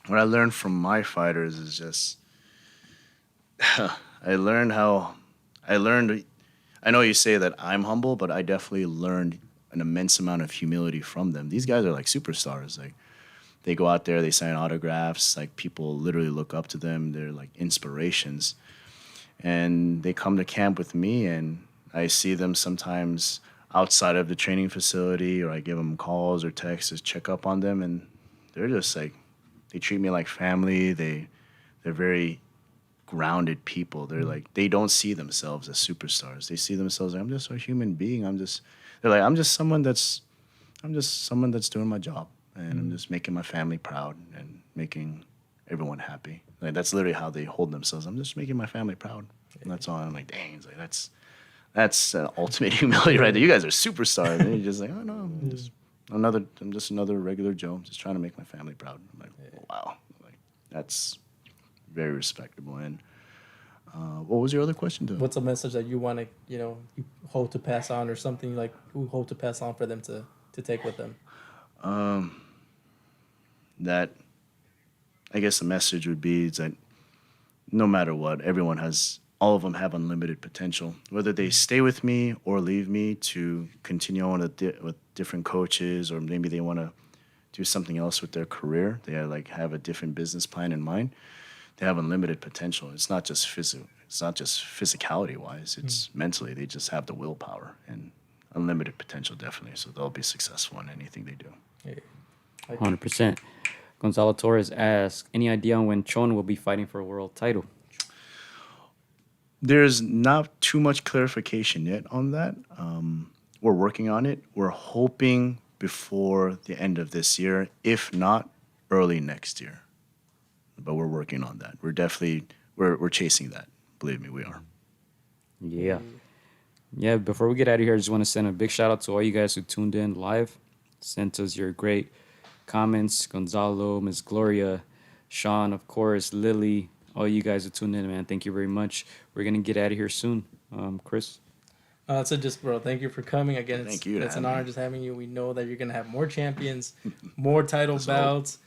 What I learned from my fighters is just I know you say that I'm humble, but I definitely learned an immense amount of humility from them. These guys are like superstars. Like, they go out there, they sign autographs. Like, people literally look up to them. They're like inspirations. And they come to camp with me, and I see them sometimes outside of the training facility, or I give them calls or texts to check up on them, and they're just like, they treat me like family. They're very grounded people. They're like, they don't see themselves as superstars. They see themselves like, I'm just a human being. I'm just someone that's doing my job, and I'm just making my family proud and making everyone happy. Like, that's literally how they hold themselves. I'm just making my family proud. And that's all. I'm like, dang, it's like, that's ultimate humility right there. You guys are superstars. And you're just like, oh no, I'm just another regular Joe. I'm just trying to make my family proud. I'm like, wow, like, that's very respectable. And what was your other question, Tom? What's a message that you want to, you hope to pass on, or something like you hope to pass on for them to take with them? That, I guess the message would be is that no matter what, all of them have unlimited potential. Whether they stay with me or leave me to continue on with different coaches, or maybe they want to do something else with their career, they have a different business plan in mind. they have unlimited potential. It's not just physicality wise. It's mentally. They just have the willpower and unlimited potential, definitely. So they'll be successful in anything they do. Yeah. 100%. Gonzalo Torres asks, any idea on when Chon will be fighting for a world title? There's not too much clarification yet on that. We're working on it. We're hoping before the end of this year, if not early next year. But we're working on that. We're definitely we're chasing that. Believe me, we are. Yeah. Yeah, before we get out of here, I just want to send a big shout out to all you guys who tuned in live. Sent us your great comments. Gonzalo, Miss Gloria, Sean, of course, Lily, all you guys who tuned in, man. Thank you very much. We're going to get out of here soon. Chris? So just, bro, thank you for coming. Again, Thank you. It's an honor just having you. We know that you're going to have more champions, more title bouts.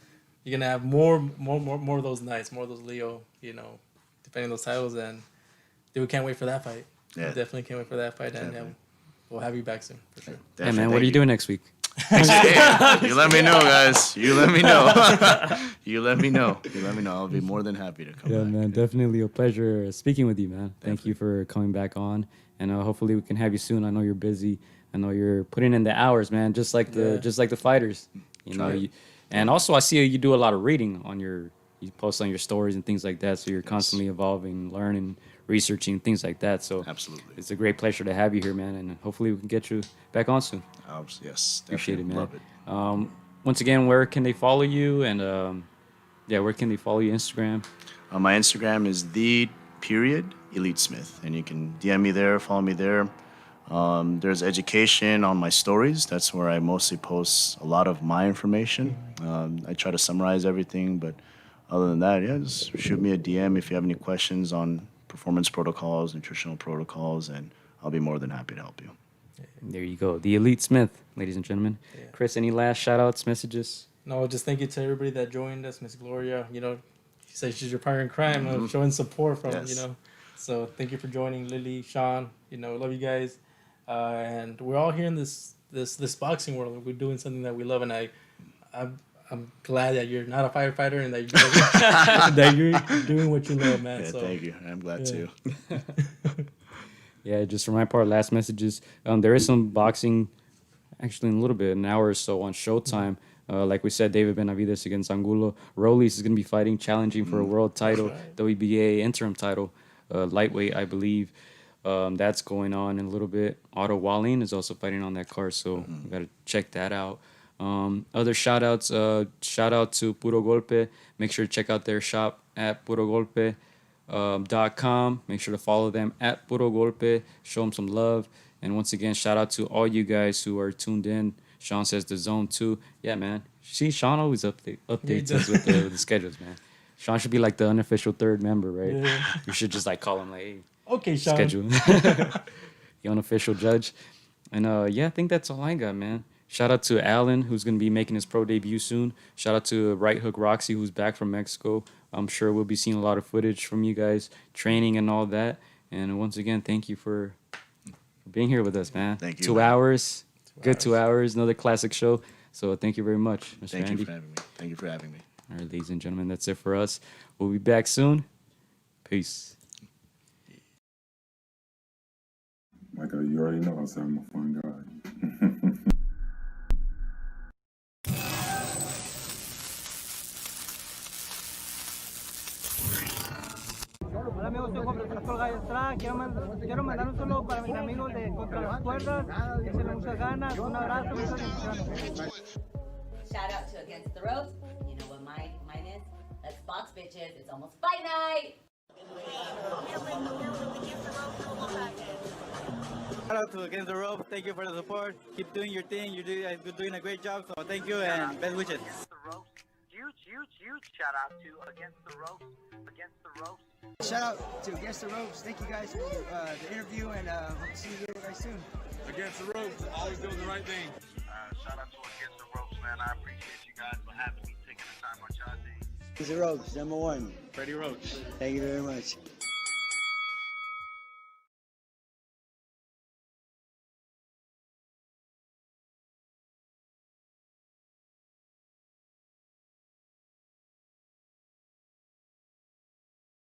You're going to have more of those nights, more of those Leo, defending those titles. And dude, we can't wait for that fight. Yeah. We definitely can't wait for that fight. And we'll have you back soon, for sure. Hey, man, what are you doing next week? You let me know, guys. You let me know. You let me know. I'll be more than happy to come Yeah, back. man, definitely a pleasure speaking with you, man. Thank you for coming back on. And hopefully we can have you soon. I know you're busy. I know you're putting in the hours, man, just like the fighters. And also I see you do a lot of reading on you post on your stories and things like that. So you're constantly evolving, learning, researching, things like that. So Absolutely. it's a great pleasure to have you here, man. And hopefully we can get you back on soon. Yes, Appreciate it, man. Love it. Once again, where can they follow you? And where can they follow you? Instagram? My Instagram is _EliteSmith, and you can DM me there, follow me there. There's education on my stories. That's where I mostly post a lot of my information. I try to summarize everything, but other than that, just shoot me a DM if you have any questions on performance protocols, nutritional protocols, and I'll be more than happy to help you. There you go. The Elite Smith, ladies and gentlemen. Yeah. Chris, any last shout-outs, messages? No, just thank you to everybody that joined us. Miss Gloria, she said she's your partner in crime, showing support from, Yes. So thank you for joining, Lily, Sean. Love you guys. And we're all here in this boxing world. We're doing something that we love, and I'm glad that you're not a firefighter and that you're doing what you love, man. Yeah, So thank you. I'm glad too. Yeah, just for my part, last messages. There is some boxing, actually in a little bit, an hour or so on Showtime. Like we said, David Benavides against Angulo. Rollis is going to be fighting, challenging for a world title, WBA interim title, lightweight, I believe. That's going on in a little bit. Otto Wallin is also fighting on that card, so we got to check that out. Other shout outs, shout out to Puro Golpe. Make sure to check out their shop at purogolpe.com. Make sure to follow them at Puro Golpe. Show them some love. And once again, shout out to all you guys who are tuned in. Sean says the zone 2. Yeah, man. See, Sean always updates us with the schedules, man. Sean should be like the unofficial third member, right? Yeah. You should just like call him like, hey, okay, Sean. schedule. The unofficial judge. And I think that's all I got, man. Shout out to Alan, who's going to be making his pro debut soon. Shout out to Right Hook Roxy, who's back from Mexico. I'm sure we'll be seeing a lot of footage from you guys, training and all that. And once again, thank you for being here with us, man. Thank you, 2 man. hours. Good 2 hours. Another classic show. So thank you very much, Mr. Thank Andy. you for having me. Thank you for having me. All right, ladies and gentlemen, that's it for us. We'll be back soon. Peace. Michael, you already know I said I'm a fun guy. Hola amigos, soy Cobra, AtR. Quiero mandar un saludo para mis amigos de Contra las Cuerdas. Échenle muchas ganas, un abrazo, muchas bendiciones. Shout out to Against the Ropes. You know what mine is? Let's box, bitches. It's almost fight night. Shout out to Against the Ropes. Thank you for the support. Keep doing your thing. You're doing a great job. So thank you and best wishes. Against the ropes. Huge shout out to Against the Ropes. Against the Ropes. Shout out to Against the Ropes. Thank you guys for the interview and hope to see you guys soon. Against the ropes, always doing the right thing. Shout out to Against the Ropes, man. I appreciate you guys for having me, taking the time on y'all day. Against the Ropes, #1. Freddie Roach. Thank you very much.